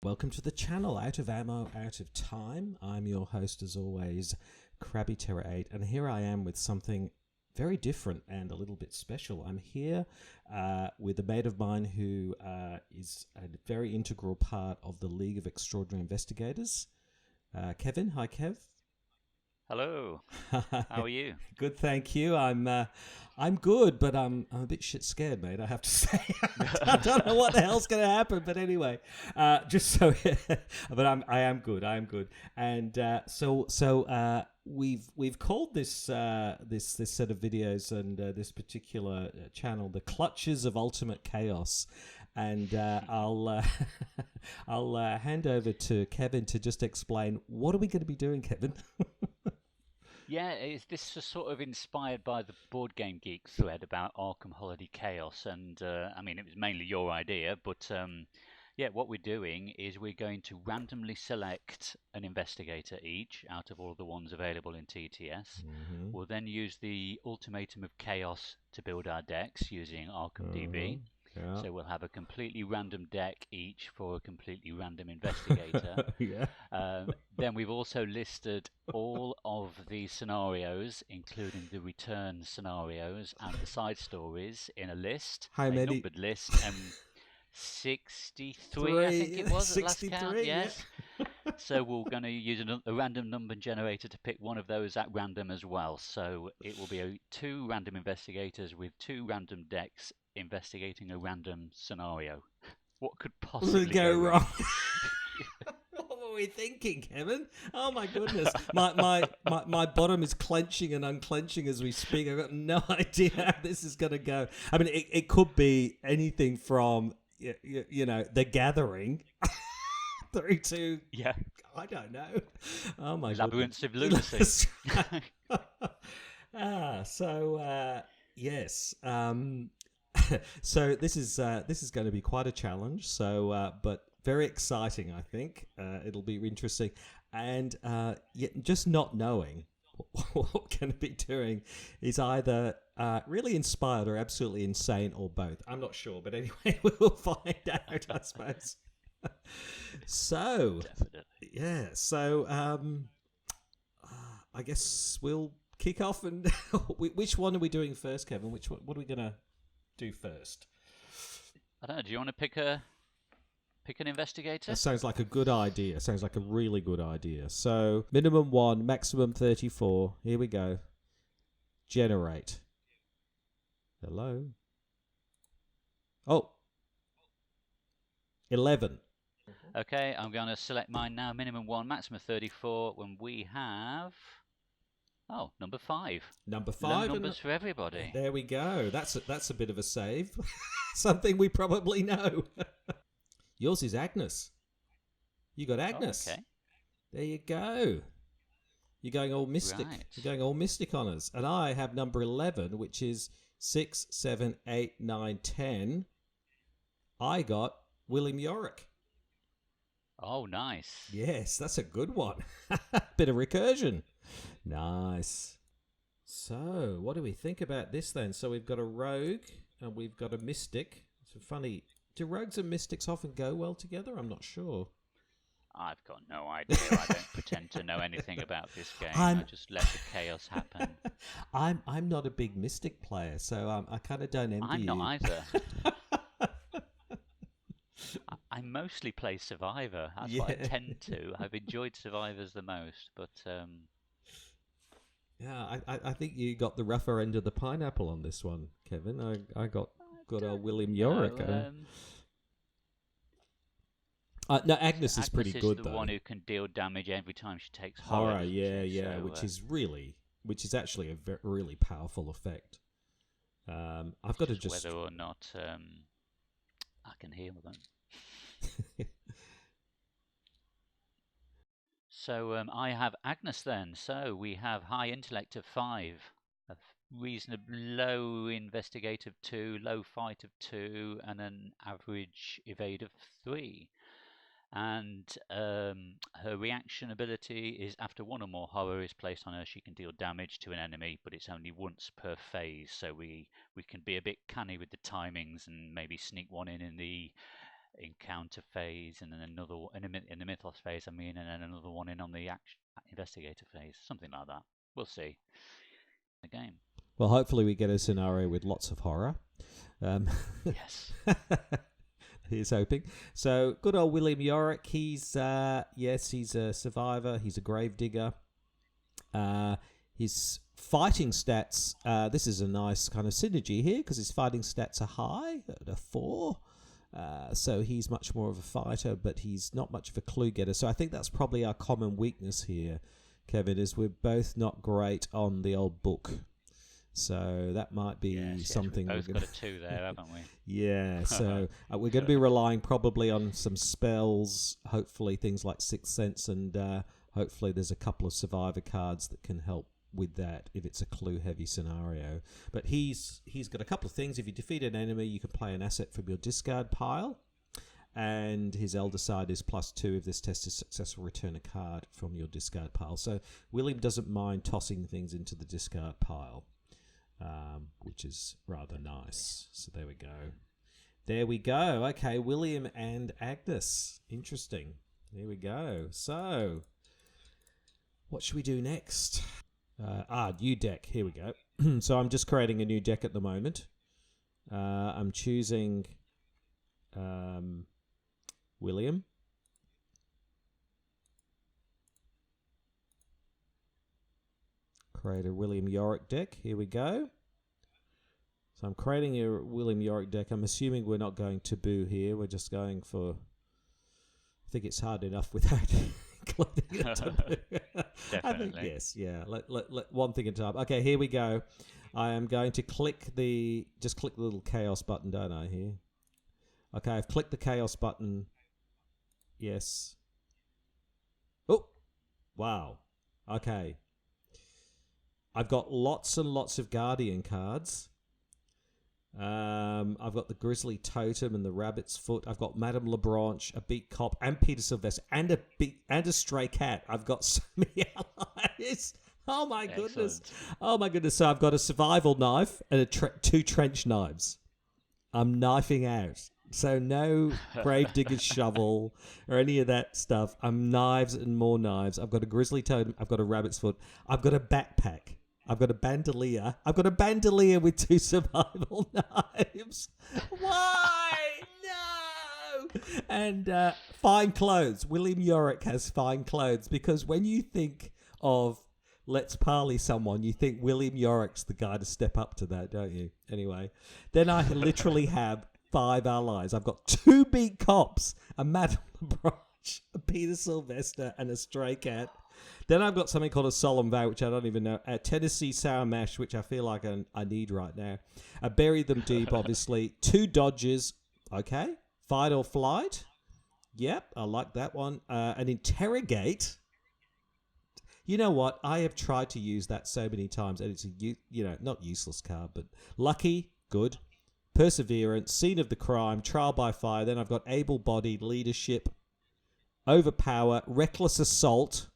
Welcome to the channel, Out of Ammo, Out of Time. I'm your host, as always, CrabbyTerror8, and here I am with something very different and a little bit special. I'm here with a mate of mine who is a very integral part of the League of Extraordinary Investigators. Kevin, hi Kev. Hello. How are you? Good, thank you. I'm good, but I'm a bit shit scared, mate. I have to say. I don't know what the hell's going to happen, but anyway, just so. But I am good. I am good, and we've called this this set of videos and this particular channel the Clutches of Ultimate Chaos. And I'll hand over to Kevin to just explain what are we going to be doing, Kevin. Yeah, this was sort of inspired by the Board Game Geek thread about Arkham Holiday Chaos, and I mean it was mainly your idea, but yeah, what we're doing is we're going to randomly select an investigator each out of all of the ones available in TTS. Mm-hmm. We'll then use the Ultimatum of Chaos to build our decks using Arkham DB. Yeah. So we'll have a completely random deck each for a completely random investigator. Yeah. Then we've also listed all of the scenarios, including the return scenarios and the side stories, in a list, How many? numbered list, 63, I think it was at last count. Yes. Yeah. So we're going to use a random number generator to pick one of those at random as well. So it will be two random investigators with two random decks investigating a random scenario. What could possibly go wrong? What were we thinking, Kevin? Oh my goodness. My bottom is clenching and unclenching as we speak. I've got no idea how this is going to go. I mean, it could be anything from, you know, The Gathering through to, yeah, I don't know. Oh my Labyrinths of Lunacy. Yes. So this is going to be quite a challenge. So, but very exciting. I think it'll be interesting, and just not knowing what we're going to be doing is either really inspired or absolutely insane, or both. I'm not sure, but anyway, we'll find out, I suppose. So, definitely. Yeah. So, I guess we'll kick off. And which one are we doing first, Kevin? What are we gonna do first? I don't know. Do you want to pick an investigator? That sounds like a good idea. Sounds like a really good idea. So minimum 1, maximum 34. Here we go. Generate. Hello. Oh. 11. Okay, I'm going to select mine now. Minimum 1, maximum 34. When we have... Oh, number 5. Number 5. Low numbers for everybody. There we go. That's a bit of a save. Something we probably know. Yours is Agnes. You got Agnes. Oh, okay. There you go. You're going all mystic. Right. You're going all mystic on us. And I have number 11, which is 6, 7, 8, 9, 10. I got William Yorick. Oh, nice. Yes, that's a good one. Bit of recursion. Nice. So, what do we think about this then? So we've got a rogue and we've got a mystic. It's funny. Do rogues and mystics often go well together? I'm not sure. I've got no idea. I don't pretend to know anything about this game. I just let the chaos happen. I'm not a big mystic player, so I kind of don't envy I'm not you. either. I mostly play Survivor. That's what I tend to. I've enjoyed Survivors the most, but yeah, I think you got the rougher end of the pineapple on this one, Kevin. I got good old William Yorick. No, Agnes is pretty good, though. the one who can deal damage every time she takes horror. Yeah, so, which is actually a really powerful effect. I've got to just whether or not I can heal them. So I have Agnes then. So we have high intellect of 5, a reasonably low investigate of 2, low fight of 2, and an average evade of 3. And her reaction ability is after 1 or more horror is placed on her, she can deal damage to an enemy, but it's only once per phase. So we can be a bit canny with the timings and maybe sneak one in the encounter phase, and then another in the mythos phase, and then another one in on the investigator phase, something like that. We'll see. The game. Well, hopefully we get a scenario with lots of horror. Yes. He's hoping. So, good old William Yorick. He's he's a survivor. He's a gravedigger. His fighting stats. This is a nice kind of synergy here because his fighting stats are high at a 4. So he's much more of a fighter, but he's not much of a clue getter. So I think that's probably our common weakness here, Kevin, is we're both not great on the old book. So that might be something. We've both got a 2 there, haven't we? Yeah, so we're going to be relying probably on some spells, hopefully things like Sixth Sense, and hopefully there's a couple of survivor cards that can help with that if it's a clue-heavy scenario. But he's got a couple of things. If you defeat an enemy, you can play an asset from your discard pile, and his Elder Side is +2. If this test is successful, return a card from your discard pile. So William doesn't mind tossing things into the discard pile. Which is rather nice. So there we go. There we go. Okay, William and Agnes. Interesting. There we go. So, what should we do next? New deck. Here we go. So I'm just creating a new deck at the moment. I'm choosing William. Create a William Yorick deck. Here we go. So I'm creating a William Yorick deck. I'm assuming we're not going taboo here. We're just going for... I think it's hard enough without including a taboo. Definitely. I think, yes, yeah. Let one thing at a time. Okay, here we go. I am going to click the... Just click the little chaos button, don't I, here? Okay, I've clicked the chaos button. Yes. Oh! Wow. Okay. I've got lots and lots of Guardian cards. I've got the Grizzly Totem and the Rabbit's Foot. I've got Madame Lebranche, a Beat Cop, and Peter Sylvester, and a Stray Cat. I've got so many allies. Oh my goodness! Oh my goodness! So I've got a survival knife and 2 trench knives. I'm knifing out. So no Gravedigger's shovel or any of that stuff. I'm knives and more knives. I've got a Grizzly Totem. I've got a Rabbit's Foot. I've got a backpack. I've got a bandolier. I've got a bandolier with 2 survival knives. Why? No! And fine clothes. William Yorick has fine clothes because when you think of let's parley someone, you think William Yorick's the guy to step up to that, don't you? Anyway, then I literally have 5 allies. I've got 2 Beat Cops, a Madame Lebranche, a Peter Sylvester, and a Stray Cat. Then I've got something called a Solemn Vow, which I don't even know. A Tennessee Sour Mash, which I feel like I need right now. I Bury Them Deep, obviously. 2 Dodges. Okay. Fight or Flight. Yep, I like that one. An Interrogate. You know what? I have tried to use that so many times, and it's a not useless card, but Lucky, good. Perseverance, Scene of the Crime, Trial by Fire. Then I've got Able-Bodied, Leadership, Overpower, Reckless Assault,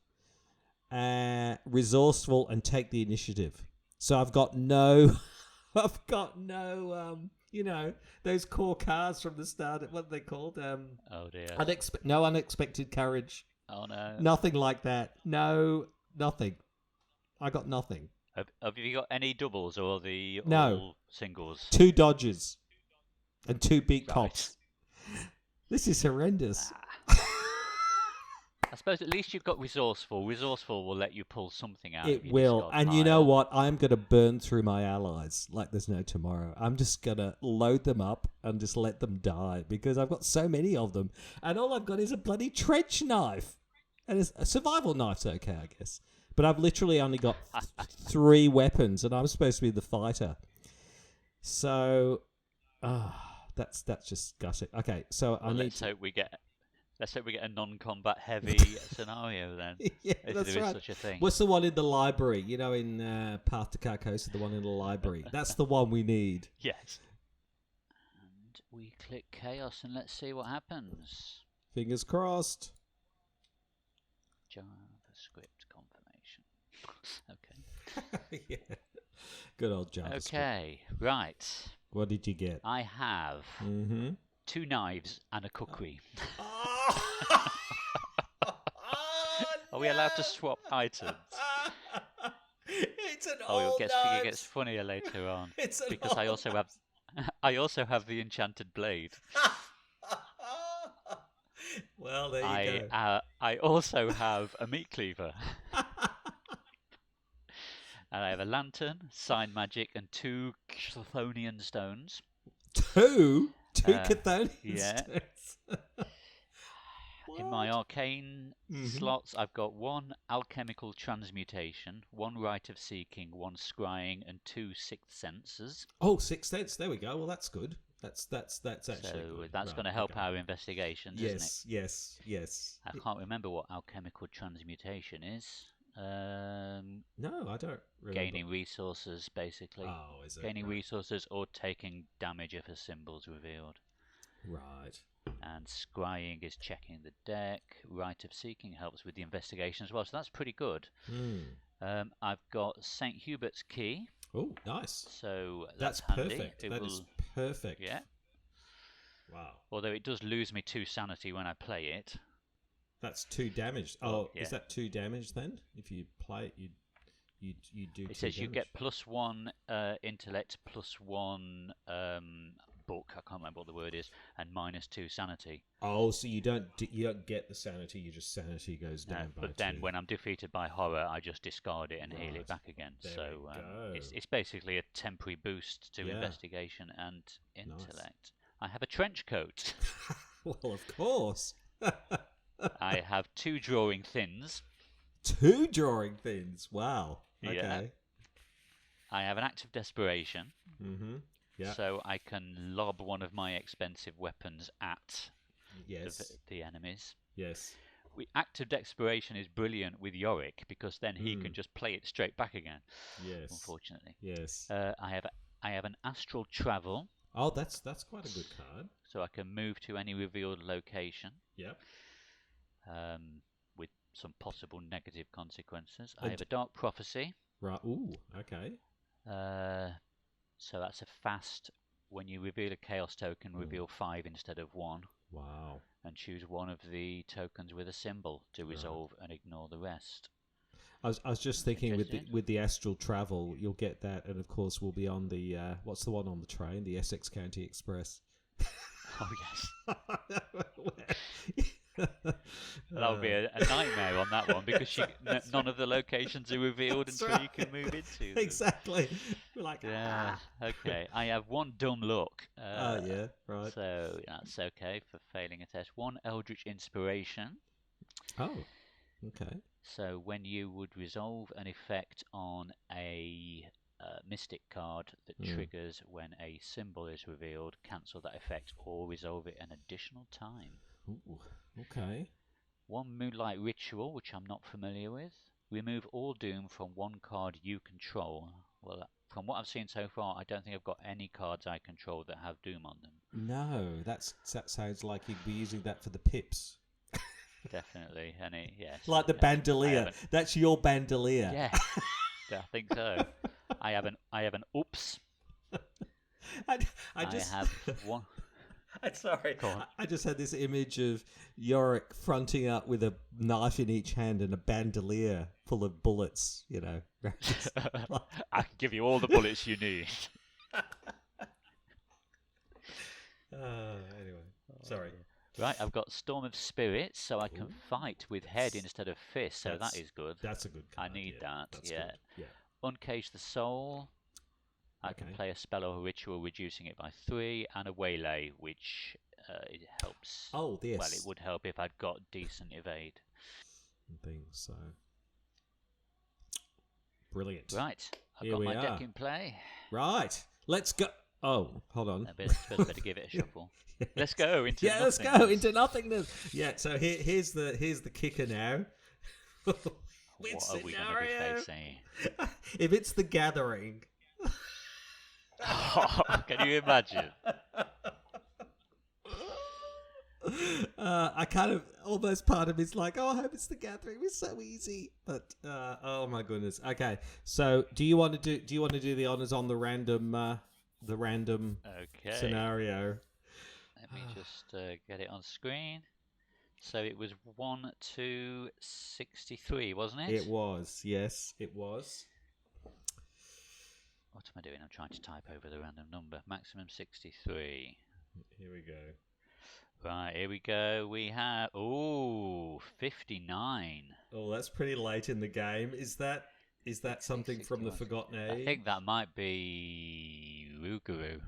Resourceful, and Take the Initiative. So I've got no, those core cards from the start. What are they called? Oh dear. No Unexpected Courage. Oh no. Nothing like that. No, nothing. I got nothing. Have you got any doubles or the all singles? 2 Dodges and 2 Beat Right. Cops. This is horrendous. I suppose at least you've got resourceful. Resourceful will let you pull something out. It will. And you know what? I'm going to burn through my allies like there's no tomorrow. I'm just going to load them up and just let them die because I've got so many of them. And all I've got is a bloody trench knife. And a survival knife's okay, I guess. But I've literally only got 3 weapons and I'm supposed to be the fighter. So, that's just gutted. Okay, so let's hope we get a non-combat heavy scenario then. Yeah, if that's there is right. such a thing. What's the one in the library? You know, in Path to Carcosa, the one in the library. That's the one we need. Yes. And we click Chaos and let's see what happens. Fingers crossed. JavaScript confirmation. Okay. Yeah. Good old JavaScript. Okay, right. What did you get? I have Mm-hmm. 2 knives and a cookery. Oh, Are we allowed to swap items? It's an Oh, all it gets knives. funnier later on It's an because I all also have I also have the enchanted blade. Well, there you go. I also have a meat cleaver. And I have a lantern, sign magic, and 2 Chthonian stones. Two Uh, Chthonian yeah. stones. In my What? arcane Mhm. slots, I've got 1 alchemical transmutation, 1 rite of seeking, 1 scrying, and 2 sixth senses. Oh, Sixth Sense. There we go. Well, that's good. That's actually So good. that's Right. going to help Okay. our investigations, isn't it? Yes. I can't remember what alchemical transmutation is. No, I don't remember. Gaining resources, basically. Oh, is it? Gaining Right. resources or taking damage if a symbol's revealed. Right. And scrying is checking the deck. Rite of seeking helps with the investigation as well, so that's pretty good. I've got St. Hubert's key. Oh, nice. So That's handy. perfect. It That will, is perfect. yeah. Wow. Although it does lose me 2 sanity when I play it. That's 2 damage. But, Oh, yeah. is that 2 damage then? If you play it, you do. It 2 says damage. you get +1 intellect, +1 book. I can't remember what the word is, and -2 sanity. Oh, so you don't get the sanity. You just sanity goes down by 2. But then when I'm defeated by horror, I just discard it and heal Right. it back again. There So we go. it's basically a temporary boost to Yeah. investigation and intellect. Nice. I have a trench coat. Well, of course. I have 2 drawing thins. 2 drawing things. Wow. Okay. Yeah. I have an act of desperation. Mm-hmm. Yeah. So I can lob one of my expensive weapons at Yes. the enemies. Yes. Act of desperation is brilliant with Yorick because then he can just play it straight back again. Yes. Unfortunately. Yes. I have an astral travel. Oh, that's quite a good card. So I can move to any revealed location. Yep. With some possible negative consequences. I have a dark prophecy. Right. Ooh. Okay. So that's a fast. When you reveal a chaos token, reveal 5 instead of 1. Wow. And choose one of the tokens with a symbol to resolve and ignore the rest. I was just thinking with the astral travel, you'll get that, and of course we'll be on the what's the one on the train, the Essex County Express. Oh yes. That'll be a nightmare on that one because none of the locations are revealed until you can move into them. Exactly. We're like, okay. I have 1 dumb luck. yeah, right. So that's okay for failing a test. 1 eldritch inspiration. Oh, okay. So when you would resolve an effect on a mystic card that triggers when a symbol is revealed, cancel that effect or resolve it an additional time. Ooh, okay. 1 moonlight ritual, which I'm not familiar with. Remove all doom from 1 card you control. Well, from what I've seen so far, I don't think I've got any cards I control that have doom on them. No, that sounds like you'd be using that for the pips. Definitely, yes. Like the bandolier. That's your bandolier. Yeah, I think so. I have an oops. I just have 1. I'm sorry. Go on. I just had this image of Yorick fronting up with a knife in each hand and a bandolier full of bullets, you know. I can give you all the bullets you need. Anyway, sorry. Right, I've got Storm of Spirits, so I can fight with head instead of fist, so that is good. That's a good card. I need that, That's yeah. Good. Yeah. Uncage the Soul. I can play a spell or a ritual reducing it by 3, and a Waylay, which it helps. Oh, yes. Well, it would help if I'd got decent evade. And things, so. Brilliant. Right, I've Here got we my are. deck in play. Let's go. Oh, hold on. I better give it a shuffle. Yes. Let's go into let's go into nothingness. Yeah, so here's the kicker now. What are we going to be facing? If it's the Gathering. Can you imagine? I kind of almost part of me's like, oh, I hope it's the Gathering. It's so easy, but oh my goodness. Okay, so do you want to do the honors on the random Okay. scenario? Let me just get it on screen. So it was 1 to 63, wasn't it? It was, yes, it was. What am I doing? I'm trying to type over the random number. Maximum 63. Here we go. Right, here we go. We have 59. Oh, that's pretty late in the game. Is that something from the 61. Forgotten I Age? think that might be Rougarou.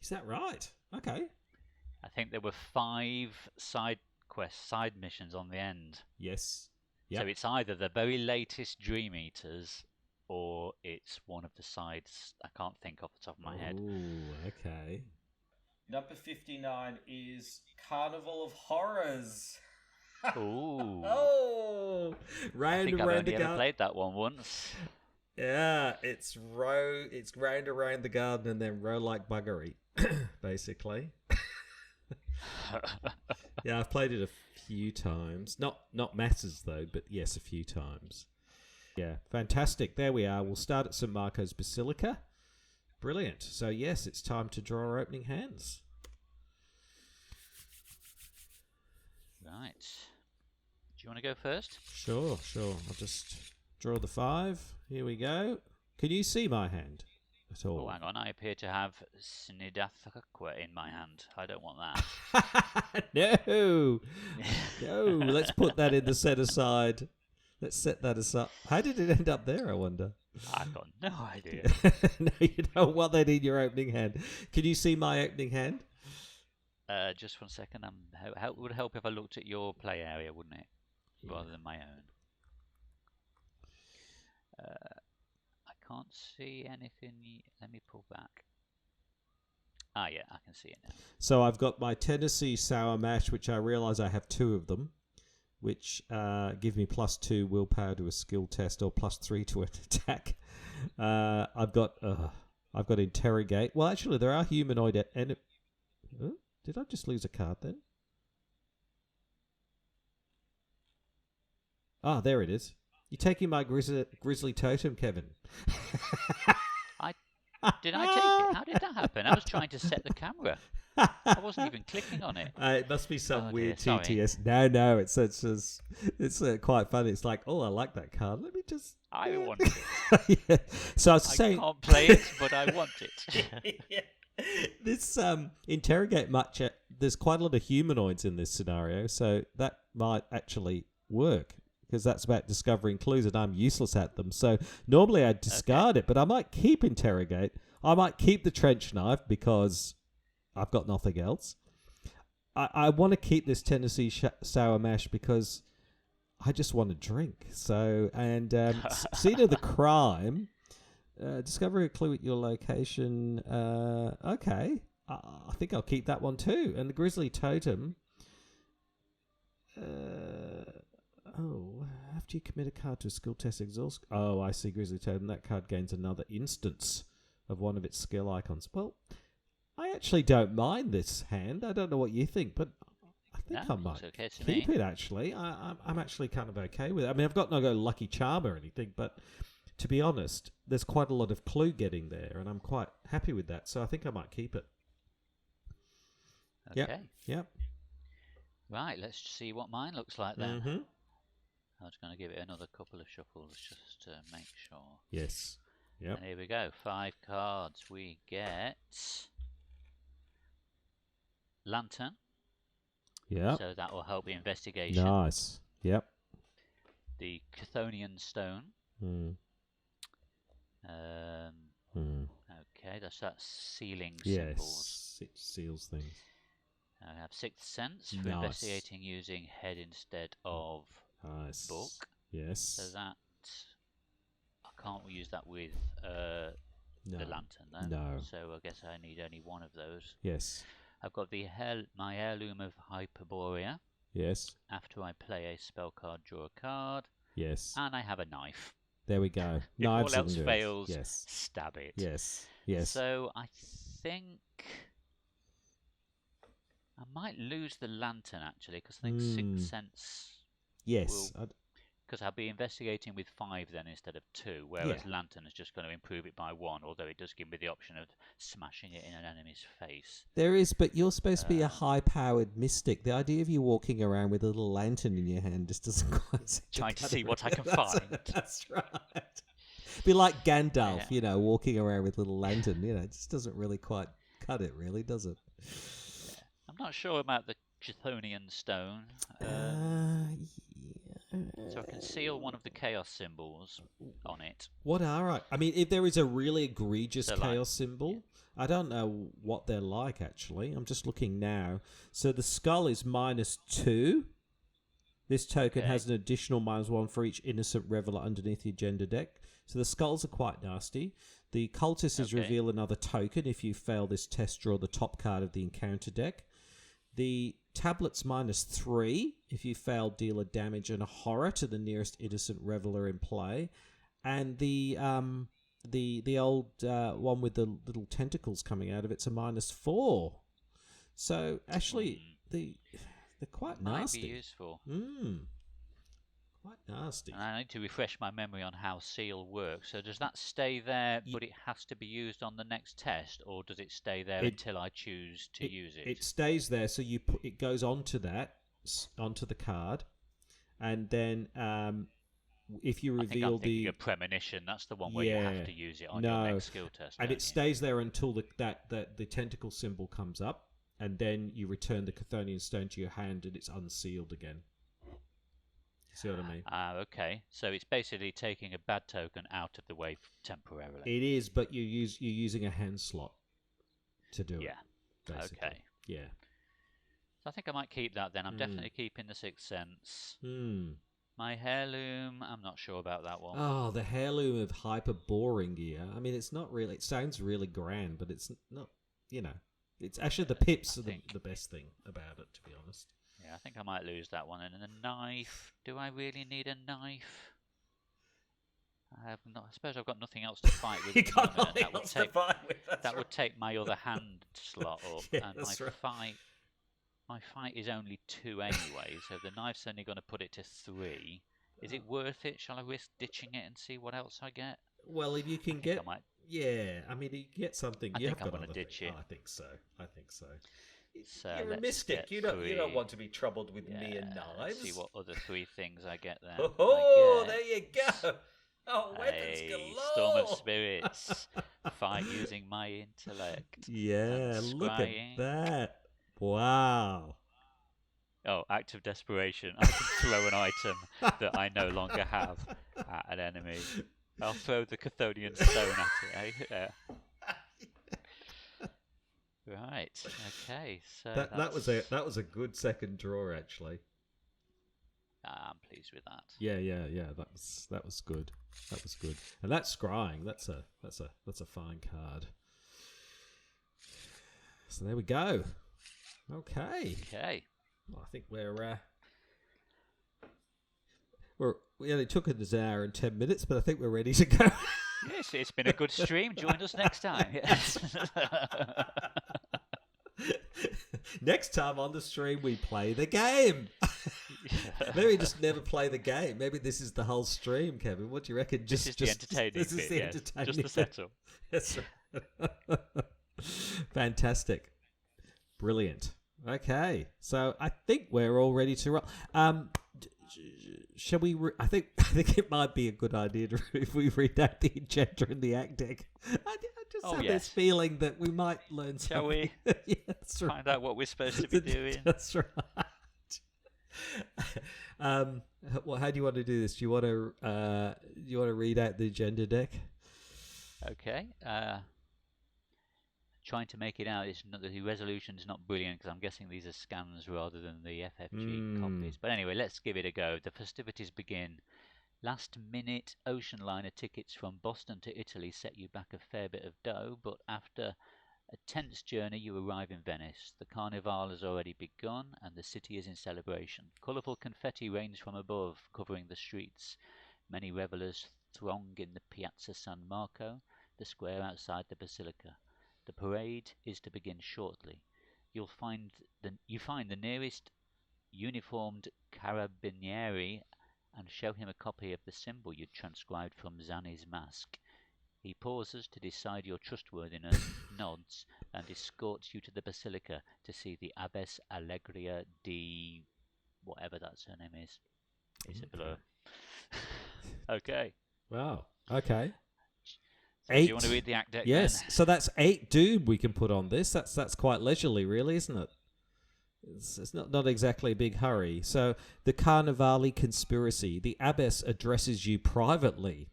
Is that right? Okay. I think there were 5 side quests, side missions on the end. Yes. So it's either the very latest Dream Eaters or it's one of the sides. I can't think off the top of my head. Ooh, okay. Number 59 is Carnival of Horrors. Ooh. Oh, I think I've only ever played that one once. Yeah, it's round around the garden and then row like buggery, basically. Yeah, I've played it a few times. Not masses though, but yes, a few times. Yeah, fantastic. There we are. We'll start at St. Marco's Basilica. Brilliant. So yes, it's time to draw our opening hands. Right. Do you want to go first? Sure. I'll just draw the 5. Here we go. Can you see my hand at all? Oh, hang on. I appear to have Snidathakwa in my hand. I don't want that. No. Let's put that in the set aside. Let's set that aside. How did it end up there, I wonder? I've got no idea. No, you don't want that in your opening hand. Can you see my opening hand? Just 1 second. It would help if I looked at your play area, wouldn't it? Yeah. Rather than my own. I can't see anything. Let me pull back. Ah, yeah, I can see it now. So I've got my Tennessee Sour Mash, which I realise I have 2 of them, which give me +2 willpower to a skill test or +3 to an attack. I've got Interrogate. Well, actually, there are humanoid. Did I just lose a card then? Ah, there it is. You're taking my grizzly totem, Kevin. Did I take it? How did that happen? I was trying to set the camera. I wasn't even clicking on it. It must be some weird dear, TTS. No, it's quite funny. It's like, oh, I like that card. Let me just. I want it. Yeah. So I was saying, I can't play it, but I want it. Yeah. This interrogate match. There's quite a lot of humanoids in this scenario, so that might actually work because that's about discovering clues, and I'm useless at them. So normally I'd discard it, but I might keep interrogate. I might keep the trench knife because I've got nothing else. I want to keep this Tennessee Sour Mash because I just want to drink. So, and scene of the crime, discover a clue at your location. Okay, I think I'll keep that one too. And the Grizzly Totem. After you commit a card to a skill test exhaust. Oh, I see Grizzly Totem. That card gains another instance of one of its skill icons. Well, I actually don't mind this hand. I don't know what you think, but I think I might keep it, actually. I'm actually kind of okay with it. I mean, I've got no lucky charm or anything, but to be honest, there's quite a lot of clue getting there, and I'm quite happy with that, so I think I might keep it. Okay. Yep. Right, let's see what mine looks like then. Mm-hmm. I was going to give it another couple of shuffles just to make sure. Yes. Yep. And here we go. 5 cards. We get Lantern. Yeah. So that will help the investigation. Nice. Yep. The Chthonian Stone. Mm. Okay, that's that sealing Yes. symbols. It seals things. I have Sixth Sense for Nice. investigating using head instead of Nice. book. Yes. So that I can't use that with the lantern, though. No. So I guess I need only one of those. Yes. I've got my Heirloom of Hyperborea. Yes. After I play a spell card, draw a card. Yes. And I have a knife. There we go. If Knives all else and fails, yes. stab it. Yes. Yes. So I think I might lose the lantern actually, because I think Sixth Sense. Yes. Because I'll be investigating with 5 then instead of 2, whereas Lantern is just going to improve it by 1, although it does give me the option of smashing it in an enemy's face. There is, but you're supposed to be a high-powered mystic. The idea of you walking around with a little lantern in your hand just doesn't quite seem Trying to cut see it. what I can find. That's right. Be like Gandalf, walking around with a little lantern. It just doesn't really quite cut it, really, does it? Yeah. I'm not sure about the Chthonian stone. So I can seal one of the chaos symbols on it. What are I mean, if there is a really egregious chaos symbol, I don't know what they're like, actually. I'm just looking now. So the skull is -2. This token has an additional -1 for each innocent reveler underneath the agenda deck. So the skulls are quite nasty. The cultist is reveal another token. If you fail this test, draw the top card of the encounter deck. The tablet's -3. If you fail, deal a damage and a horror to the nearest innocent reveler in play. And the old one with the little tentacles coming out of it's a -4. So actually, they're quite nasty. Might be useful. Quite nasty. And I need to refresh my memory on how seal works. So does that stay there, but it has to be used on the next test, or does it stay there until I choose to use it? It stays there, so it goes onto the card, and then if you reveal I think I'm thinking of premonition. That's the one where you have to use it on your next skill test. And it stays there until the tentacle symbol comes up, and then you return the Chthonian stone to your hand, and it's unsealed again. See what I mean? Okay. So it's basically taking a bad token out of the way temporarily. It is, but you're using a hand slot to do it. Yeah. Basically. Okay. Yeah. So I think I might keep that then. I'm definitely keeping the Sixth Sense. My heirloom, I'm not sure about that one. Oh, the heirloom of hyper boring gear. I mean, it's not really. It sounds really grand, but it's not. It's actually the pips are the best thing about it, to be honest. Yeah, I think I might lose that one. And a knife. Do I really need a knife? I suppose I've got nothing else to fight with. That would take my other hand slot up, and my fight is only 2 anyway. So the knife's only going to put it to 3. Is it worth it? Shall I risk ditching it and see what else I get? Well, if you can get, I mean, you get something. I think I'm going to ditch it. I think so. So you're a mystic. You don't want to be troubled with mere knives. See what other 3 things I get then. Oh, there you go. Oh, weapons galore. Storm of Spirits. Fight using my intellect. Yeah, look at that. Wow. Oh, act of desperation. I can throw an item that I no longer have at an enemy. I'll throw the Chthonian stone at it, eh? Right. Okay. So that was a good second draw, actually. I'm pleased with that. Yeah. That was good. That was good. And that's scrying. That's a fine card. So there we go. Okay. Well, I think we only took it an hour and 10 minutes, but I think we're ready to go. Yes, it's been a good stream. Join us next time. Next time on the stream, we play the game. Maybe just never play the game. Maybe this is the whole stream, Kevin. What do you reckon? This is the entertaining bit. This is the entertaining just the setup. That's right. Fantastic. Brilliant. Okay, so I think we're all ready to roll. Shall we? I think it might be a good idea if we read out the agenda and the act deck. I just have this feeling that we might learn something. Shall we? Yeah, that's right. Find out what we're supposed to be doing. That's right. Well, how do you want to do this? Do you want to read out the agenda deck? Okay. Trying to make it out. The resolution is not brilliant because I'm guessing these are scans rather than the FFG copies. But anyway, let's give it a go. The festivities begin. Last minute ocean liner tickets from Boston to Italy set you back a fair bit of dough, but after a tense journey you arrive in Venice. The Carnival has already begun and the city is in celebration. Colourful confetti rains from above, covering the streets. Many revellers throng in the Piazza San Marco, the square outside the Basilica. The parade is to begin shortly. You find the nearest uniformed carabinieri and show him a copy of the symbol you'd transcribed from Zani's mask. He pauses to decide your trustworthiness, nods, and escorts you to the basilica to see the Abbess Allegria di... whatever that surname is. It's a blur. Okay. Wow. Okay. So 8. Do you want to read the act deck Yes. then? So that's 8 doom we can put on this. That's quite leisurely, really, isn't it? It's not exactly a big hurry. So the Carnivali conspiracy. The Abbess addresses you privately.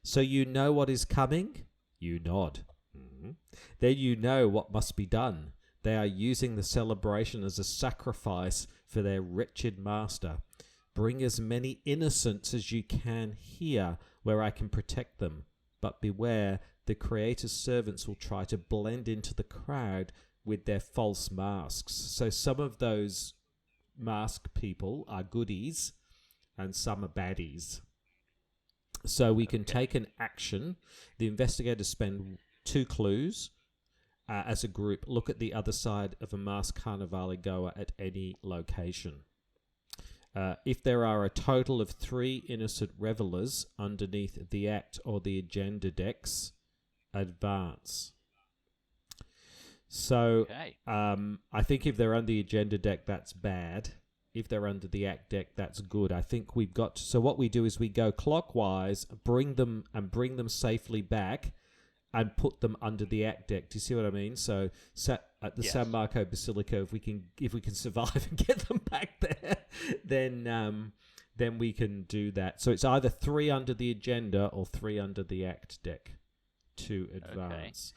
So you know what is coming? You nod. Mm-hmm. Then you know what must be done. They are using the celebration as a sacrifice for their wretched master. Bring as many innocents as you can here where I can protect them. But beware, the Creator's servants will try to blend into the crowd with their false masks. So some of those mask people are goodies and some are baddies. So we can take an action. The investigators spend 2 clues as a group. Look at the other side of a masked Carnivali goer at any location. If there are a total of 3 innocent revelers underneath the act or the agenda decks, advance. So I think if they're under the agenda deck, that's bad. If they're under the act deck, that's good. I think we've got... So what we do is we go clockwise, bring them safely back, and put them under the act deck. Do you see what I mean? So at the San Marco Basilica, if we can survive and get them back there, then we can do that. So it's either 3 under the agenda or 3 under the act deck to advance.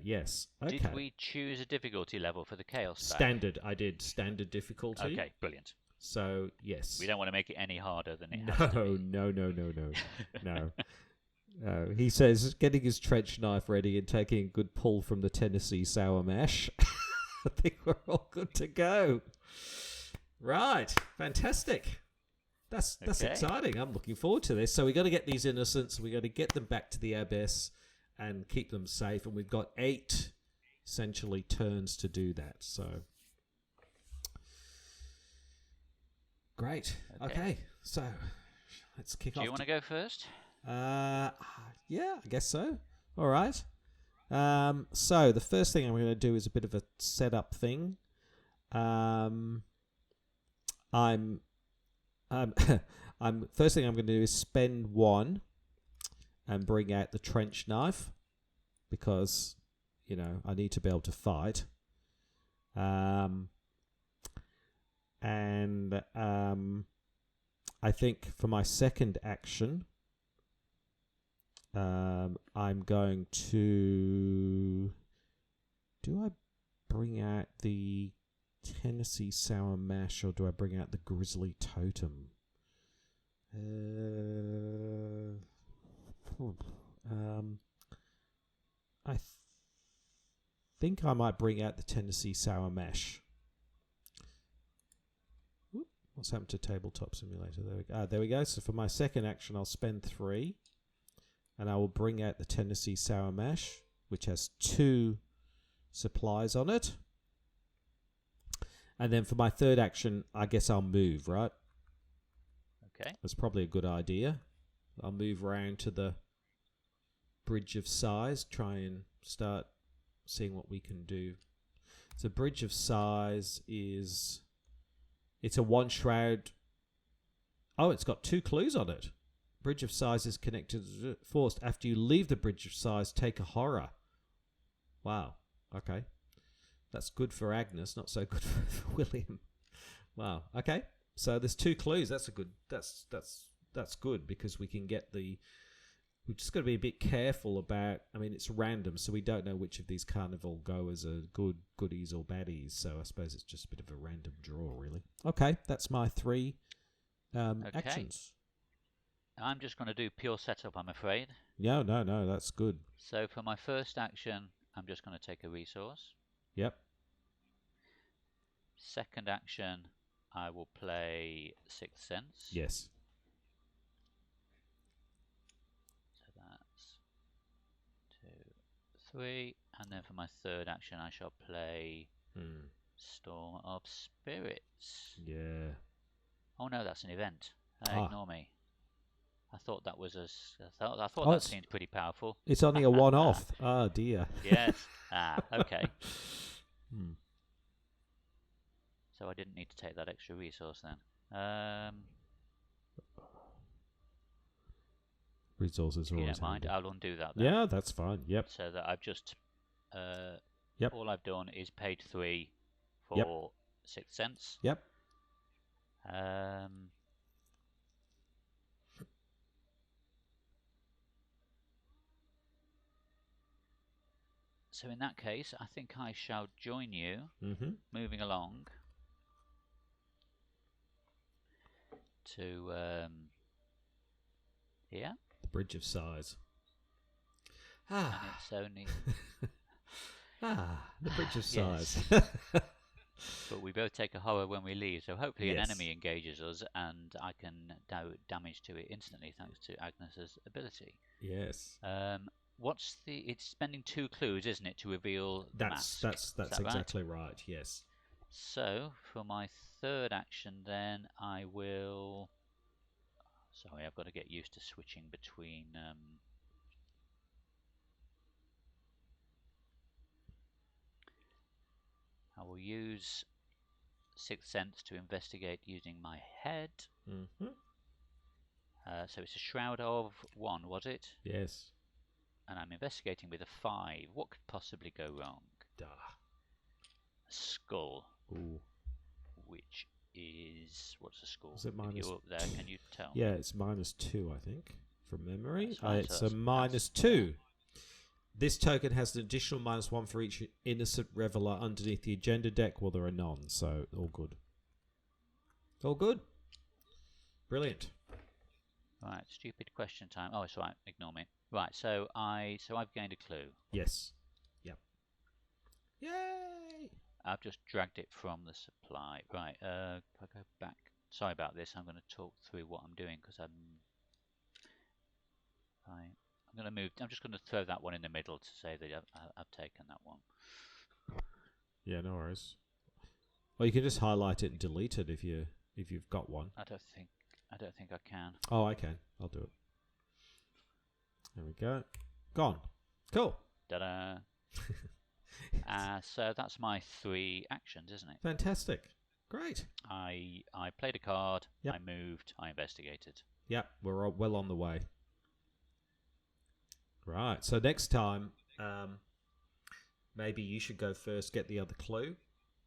Yes. Okay. Did we choose a difficulty level for the chaos stack? Standard. I did standard difficulty. Okay, brilliant. So yes. We don't want to make it any harder than it has to be. No. He says getting his trench knife ready and taking a good pull from the Tennessee sour mash. I think we're all good to go. Right. Fantastic. That's exciting. I'm looking forward to this. So we got to get these innocents. We got to get them back to the Abbess and keep them safe. And we've got 8 essentially turns to do that. So great. Okay. So let's kick off. Do you want to go first? Yeah, I guess so. All right. So the first thing I'm going to do is a bit of a setup thing. I'm first thing I'm going to do is spend 1 and bring out the trench knife because I need to be able to fight. And I think for my second action, I'm going to... Do I bring out the Tennessee sour mash or do I bring out the grizzly totem? I think I might bring out the Tennessee sour mash. What's happened to Tabletop Simulator? There we go. So for my second action, I'll spend 3. And I will bring out the Tennessee sour mash, which has 2 supplies on it. And then for my third action, I guess I'll move, right? Okay. That's probably a good idea. I'll move around to the Bridge of Sighs, try and start seeing what we can do. So Bridge of Sighs is... It's a 1 shroud... Oh, it's got 2 clues on it. Bridge of Sighs is connected to forced. After you leave the Bridge of Sighs, take a horror. Wow. Okay. That's good for Agnes, not so good for William. Wow. Okay. So there's 2 clues. That's a good. That's good because we can get the. We've just got to be a bit careful about. I mean, it's random, so we don't know which of these carnival goers are goodies or baddies. So I suppose it's just a bit of a random draw, really. Okay, that's my 3 actions. I'm just going to do pure setup, I'm afraid. No, that's good. So for my first action, I'm just going to take a resource. Yep. Second action, I will play Sixth Sense. Yes. So that's 2, 3. And then for my third action, I shall play Storm of Spirits. Yeah. Oh no, that's an event. Ignore me. I thought that was I thought Oh, that seemed pretty powerful. It's only a one-off. Oh, dear. Yes. Okay. Hmm. So I didn't need to take that extra resource then. Resources are If you always don't mind, handy. I'll undo that then. Yeah, that's fine. Yep. So that I've just Yep. all I've done is paid 3 for Yep. 6 cents. Yep. So in that case, I think I shall join you, Mm-hmm. moving along to here. The Bridge of Sighs. And Ah. it's only... The Bridge of Yes. Sighs. But we both take a horror when we leave, so hopefully an Yes. enemy engages us and I can do damage to it instantly thanks to Agnes's ability. Yes. What's the... It's spending 2 clues, isn't it, to reveal the mask? That's that exactly right? Yes. So, for my third action then, I will... Sorry, I've got to get used to switching between... I will use Sixth Sense to investigate using my head. Mm-hmm. So it's a shroud of 1, was it? Yes. And I'm investigating with a 5. What could possibly go wrong? Duh. A skull. Ooh. Which is... What's a skull? Is it If minus... you're up there, can you tell? Yeah, it's -2, I think, from memory. That's right, It's so a that's- -2. This token has an additional -1 for each innocent reveler underneath the agenda deck. Well, there are none, so all good. All good. Brilliant. Right, stupid question time. Oh, it's right. Ignore me. Right, so I've gained a clue. Yes. Yep. Yay! I've just dragged it from the supply. Right, if I go back. Sorry about this. I'm going to talk through what I'm doing because I'm going to move. I'm just going to throw that one in the middle to say that I've taken that one. Yeah, no worries. Well, you can just highlight it and delete it if you've got one. I don't think I can. Oh, I can. I'll do it. There we go. Gone. Cool. Ta-da! So that's my 3 actions, isn't it? Fantastic. Great. I played a card. Yep. I moved. I investigated. Yep, we're well on the way. Right. So next time, maybe you should go first, get the other clue,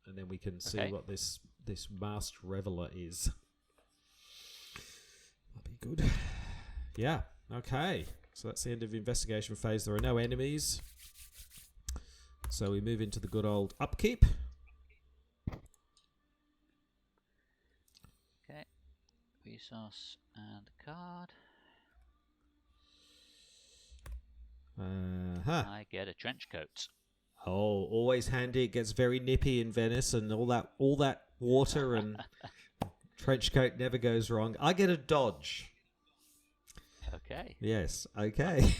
and then we can see Okay. what this masked reveler is. That'd be good. Yeah. Okay. So that's the end of the investigation phase. There are no enemies. So we move into the good old upkeep. Okay. Resource and card. I get a trench coat. Oh, always handy. It gets very nippy in Venice, and all that water and trench coat never goes wrong. I get a dodge. Okay. Yes. Okay.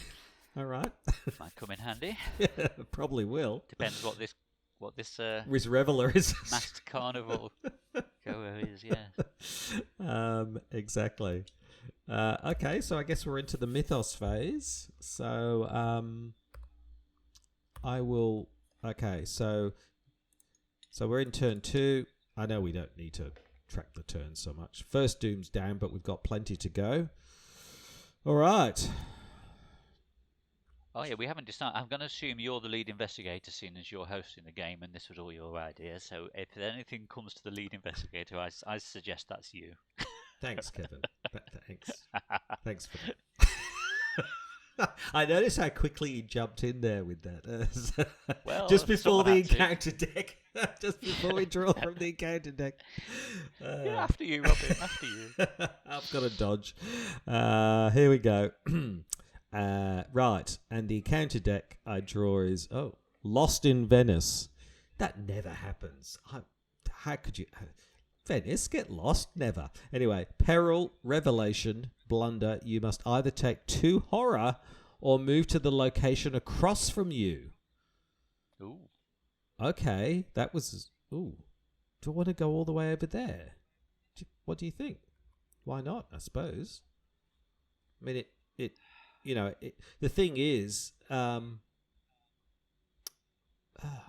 All right. Might come in handy. Yeah, probably will. Depends what this With Reveler is masked carnival goer is. Yeah. Exactly. Okay, so I guess we're into the mythos phase. So I will. Okay, so we're in turn 2. I know we don't need to track the turns so much. First doom's down, but we've got plenty to go. All right. Oh yeah, we haven't decided. I'm going to assume you're the lead investigator, seeing as you're hosting the game, and this was all your idea. So if anything comes to the lead investigator, I suggest that's you. Thanks, Kevin. Thanks. Thanks for that. I noticed how quickly you jumped in there with that. Well, just before the someone had to. encounter deck. Just before we draw from the encounter deck. Yeah, after you, Robin. After you. I've got a dodge. Here we go. Right, and the encounter deck I draw is Lost in Venice. That never happens. How could you? Venice, get lost? Never. Anyway, peril, revelation, blunder. You must either take 2 horror or move to the location across from you. Ooh. Okay, that was... Ooh. Do I want to go all the way over there? What do you think? why not? I suppose. I mean, the thing is, I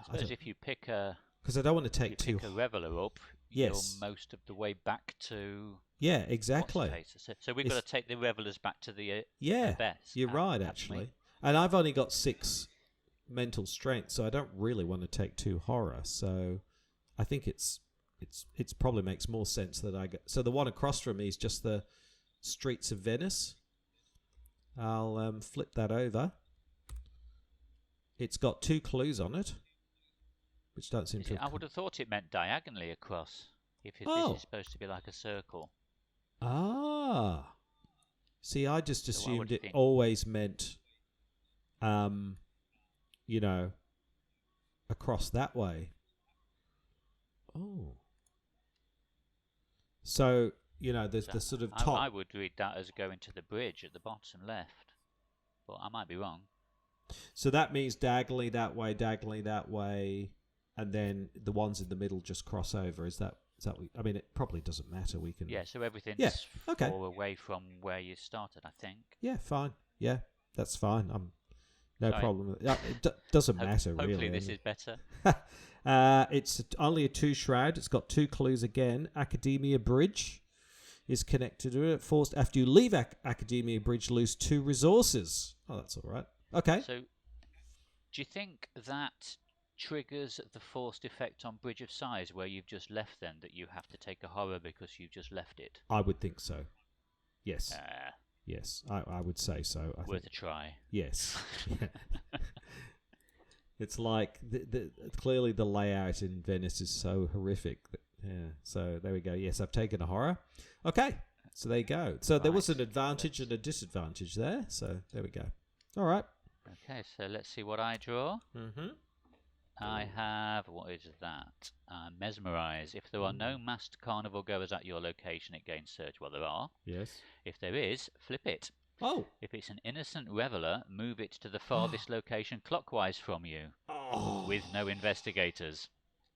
suppose if you pick a because I don't want to take pick a reveler up, Yes. you're most of the way back to Yeah, exactly. So we've got to take the revelers back to the best. You're right, actually. And I've only got 6 mental strength, so I don't really want to take 2 horror. So I think it's probably makes more sense that I get. So the one across from me is just the Streets of Venice. I'll flip that over. It's got 2 clues on it, which don't seem to. I would have thought it meant diagonally across. If this is supposed to be like a circle. Ah. See, I just assumed it think? always meant, across that way. Oh. So, there's the sort of top. I would read that as going to the bridge at the bottom left, but I might be wrong. So that means diagonally that way, and then the ones in the middle just cross over. Is that I mean, it probably doesn't matter. We can. Yeah, so everything's okay. far away from where you started, I think. Yeah, fine. Yeah, that's fine. No problem. It doesn't matter, really. Hopefully this is better. It's only a 2 shroud. It's got 2 clues again. Academia Bridge is connected to it. Forced after you leave Academia Bridge, lose 2 resources. Oh, that's all right. Okay. So, do you think that triggers the forced effect on Bridge of Sighs where you've just left then, that you have to take a horror because you've just left it? I would think so. Yes. Yes, I would say so. Worth a try. Yes. It's like clearly the layout in Venice is so horrific. So there we go. Yes, I've taken a horror. Okay, so there you go. So there was an advantage and a disadvantage there. So there we go. All right. Okay, so let's see what I draw. Mm-hmm. I have, what is that? Mesmerize. If there are no masked carnival goers at your location, it gains surge. Well, there are. Yes. If there is, flip it. Oh. If it's an innocent reveler, move it to the farthest location clockwise from you, with no investigators,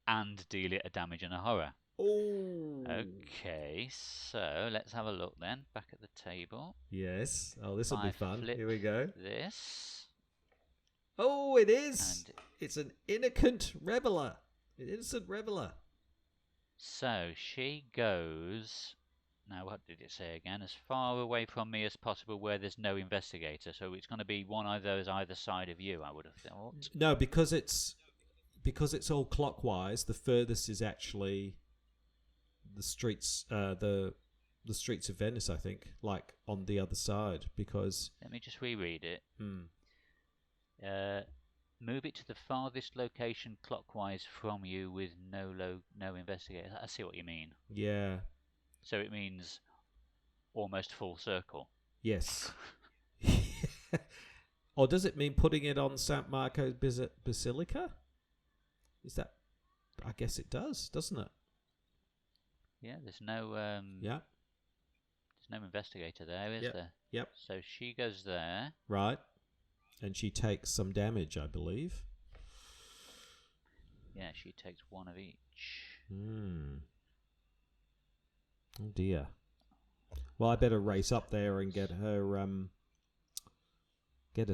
and deal it a damage and a horror. Oh. Okay, so let's have a look then. Back at the table. Yes. Oh, this will be fun. Here we go. This. Oh, it is. And it's an innocent reveler. An innocent reveler. So she goes. Now, what did it say again? As far away from me as possible where there's no investigator. So it's going to be one of those either side of you, I would have thought. No, because it's all clockwise, the furthest is actually the streets the streets of Venice, I think, like on the other side, because let me just reread it. Move it to the farthest location clockwise from you with no investigator. I see what you mean. Yeah. So it means almost full circle. Yes. Or does it mean putting it on St. Marco's Basilica? Is that? I guess it does, doesn't it? Yeah, there's no there's no investigator there, is there? Yep. So she goes there. Right. And she takes some damage, I believe. Yeah, she takes 1 of each. Oh dear. Well, I better race up there and get her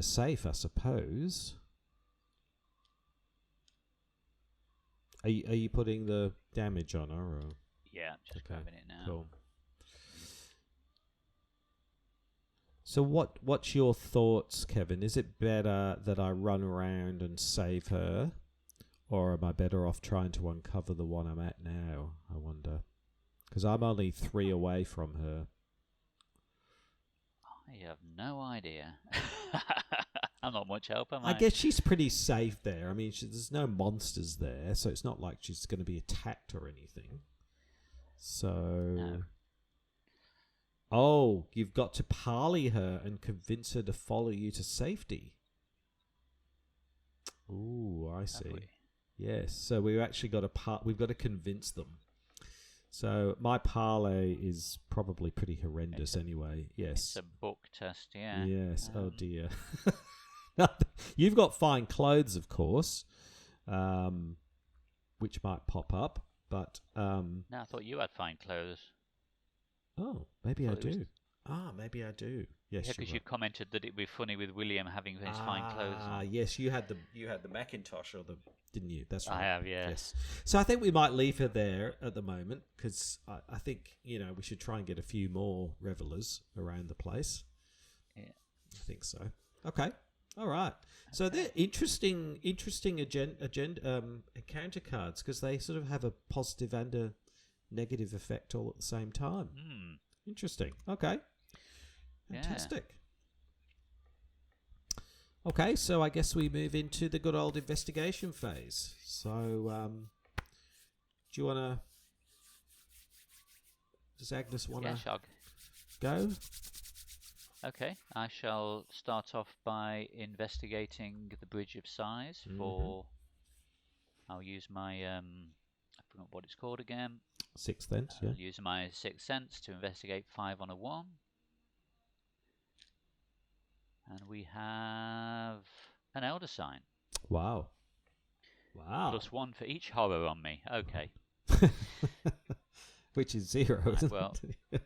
safe, I suppose. Are you putting the damage on her? Or? Yeah, I'm just grabbing it now. Cool. So what's your thoughts, Kevin? Is it better that I run around and save her, or am I better off trying to uncover the one I'm at now? I wonder, because I'm only 3 away from her. I have no idea. I'm not much help, am I? I guess she's pretty safe there. I mean, there's no monsters there, so it's not like she's going to be attacked or anything. So... No. Oh, you've got to parley her and convince her to follow you to safety. Ooh, I see. Yes, so we've actually got we've got to convince them. So my parley is probably pretty horrendous anyway. Yes. It's a book test, yeah. Yes. Oh dear. You've got fine clothes, of course, which might pop up, but no, I thought you had fine clothes. Oh, maybe I Thought it was- do. Maybe I do. Yes, Yeah, because you're you commented that it'd be funny with William having his fine clothes right. on. Yes, you had the Macintosh or the didn't you? That's right. I have, yeah. Yes. So I think we might leave her there at the moment because I think we should try and get a few more revelers around the place. Yeah. I think so. Okay. All right. So they're interesting encounter cards because they sort of have a positive and a negative effect all at the same time. Interesting. Okay. Fantastic. Okay, so I guess we move into the good old investigation phase. So, do you want to... Does Agnes want to go? Okay, I shall start off by investigating the Bridge of Sighs for... I'll use my... I forgot what it's called again. Sixth Sense, yeah. I'll use my Sixth Sense to investigate 5 on a 1. And we have an Elder Sign. Wow. +1 for each horror on me. Okay. Which is 0, Right, isn't well, it?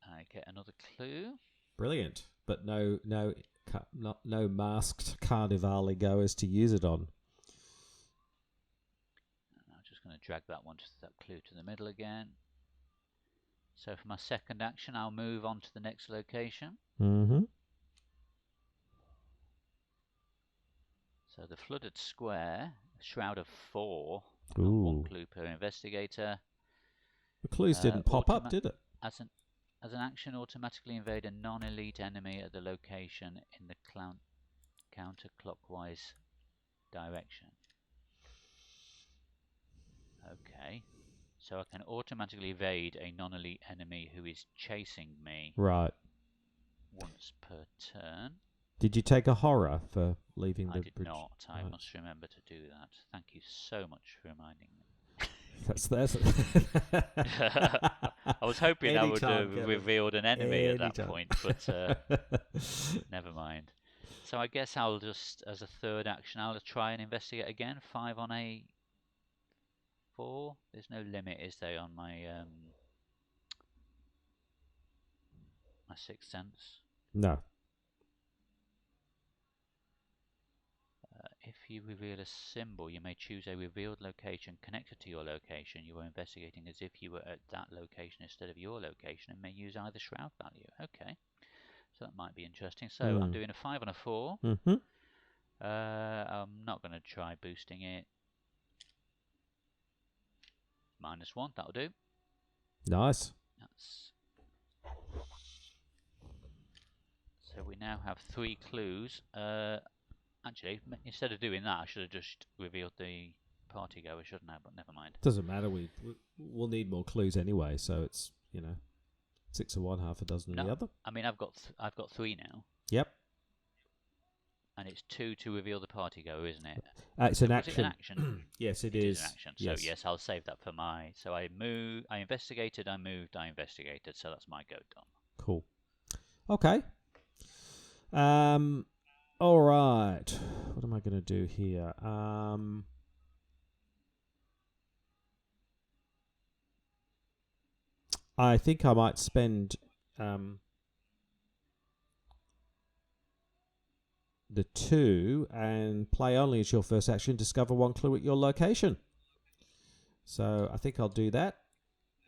I get another clue. Brilliant. But no masked Carnival goers to use it on. I'm just going to drag that clue to the middle again. So for my second action, I'll move on to the next location. So the Flooded Square, Shroud of 4, and 1 clue per investigator. The clues didn't pop up, did it? As an action, automatically invade a non-elite enemy at the location in the counterclockwise direction. Okay. So I can automatically evade a non-elite enemy who is chasing me. Right. Once per turn. Did you take a horror for leaving the bridge? I did not. I must remember to do that. Thank you so much for reminding me. That's I was hoping I would have Kevin. revealed an enemy at that Anytime. point, but never mind. So I guess I'll just, as a third action, I'll try and investigate again. 5 on a 4. There's no limit, is there, on my my Sixth Sense? No. If you reveal a symbol, you may choose a revealed location connected to your location. You are investigating as if you were at that location instead of your location and may use either shroud value. Okay, so that might be interesting. So I'm doing a 5 on a 4. I'm not going to try boosting it. -1, that'll do. Nice. So we now have 3 clues. Actually, instead of doing that, I should have just revealed the party goer, shouldn't I? But never mind. Doesn't matter. We'll need more clues anyway. So it's 6 of one, half a dozen of the other. I mean, I've got 3 now. Yep. And it's 2 to reveal the party goer, isn't it? It's an Was action. it an action? Yes, it is is. an action. So yes, I'll save that for my. So I investigated, I moved, I investigated. So that's my go done. Cool. Okay. All right. What am I going to do here? I think I might spend the 2 and play only as your first action. Discover 1 clue at your location. So I think I'll do that.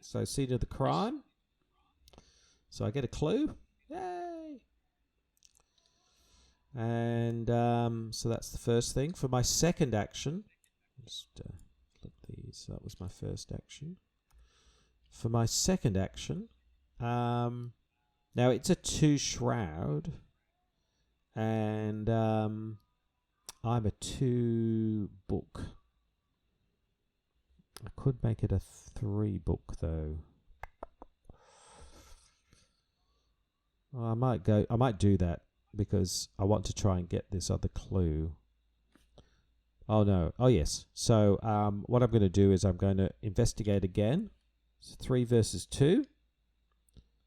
So scene of the crime. So I get a clue. Yay! And so that's the first thing. For my second action, just look these. That was my first action. For my second action, now it's a 2 shroud, and I'm a 2 book. I could make it a 3 book though. Well, I might do that because I want to try and get this other clue. Oh no! Oh yes. So what I'm going to do is I'm going to investigate again. It's 3 versus 2.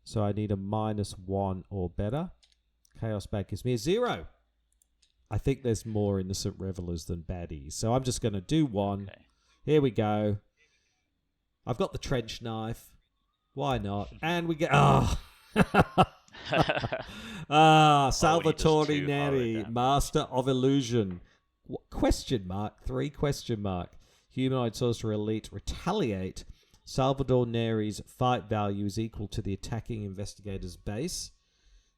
So I need a -1 or better. Chaos Bag gives me a 0. I think there's more innocent revelers than baddies. So I'm just going to do 1. Okay. Here we go. I've got the trench knife. Why not? And we get Salvatore too Neri, horror damage. Master of Illusion. Question mark? 3 question mark. Humanoid Sorcerer Elite, retaliate. Salvador Neri's fight value is equal to the attacking investigator's base.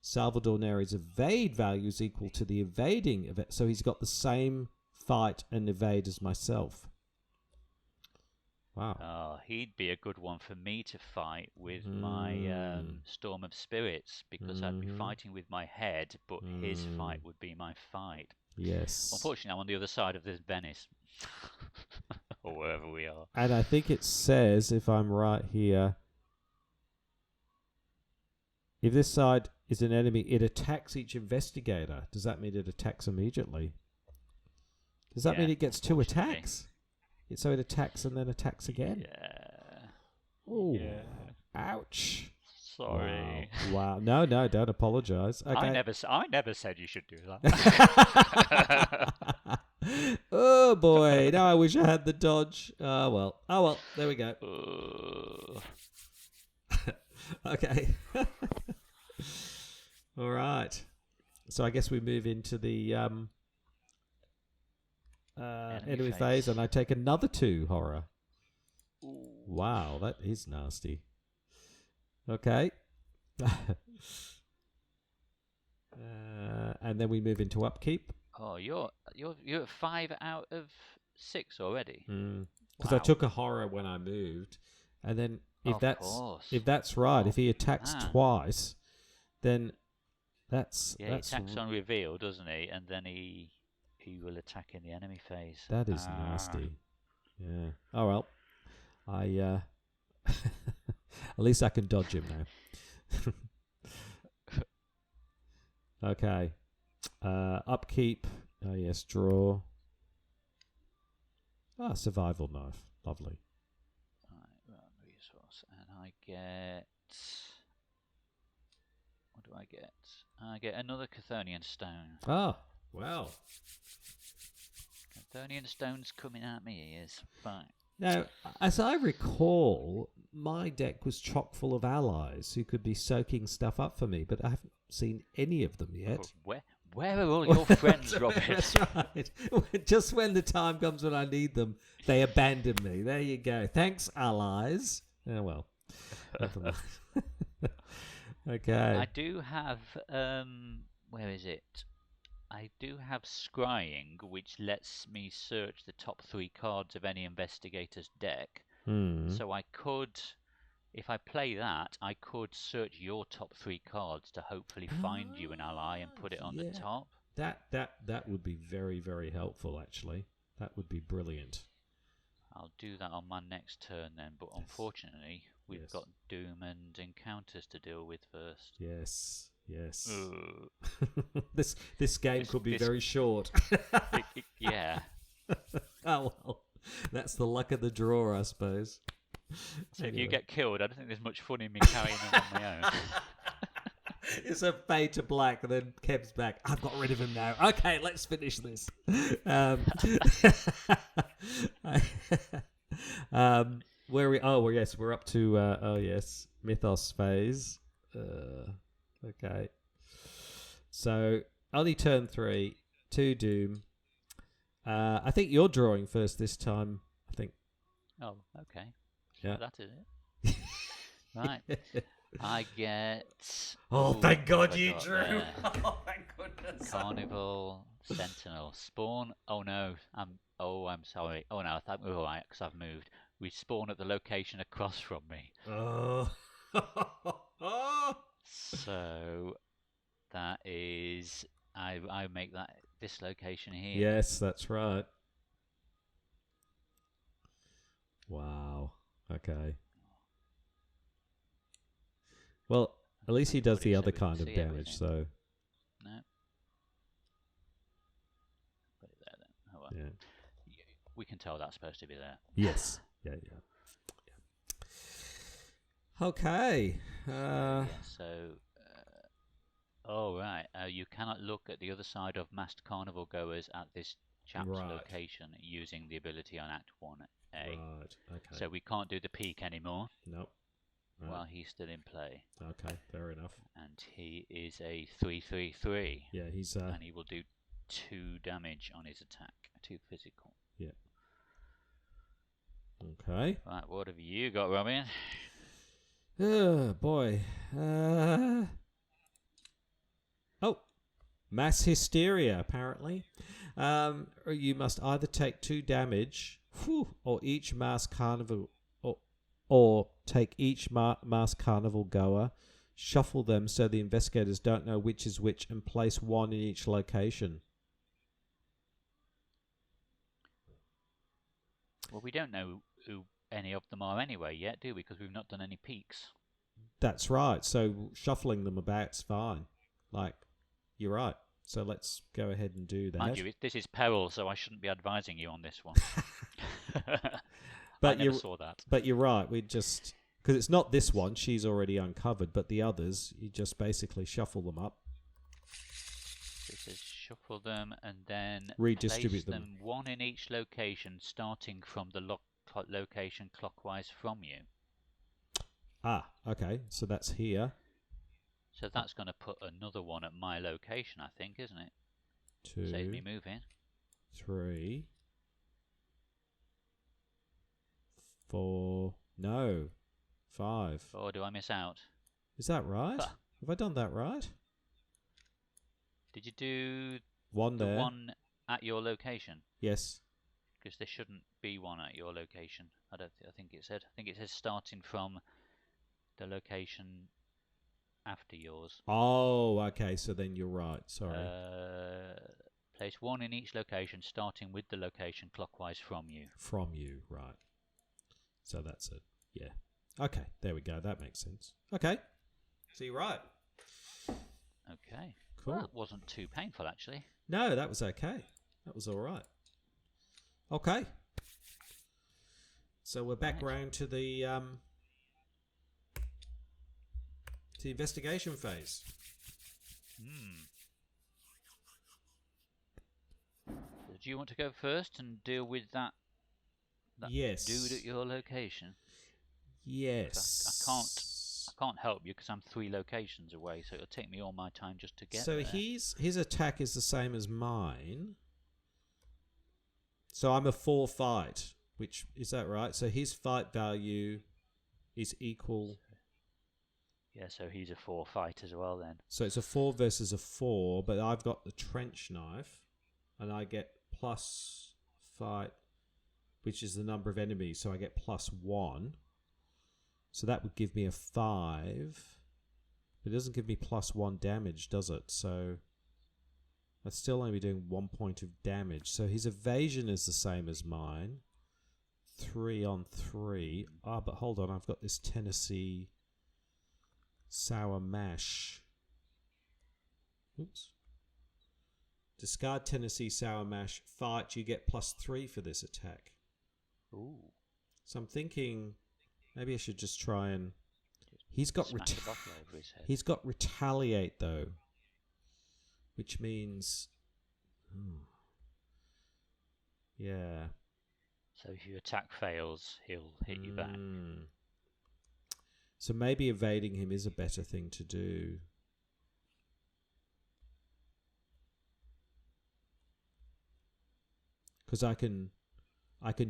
Salvador Neri's evade value is equal to the evading. So he's got the same fight and evade as myself. Wow. Oh, he'd be a good one for me to fight with my Storm of Spirits, because I'd be fighting with my head, but his fight would be my fight. Yes. Unfortunately, I'm on the other side of this Venice. Or wherever we are. And I think it says, if I'm right here, if this side is an enemy, it attacks each investigator. Does that mean it attacks immediately? Does that mean it gets 2 attacks? So it attacks and then attacks again? Yeah. Oh, yeah. Ouch. Sorry. Wow. No, don't apologise. Okay. I never said you should do that. Oh boy! Now I wish I had the dodge. Oh well. There we go. Okay. All right. So I guess we move into the enemy phase, and I take another 2 horror. Ooh. Wow, that is nasty. Okay. And then we move into upkeep. Oh, you're at 5 out of 6 already. Because I took a horror when I moved, and then if that's right, if he attacks twice, then that's he attacks on reveal, doesn't he? And then he will attack in the enemy phase. That is nasty. Yeah. Oh well, I at least I can dodge him now. Okay. Upkeep. Oh yes, draw. Survival knife. Lovely. Right, resource, and I get. What do I get? I get another Chthonian stone. Oh, wow. Chthonian stone's coming at me ears. Fine. Now, as I recall, my deck was chock full of allies who could be soaking stuff up for me, but I haven't seen any of them yet. Where are all your friends, Robert? That's right. Just when the time comes when I need them, they abandon me. There you go. Thanks, allies. Oh, well. Okay. I do have, where is it? I do have scrying, which lets me search the top 3 cards of any investigator's deck. So I could, if I play that, I could search your top 3 cards to hopefully find you an ally and put it on the top. That would be very, very helpful, actually. That would be brilliant. I'll do that on my next turn then, but unfortunately, we've got Doom and Encounters to deal with first. Yes. This game could be very short. Yeah. Oh well, that's the luck of the draw, I suppose. So if you get killed, I don't think there's much fun in me carrying on my own. It's a fade to black, and then Kev's back. I've got rid of him now. Okay, let's finish this. Where we? Oh, well, yes, we're up to. Mythos phase. Okay. So only turn 3, 2 Doom. I think you're drawing first this time. I think. Oh, okay. Yeah. So that is it. Right. I get. Oh, thank God you drew. Oh, thank goodness. Carnival, Sentinel, Spawn. Oh no, I'm sorry. Oh no, I thought we were alright because I've moved. We spawn at the location across from me. Oh. So that is, I make this location here. Yes, that's right. Wow. Okay. Well, at least he does the other kind of damage, so. No. Put it there then. Oh, well. Yeah. We can tell that's supposed to be there. Yes. Yeah. Okay. Right. You cannot look at the other side of masked carnival goers at this chap's location using the ability on Act 1A. Right. Okay. So we can't do the peak anymore. Nope. while he's still in play. Okay, fair enough. And he is a 3/3/3. Yeah, he's and he will do 2 damage on his attack. 2 physical. Yeah. Okay. Right, what have you got, Robin? Oh boy. Oh, mass hysteria. Apparently, you must either take 2 damage, or each masked carnival, or take each masked carnival goer, shuffle them so the investigators don't know which is which, and place 1 in each location. Well, we don't know who any of them are anyway yet, do we? Because we've not done any peaks. That's right. So shuffling them about's fine. Like, you're right. So let's go ahead and do that. Mind you, this is peril, so I shouldn't be advising you on this one. But I never saw that. But you're right. We just, because it's not this one. She's already uncovered. But the others, you just basically shuffle them up. It says shuffle them and then Redistribute place them. 1 in each location, starting from the location clockwise from you. Ah, okay. So that's here. So that's going to put another one at my location, I think, isn't it? 2, Save me moving. 3, 4. No, 5. Or do I miss out? Is that right? Have I done that right? Did you do 1 the there. 1 at your location? Yes. Because there shouldn't be 1 at your location. I think it said starting from the location after yours. Oh, okay. So then you're right. Sorry. Place 1 in each location, starting with the location clockwise from you. From you, right. So that's it. Yeah. Okay, there we go. That makes sense. Okay. So you're right. Okay. Cool. Well, that wasn't too painful, actually. No, that was okay. That was all right. Okay. So we're back round to the investigation phase. Do you want to go first and deal with that Yes. dude at your location? Yes. I can't help you because I'm 3 locations away, so it'll take me all my time just to get so there. his attack is the same as mine. So I'm a 4 fight, which is that right? So his fight value is equal. Yeah, so he's a 4 fight as well then. So it's a 4 versus a 4, but I've got the trench knife, and I get plus fight, which is the number of enemies, so I get plus 1. So that would give me a 5. But it doesn't give me plus 1 damage, does it? So I'd still only be doing 1 point of damage. So his evasion is the same as mine. 3 on 3. Ah, but hold on, I've got this Tennessee sour mash. Oops. Discard Tennessee sour mash. Fight, you get plus 3 for this attack. Ooh. So I'm thinking maybe I should just try and... He's got Smash a bottle over his head. He's got retaliate though, which means yeah. So if your attack fails, he'll hit you back. So maybe evading him is a better thing to do. Because I can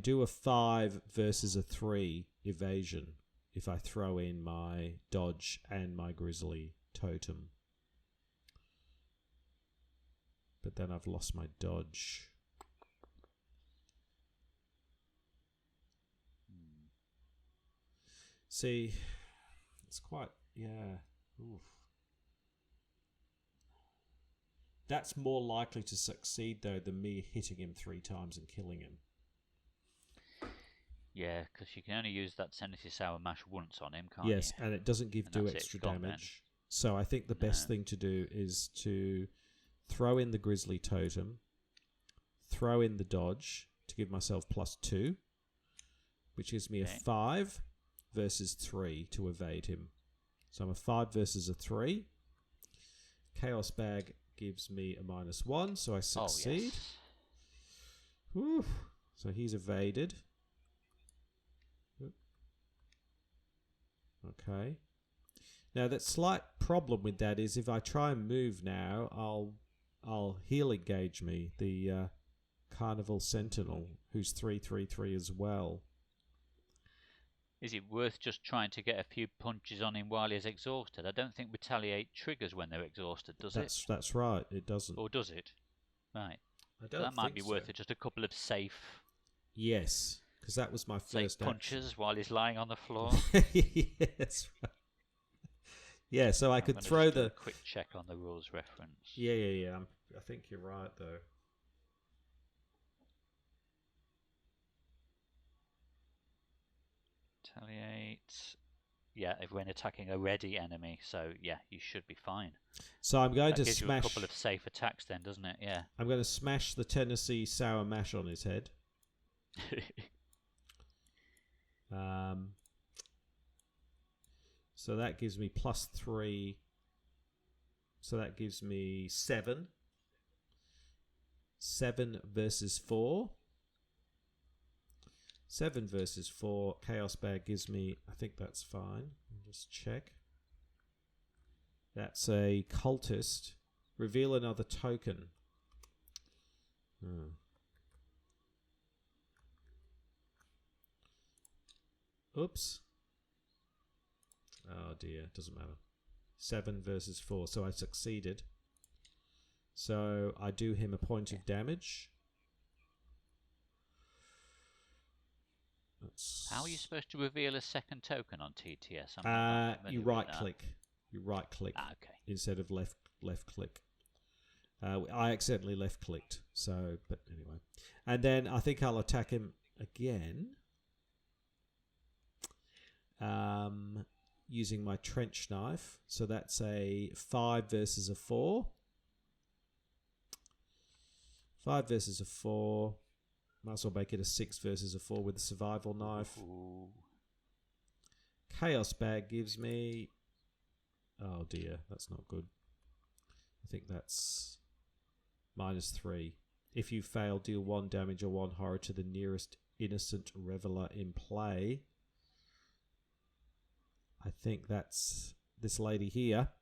do a 5 versus a 3 evasion if I throw in my dodge and my grizzly totem. But then I've lost my dodge. See, it's quite, yeah. Oof. That's more likely to succeed, though, than me hitting him 3 times and killing him. Yeah, because you can only use that Tennessee Sour Mash once on him, can't you? Yes, and it doesn't do extra damage. So I think the best thing to do is to throw in the grizzly totem, throw in the dodge to give myself plus 2, which gives me a 5 versus 3 to evade him. So I'm a 5 versus a 3. Chaos Bag gives me a -1, so I succeed. Oh, yes. So he's evaded. Okay. Now, that slight problem with that is if I try and move now, I'll heal engage me, the Carnival Sentinel, who's 3/3/3 as well. Is it worth just trying to get a few punches on him while he's exhausted? I don't think retaliate triggers when they're exhausted, does it? That's right, it doesn't. Or does it? Right. I don't That might think be so. worth it. Just a couple of safe Yes, because that was my first punches while he's lying on the floor. Yes. Yeah, so I could throw do a quick check on the rules reference. Yeah. I think you're right, though. Retaliate. Yeah, if when attacking a ready enemy, so yeah, you should be fine. So I'm going that to gives smash. You a couple of safe attacks, then, doesn't it? Yeah. I'm going to smash the Tennessee sour mash on his head. So that gives me +3. So that gives me 7. 7 versus 4. 7 versus 4. Chaos Bag gives me, I think that's fine. I'll just check. That's a cultist. Reveal another token. Oops. Oh dear, doesn't matter. 7 versus 4, so I succeeded. So I do him a point of damage. How are you supposed to reveal a second token on TTS? You right click. You right click okay. instead of left click. I accidentally left clicked. So, but anyway, and then I think I'll attack him again. Using my trench knife. So that's a 5 versus a 4. 5 versus a 4. Might as well make it a 6 versus a 4 with a survival knife. Ooh. Chaos Bag gives me... Oh dear, that's not good. I think that's -3. If you fail, deal 1 damage or 1 horror to the nearest innocent reveler in play. I think that's this lady here.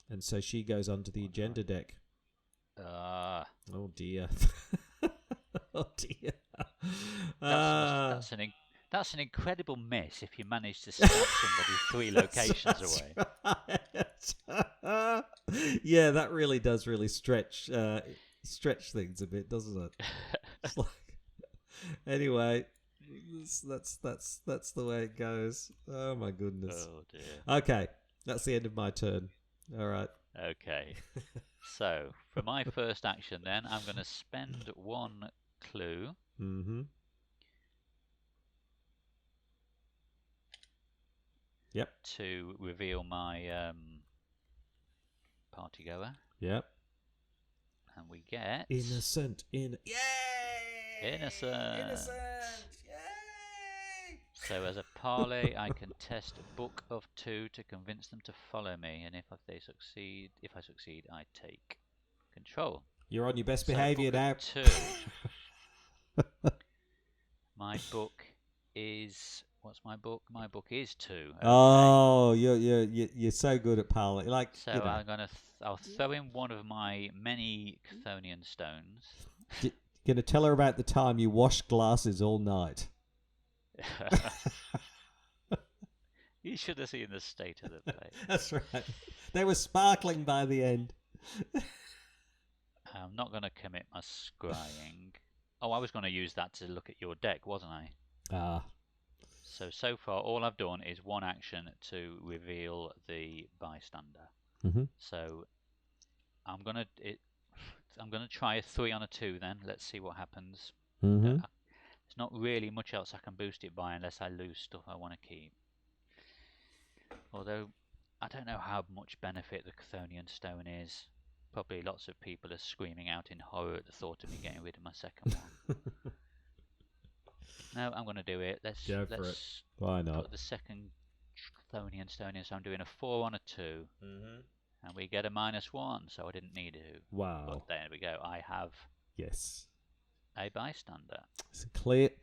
And so she goes onto the agenda deck. Oh dear. Oh dear. That's an incredible miss if you manage to stab somebody 3 locations away. Right. Yeah, that really does stretch things a bit, doesn't it? It's like, anyway, that's the way it goes. Oh my goodness. Oh dear. Okay, that's the end of my turn. All right. Okay. So for my first action, then I'm going to spend 1 clue. Mm-hmm. Yep. To reveal my party goer. Yep. And we get innocent. Yay! Innocent. Yay! So as a parley, I can test a book of 2 to convince them to follow me, and if I succeed, I take control. You're on your best behaviour now. 2. My book is. What's my book? My book is 2. Okay. Oh, you're so good at parley. Like, so you know. I'm I'll throw in one of my many Chthonian stones. You're gonna tell her about the time you washed glasses all night. You should have seen the state of the place. That's right. They were sparkling by the end. I'm not going to commit my scrying. Oh, I was going to use that to look at your deck, wasn't I? Ah. So far, all I've done is 1 action to reveal the bystander. Mm-hmm. So I'm gonna try a 3 on a 2 then. Let's see what happens. Mm-hmm. There's not really much else I can boost it by unless I lose stuff I want to keep. Although I don't know how much benefit the Chthonian stone is. Probably lots of people are screaming out in horror at the thought of me getting rid of my second one. No, I'm going to do it. Let's Go for it. Why not? Put the second Chthonian stone in. So I'm doing a 4 on a 2. Mm-hmm. And we get a -1, so I didn't need to. Wow. But there we go. I have a bystander. So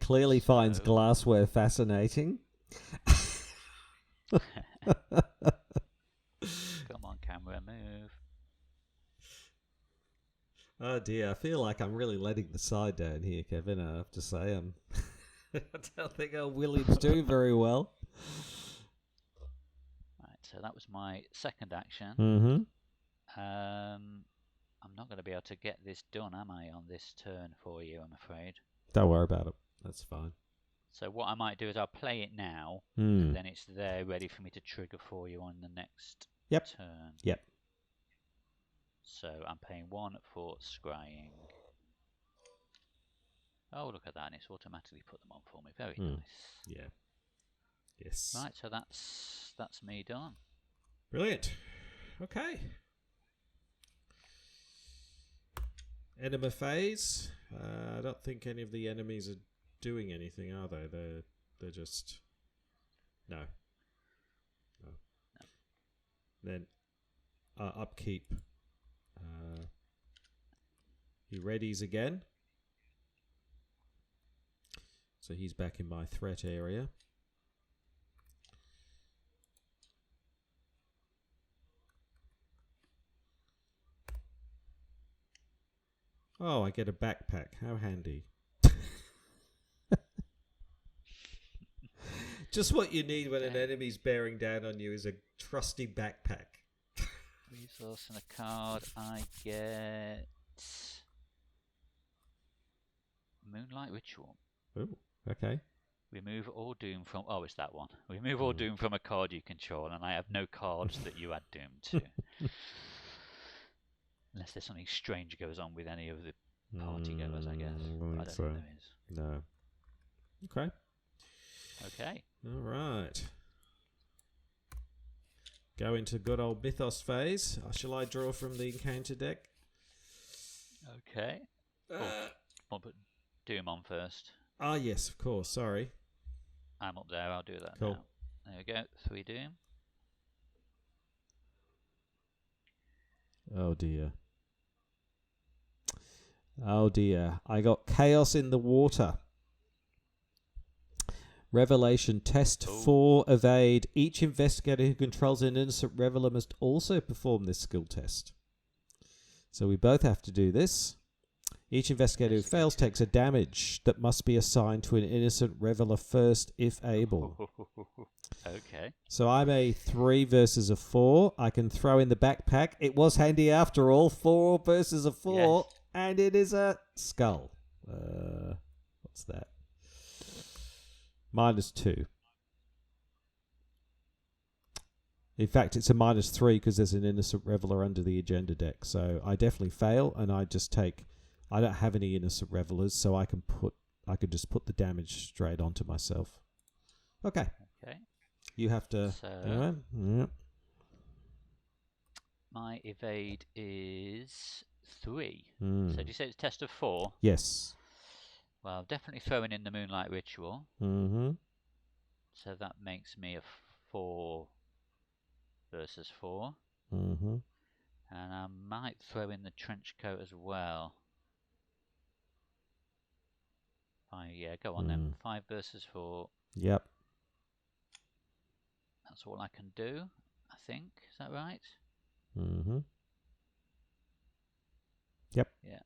clearly finds glassware fascinating. Come on, camera, move. Oh dear, I feel like I'm really letting the side down here, Kevin. I have to say, I don't think old William's doing very well. Right, so that was my second action. Mm-hmm. I'm not going to be able to get this done, am I, on this turn for you, I'm afraid. Don't worry about it. That's fine. So what I might do is I'll play it now, Mm. and then it's there ready for me to trigger for you on the next turn. Yep. So I'm paying 1 for scrying. Oh, look at that, and it's automatically put them on for me. Very nice. Yeah. Yes. Right, so that's me done. Brilliant. Okay. Enema phase. I don't think any of the enemies are doing anything, are they? They're just no. Then upkeep. He readies again. So he's back in my threat area. Oh, I get a backpack. How handy. Just what you need when an enemy's bearing down on you is a trusty backpack. Resource and a card. I get Moonlight Ritual. Oh, okay. Remove all doom from... Oh, it's that one. Remove all doom from a card you control, and I have no cards that you add doom to. Unless there's something strange goes on with any of the party goers, I guess. I don't think there is. No. Okay. Okay. All right. Go into good old Mythos phase. Shall I draw from the encounter deck? Okay. I'll put doom on first. Ah, yes, of course. Sorry. I'm up there. I'll do that Cool. now. There we go. 3 doom. Oh, dear. Oh, dear. I got Chaos in the Water. Revelation test 4 evade. Each investigator who controls an innocent reveler must also perform this skill test. So we both have to do this. Each investigator who fails takes a damage that must be assigned to an innocent reveler first if able. Okay. So I'm a 3 versus a 4. I can throw in the backpack. It was handy after all. 4 versus a 4. Yes. And it is a skull. What's that? -2. In fact, it's a -3 because there's an innocent reveler under the agenda deck. So I definitely fail, and I just take... I don't have any innocent revelers, so I can just put the damage straight onto myself. Okay. Okay. You have to... So yep. My evade is 3. Mm. So do you say it's test of 4? Yes. Well, definitely throwing in the Moonlight Ritual. Mm-hmm. So that makes me a 4 versus 4. Mm-hmm. And I might throw in the trench coat as well. Yeah, go on then. 5 versus 4. Yep. That's all I can do, I think. Is that right? Mm-hmm. Yep. Yeah.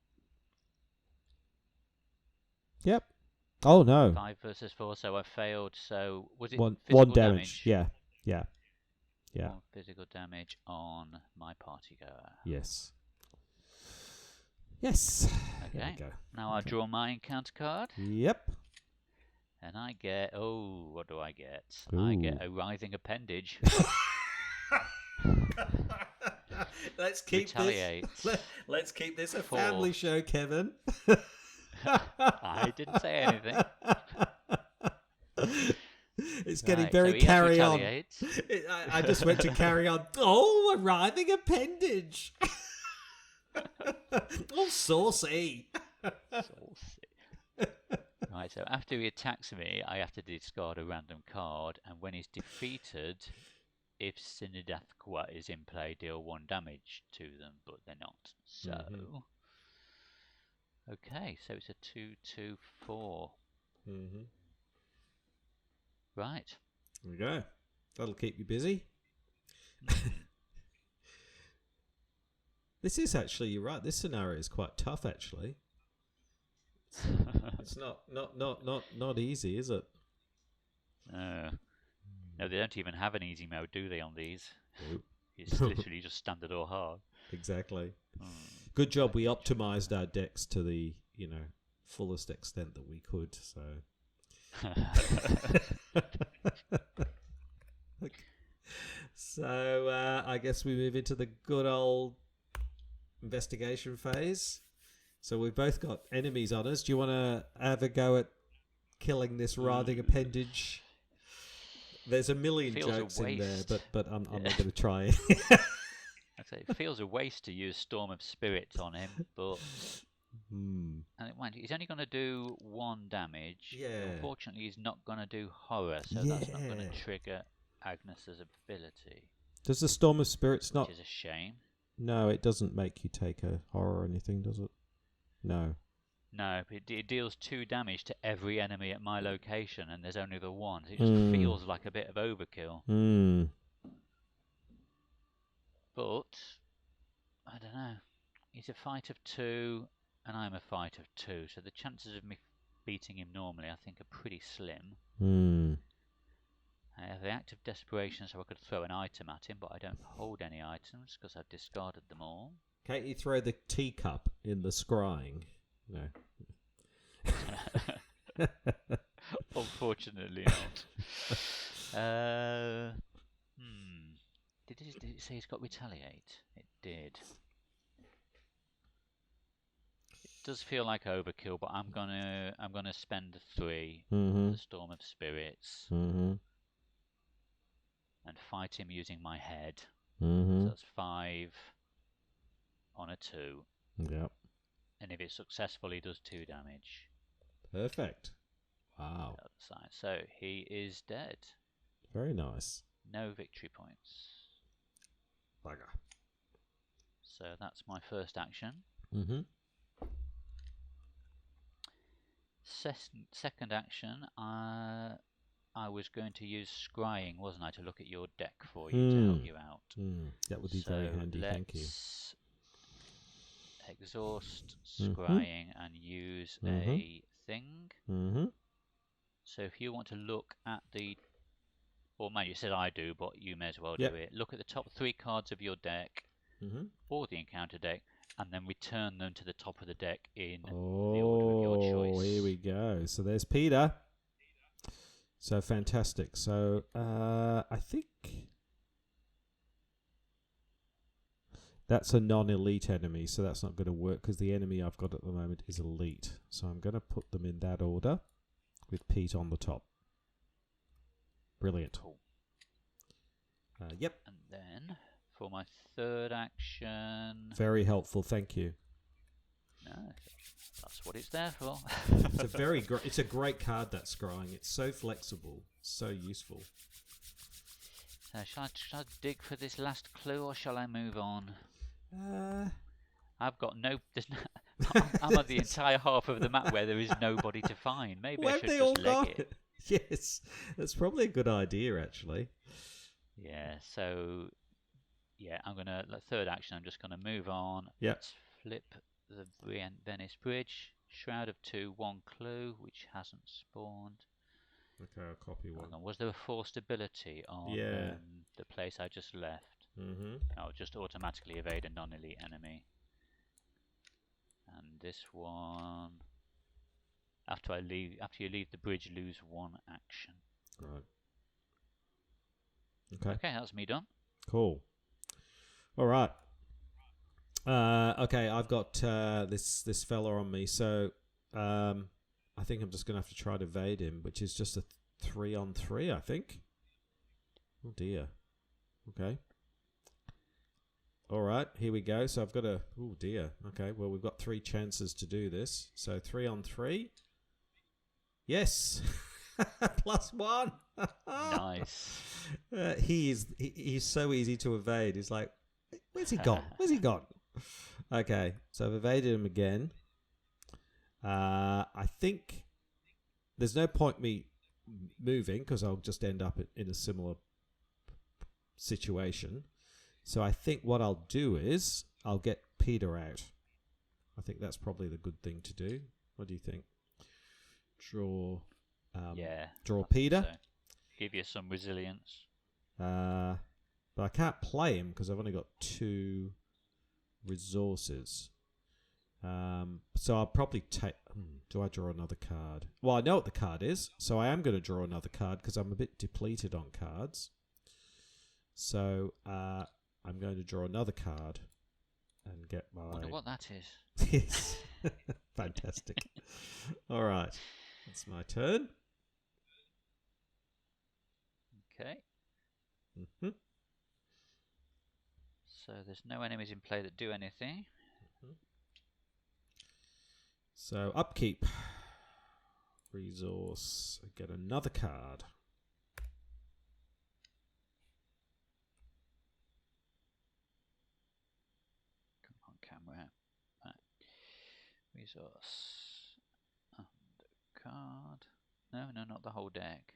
Yep. Oh, no. 5 versus 4, so I failed. So was it one physical damage? Yeah. 1 physical damage on my party goer. Yes. Yes. Okay. Now I draw my encounter card. Yep. And I get... Oh, what do I get? Ooh. I get a writhing appendage. Let's keep let's keep this a 4. family show, Kevin. I didn't say anything. It's getting Right, very so carry on. retaliates. I just went to carry on. Oh, a writhing appendage. Oh, saucy. Right, so after he attacks me, I have to discard a random card, and when he's defeated, if Sinidathqua is in play, deal 1 damage to them, but they're not. So, okay, so it's a 2/2/4. Mm-hmm. Right. There we go. That'll keep you busy. This is actually, you're right. This scenario is quite tough, actually. It's not easy, is it? No, they don't even have an easy mode, do they? On these, Nope. it's literally just standard or hard. Exactly. Good job. We optimized our decks to the fullest extent that we could. So. So I guess we move into the good old investigation phase. So we've both got enemies on us. Do you want to have a go at killing this writhing appendage? There's a million Feels jokes a in there, waste. but I'm not going to try it. I'd say it feels a waste to use Storm of Spirits on him, but and he's only going to do 1 damage. Yeah. Unfortunately, he's not going to do horror, so that's not going to trigger Agnes's ability. Does the Storm of Spirits not? Which is a shame. No, it doesn't make you take a horror or anything, does it? No. No, it deals 2 damage to every enemy at my location, and there's only the 1. So it just feels like a bit of overkill. But I don't know. He's a fight of 2, and I'm a fight of 2, so the chances of me beating him normally, I think, are pretty slim. I have the act of desperation, so I could throw an item at him, but I don't hold any items because I've discarded them all. Can't you throw the teacup in the scrying? No. Unfortunately not. Did it say he's got retaliate? It did. It does feel like overkill, but I'm gonna spend 3 on the Storm of Spirits and fight him using my head. So that's 5 on a 2. Yep. And if it's successful, he does 2 damage. Perfect. Wow. The other side. So he is dead. Very nice. No victory points. Bugger. So that's my first action. Second action, I was going to use scrying, wasn't I, to look at your deck for you to help you out. That would be very handy, thank you. Exhaust scrying and use a thing. So if you want to look at the... Or man, you said I do, but you may as well do it. Look at the top 3 cards of your deck, or the encounter deck, and then return them to the top of the deck in the order of your choice. Here we go. So there's Peter. So fantastic. So I think that's a non-elite enemy, so that's not going to work because the enemy I've got at the moment is elite. So I'm going to put them in that order with Pete on the top. Brilliant. Cool. Yep. And then for my third action... Very helpful, thank you. No, that's what it's there for. It's a great card, that scrying. It's so flexible, so useful. So shall I dig for this last clue, or shall I move on? I've got I'm on the entire half of the map where there is nobody to find. Maybe I should just leg it. Yes, that's probably a good idea, actually. Yeah, so... Yeah, third action, I'm just going to move on. Yep. Let's flip the Venice Bridge. Shroud of 2, 1 clue, which hasn't spawned. Okay, I'll copy one. Was there a forced ability on the place I just left? I'll just automatically evade a non-elite enemy. And this one... After you leave the bridge, lose 1 action. Right. Okay. Okay, that's me done. Cool. All right. Okay, I've got this fella on me, so I think I'm just going to have to try to evade him, which is just a 3-on-3, I think. Oh, dear. Okay. All right, here we go. So I've got a... Oh, dear. Okay, well, we've got 3 chances to do this. So 3-on-3. Yes. +1. Nice. He's so easy to evade. He's like, where's he gone? Where's he gone? Okay, so I've evaded him again. I think there's no point me moving because I'll just end up in a similar situation. So I think what I'll do is I'll get Peter out. I think that's probably the good thing to do. What do you think? Draw Peter. So. Give you some resilience. But I can't play him because I've only got 2 resources. So I'll probably take... do I draw another card? Well, I know what the card is, so I am going to draw another card because I'm a bit depleted on cards. So I'm going to draw another card and get my... I wonder what that is. Yes. Fantastic. All right. It's my turn. Okay. Mm-hmm. So there's no enemies in play that do anything. Mm-hmm. So upkeep. Resource. Get another card. Come on, camera. Right. Resource. And card. No, not the whole deck.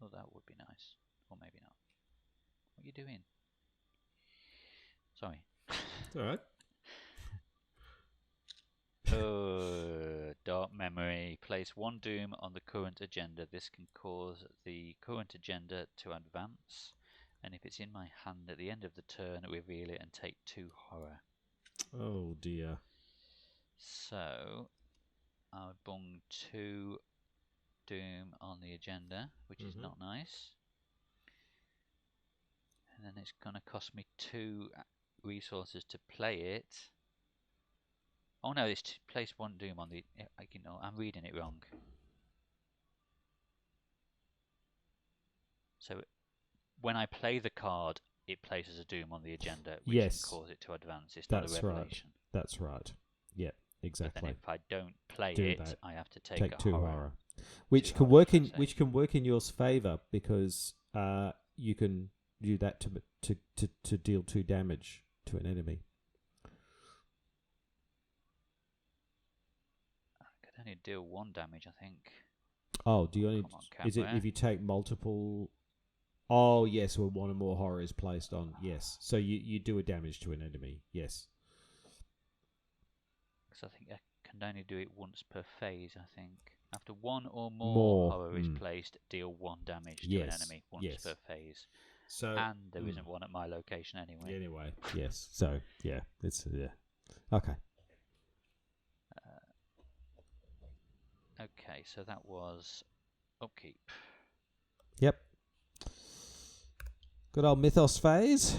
Oh, that would be nice. Or maybe not. What are you doing? Sorry. It's all right. Dark memory. Place 1 doom on the current agenda. This can cause the current agenda to advance. And if it's in my hand at the end of the turn, reveal it and take 2 horror. Oh dear. So I would bung 2 doom on the agenda, which is not nice. And then it's going to cost me 2 resources to play it. Oh no, it's to place 1 doom on the... I'm reading it wrong. So when I play the card, it places a doom on the agenda, which can cause it to advance. It's not a revelation. That's right. Yeah, exactly. But then if I don't play I have to take 2 horror. horror. Which can work in your favour because you can do that to deal 2 damage to an enemy. I could only deal 1 damage, I think. Oh, do you only... Is it if you take multiple... Oh, yes, when 1 or more horror is placed on... Yes. So you do a damage to an enemy. Yes. Because I think I can only do it once per phase, I think. After 1 or more horror is placed, deal 1 damage to an enemy once per phase. So, and there isn't one at my location anyway. Anyway, yes. So, yeah. It's... Okay. Okay, so that was upkeep. Yep. Good old Mythos phase.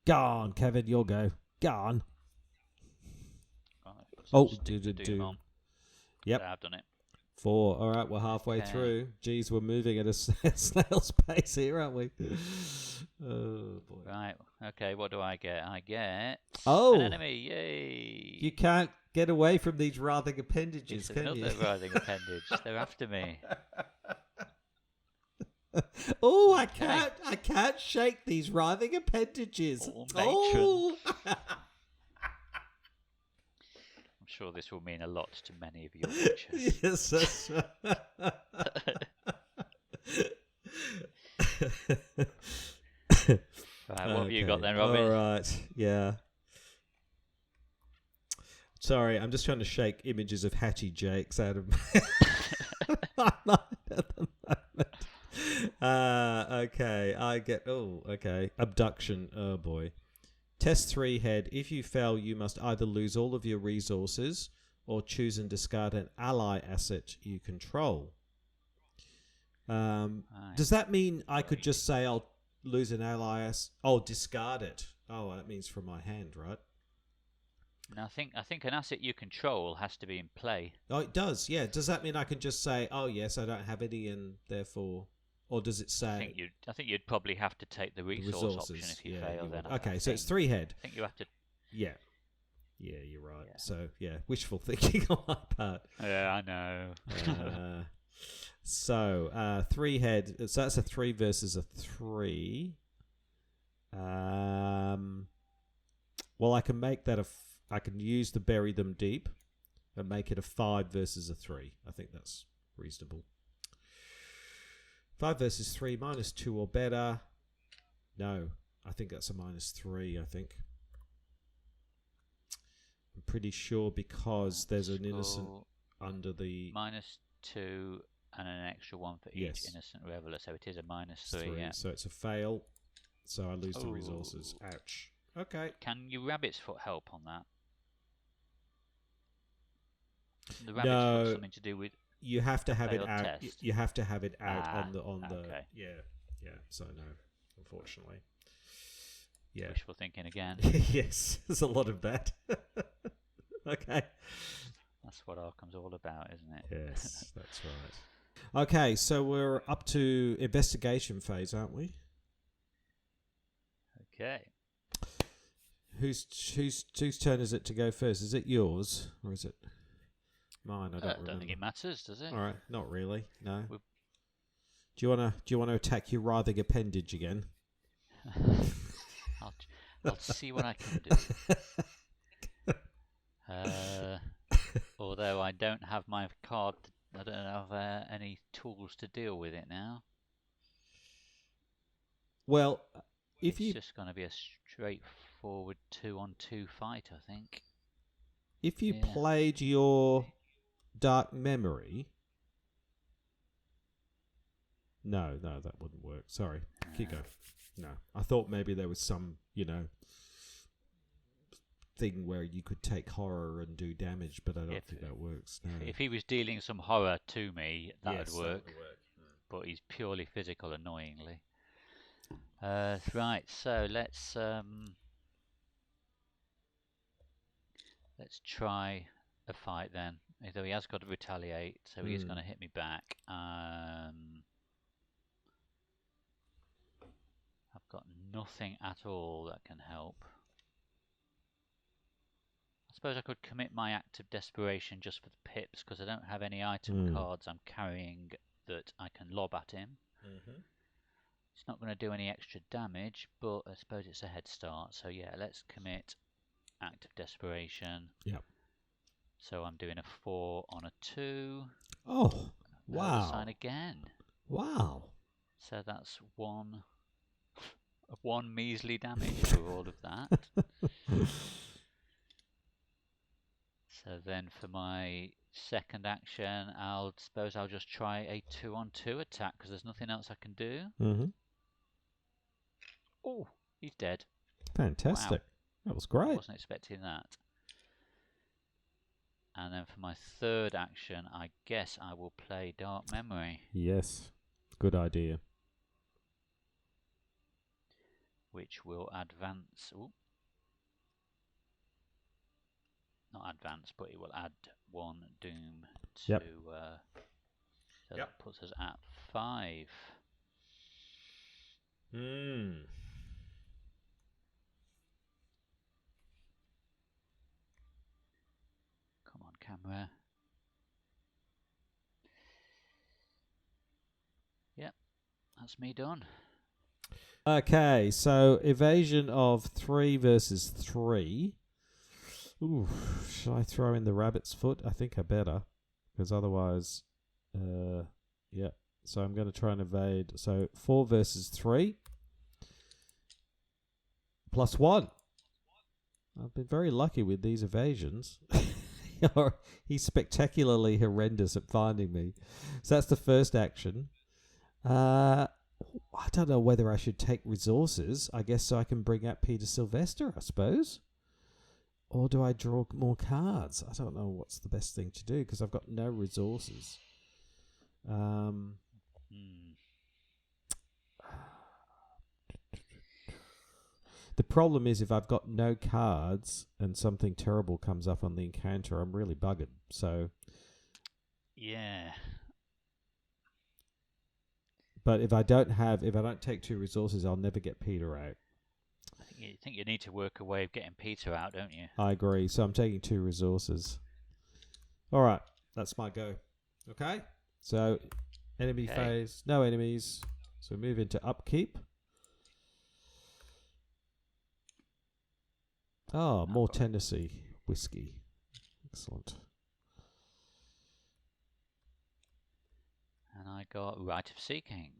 Gone, Kevin, you'll go. Gone. Do. Yep. So I've done it. 4. All right, we're halfway through. Geez, we're moving at a snail's pace here, aren't we? Oh, boy. Right. Okay, what do I get? I get an enemy. Yay. You can't get away from these writhing appendages, can you? Another writhing appendage. They're after me. Oh, I can't shake these writhing appendages. Oh. I'm sure this will mean a lot to many of your watchers. Yes, that's Right, what have you got then, Robin? All right, yeah. Sorry, I'm just trying to shake images of Hattie Jakes out of my mind at the moment. Okay, I get... Oh, okay. Abduction. Oh, boy. Test 3 head. If you fail, you must either lose all of your resources or choose and discard an ally asset you control. Does that mean I could just say I'll lose an ally asset? Oh, discard it. Oh, that means from my hand, right? No, I think an asset you control has to be in play. Oh, it does, yeah. Does that mean I can just say, oh, yes, I don't have any and therefore... Or does it say... I think you'd probably have to take the resource option if you fail. Then okay, so it's 3 head. I think you have to... Yeah. Yeah, you're right. Yeah. So, yeah, wishful thinking on my part. Yeah, I know. So, 3 head. So that's a 3 versus a 3. Well, I can make that I can use the bury them deep and make it a 5 versus a 3. I think that's reasonable. 5 versus 3, -2 or better. No, I think that's a -3, I think. I'm pretty sure because there's an innocent under the... -2 and an extra 1 for each innocent reveller, so it is a -3, yeah. So it's a fail, so I lose the resources. Ouch. Okay. Can your rabbit's foot help on that? The rabbit's foot something to do with... You have to have it out. Test. You have to have it out on the okay. Yeah. So no, unfortunately. Yeah. Wishful thinking again. Yes, there's a lot of that. Okay. That's what Arkham's all about, isn't it? Yes, that's right. Okay, so we're up to investigation phase, aren't we? Okay. Whose turn is it to go first? Is it yours or is it mine? I don't think it matters, does it? All right, not really. No. Do you wanna attack your writhing appendage again? I'll see what I can do. Although I don't have my card, I don't have any tools to deal with it now. Well, it's just going to be a straightforward 2-on-2 fight, I think. If you played your Dark Memory... No, that wouldn't work. Sorry. Keep going. No. I thought maybe there was some, thing where you could take horror and do damage, but I don't think that works. No. If he was dealing some horror to me, that would work. That would work. But he's purely physical, annoyingly. Right, so let's try a fight then. Although he has got to retaliate, so he is going to hit me back. I've got nothing at all that can help. I suppose I could commit my act of desperation just for the pips, because I don't have any item cards I'm carrying that I can lob at him. It's not going to do any extra damage, but I suppose it's a head start. So yeah, let's commit act of desperation. Yep. So I'm doing a 4 on a 2. Oh, wow. Sign again. Wow. So that's one measly damage for all of that. So then for my second action, I'll just try a 2-on-2 attack, because there's nothing else I can do. Oh, he's dead. Fantastic. Wow. That was great. I wasn't expecting that. And then for my third action, I guess I will play Dark Memory. Yes, good idea. Which will advance... Ooh. Not advance, but it will add 1 doom to... Yep. So that puts us at 5. Come on, camera. Yep, that's me done. Okay, so evasion of 3 versus 3. Ooh, should I throw in the rabbit's foot? I think I better, because otherwise, yeah. So I'm going to try and evade. So 4 versus 3. +1. I've been very lucky with these evasions. He's spectacularly horrendous at finding me. So that's the first action. I don't know whether I should take resources, I guess, so I can bring out Peter Sylvester, I suppose. Or do I draw more cards? I don't know what's the best thing to do, because I've got no resources. The problem is, if I've got no cards and something terrible comes up on the encounter, I'm really buggered. So, yeah. But if I don't take 2 resources, I'll never get Peter out. I think you need to work a way of getting Peter out, don't you? I agree. So I'm taking 2 resources. All right, that's my go. Okay. So enemy phase, no enemies. So we move into upkeep. Oh, more Tennessee whiskey. Excellent. And I got Right of Seeking.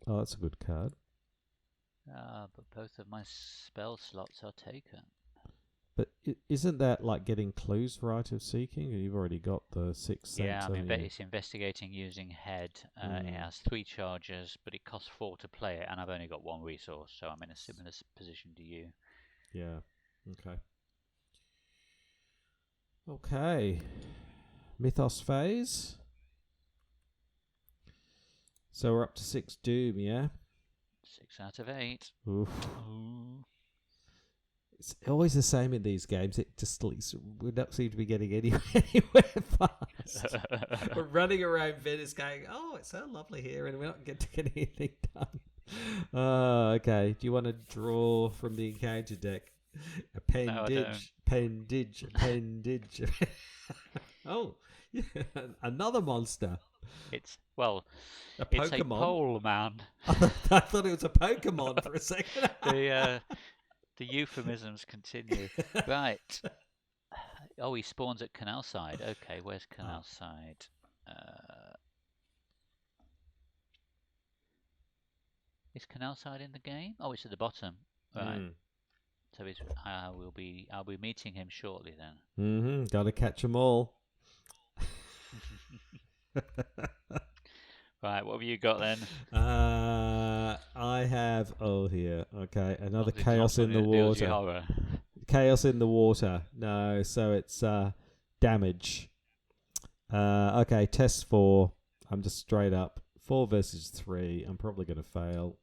Oh, that's a good card. But both of my spell slots are taken. But isn't that like getting clues for Art of Seeking? You've already got the sixth sense. Yeah, I mean, haven't you? it's investigating using head. It has 3 charges, but it costs 4 to play it, and I've only got 1 resource, so I'm in a similar position to you. Yeah. Okay. Okay. Mythos phase. So we're up to 6 Doom, yeah? 6 out of 8. Oof. Ooh. It's always the same in these games. It just we don't seem to be getting anywhere fast. We're running around Venice going, oh, it's so lovely here, and we're not getting to get anything done. Okay. Do you want to draw from the encounter deck? Appendage. Oh, yeah, another monster. It's, well, A it's a Pokemon. pole man. I thought it was a Pokemon for a second. The euphemisms continue. Right. Oh, he spawns at Canal Side. Okay, where's Canal Side? Is Canal Side in the game? Oh, it's at the bottom. Right. So I'll be meeting him shortly then. Gotta catch them all. Right, what have you got then? I have here. Okay, another Obviously chaos in the water. Horror. Chaos in the water. No, so it's damage. Okay, test 4. I'm just straight up 4 versus 3. I'm probably gonna fail.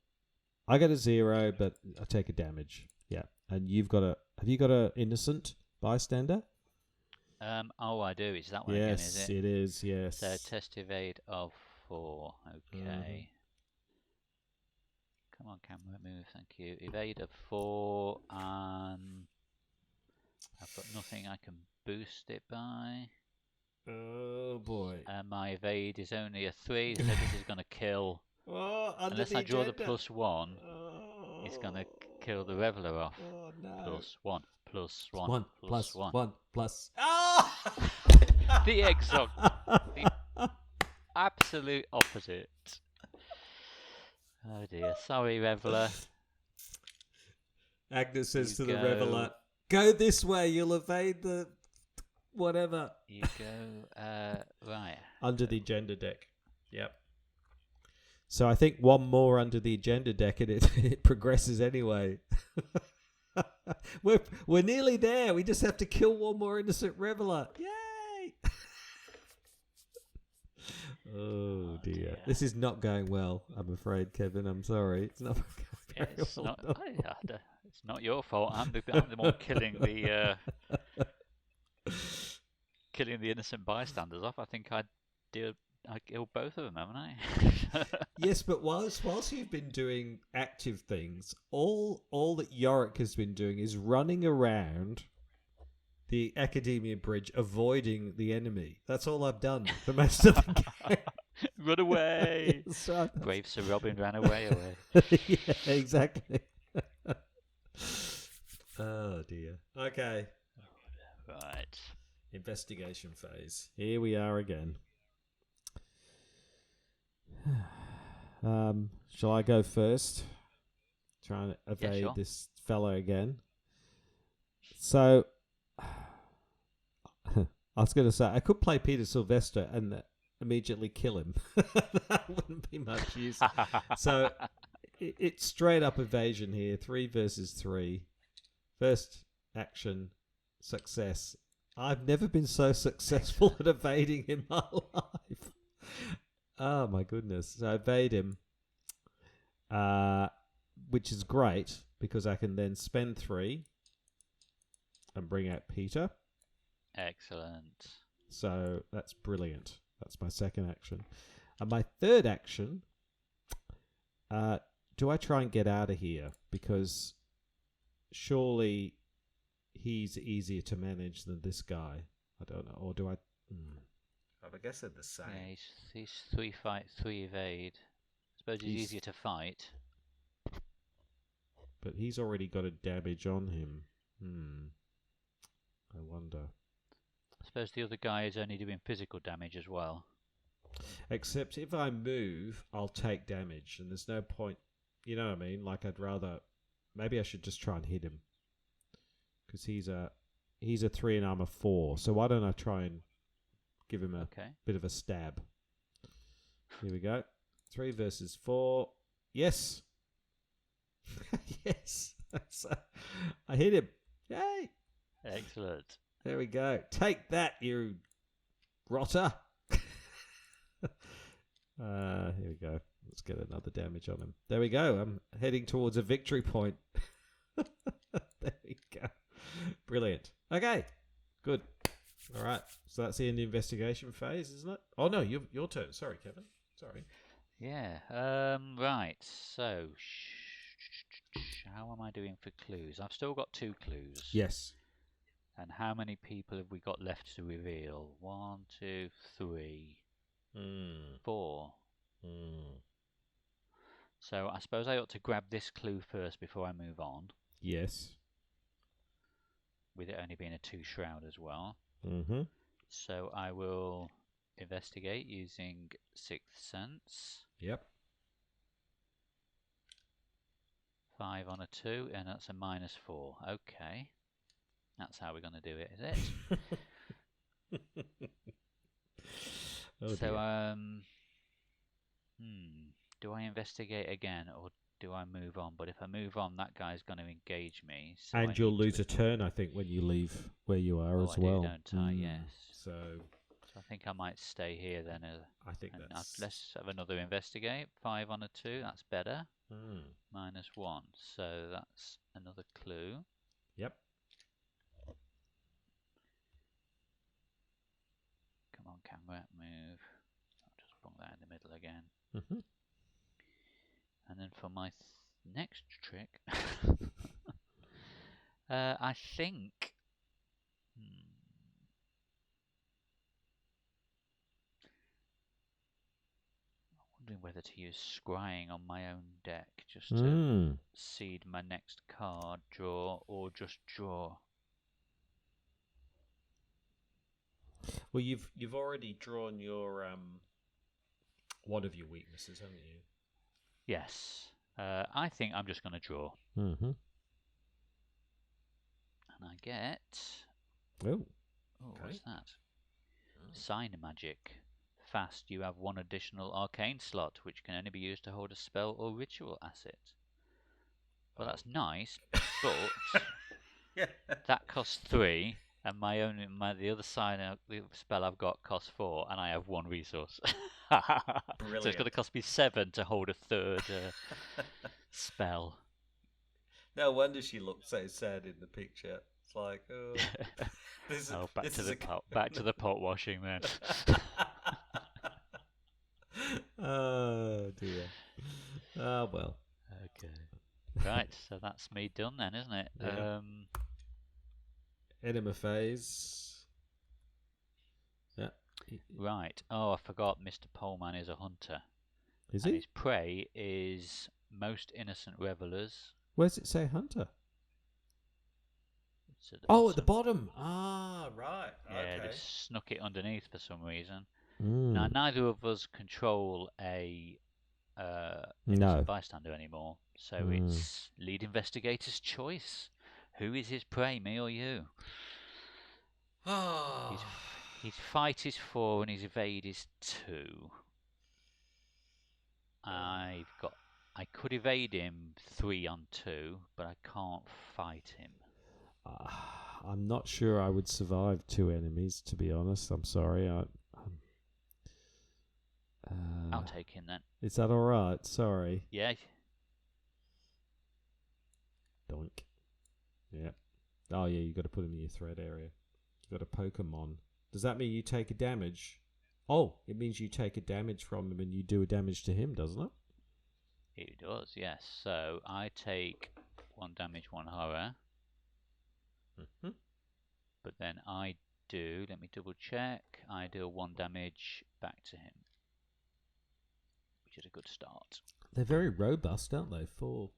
I get a 0, but I take a damage. Yeah, and you've got a. Have you got a innocent bystander? Oh, I do. Is that one again? Is Yes, it? it is. Yes. So test evade of 4. Okay. Come on, camera, move. Thank you. Evade of 4, and I've got nothing I can boost it by. Oh boy. And my evade is only a 3, so this is going to kill. Oh, Unless I draw the +1, it's going to kill the Reveler off. Oh no. +1, +1, +1. Plus. Oh! The exact, the absolute opposite. Oh dear. Sorry, Reveler. Agnes says You to the go. Reveler, go this way, you'll evade the whatever. You go, right. Under the agenda deck. Yep. So I think one more under the agenda deck and it progresses anyway. We're nearly there. We just have to kill one more innocent Reveler. Yay! Oh dear. This is not going well, I'm afraid, Kevin. I'm sorry. It's not going very well. It's not your fault. I'm the one killing the innocent bystanders off. I think I killed both of them, haven't I? Yes, but whilst you've been doing active things, all that Yorick has been doing is running around the Academia Bridge, avoiding the enemy. That's all I've done for most of the game. Run away! So, Brave Sir Robin ran away. yeah, exactly. Oh dear. Okay. Right. Investigation phase. Here we are again. Shall I go first? Trying to evade sure. this fellow again. So, I was going to say, I could play Peter Sylvester and immediately kill him. That wouldn't be much use. So, it's straight up evasion here. 3 versus 3. First action, success. I've never been so successful at evading in my life. Oh my goodness. So I evade him, which is great because I can then spend 3 and bring out Peter. Excellent. So that's brilliant. That's my second action. And my third action, do I try and get out of here? Because surely he's easier to manage than this guy. I don't know. Or do I... I guess they're the same. Yeah, he's 3 fight, 3 evade. I suppose he's easier to fight. But he's already got a damage on him. I wonder. I suppose the other guy is only doing physical damage as well. Except if I move, I'll take damage, and there's no point You know what I mean? Like I'd rather. Maybe I should just try and hit him because he's a 3 and I'm a 4. So why don't I try and give him a bit of a stab? Here we go. 3 versus 4. Yes. Yes. I hit him. Yay. Excellent. There we go. Take that, you rotter. Here we go. Let's get another damage on him. There we go. I'm heading towards a victory point. There we go. Brilliant. Okay. Good. All right. So that's the end of the investigation phase, isn't it? Oh, no. Your turn. Sorry, Kevin. Sorry. Yeah. Right. So, how am I doing for clues? I've still got 2 clues. Yes. And how many people have we got left to reveal? 1, 2, 3, 4. So I suppose I ought to grab this clue first before I move on. Yes. With it only being a 2 shroud as well. Mm-hmm. So I will investigate using 6th sense. Yep. 5 on a 2, and that's a -4. Okay. That's how we're going to do it, is it? Oh, so, dear. do I investigate again, or do I move on? But if I move on, that guy's going to engage me. So and you'll lose a turn, I think, when you leave where you are as well. Do, don't I? Yes. So I think I might stay here then. I think that's... Let's have another investigate. 5 on a 2, that's better. -1, so that's another clue. Yep. Come on, camera, move. I'll just bung that in the middle again. Mm-hmm. And then for my next trick, I think... I'm wondering whether to use scrying on my own deck just to seed my next card, draw, or just draw. Well, you've already drawn your one of your weaknesses, haven't you? Yes. I think I'm just going to draw. Mm-hmm. And I get... Oh, what's that? Sign magic. Fast, you have 1 additional arcane slot, which can only be used to hold a spell or ritual asset. Well, that's nice, but that costs 3, and the other sign, the spell I've got costs 4, and I have 1 resource. So it's going to cost me 7 to hold a 3rd spell. No wonder she looked so sad in the picture. It's like, back to the pot washing then. Oh dear. Oh well. Okay. Right, so that's me done then, isn't it? Yeah. Enema phase. Yeah. Right. Oh, I forgot. Mr. Poleman is a hunter. Is and he? His prey is most innocent revelers. Where's it say hunter? It's at the at the bottom. Ah, right. Yeah, okay. they've snuck it underneath for some reason. Mm. Now, neither of us control a bystander anymore, so it's lead investigator's choice. Who is his prey, me or you? His fight is 4 and his evade is 2. I could evade him 3 on 2, but I can't fight him. I'm not sure I would survive 2 enemies, to be honest. I'm sorry. I'll take him then. Is that all right? Sorry. Yeah. Doink. Yeah. Oh, yeah, you got to put him in your threat area. You got a Pokemon. Does that mean you take a damage? Oh, it means you take a damage from him and you do a damage to him, doesn't it? It does, yes. So I take 1 damage, 1 horror. Mm-hmm. But then I do, let me double check, I deal 1 damage back to him, which is a good start. They're very robust, aren't they? 4.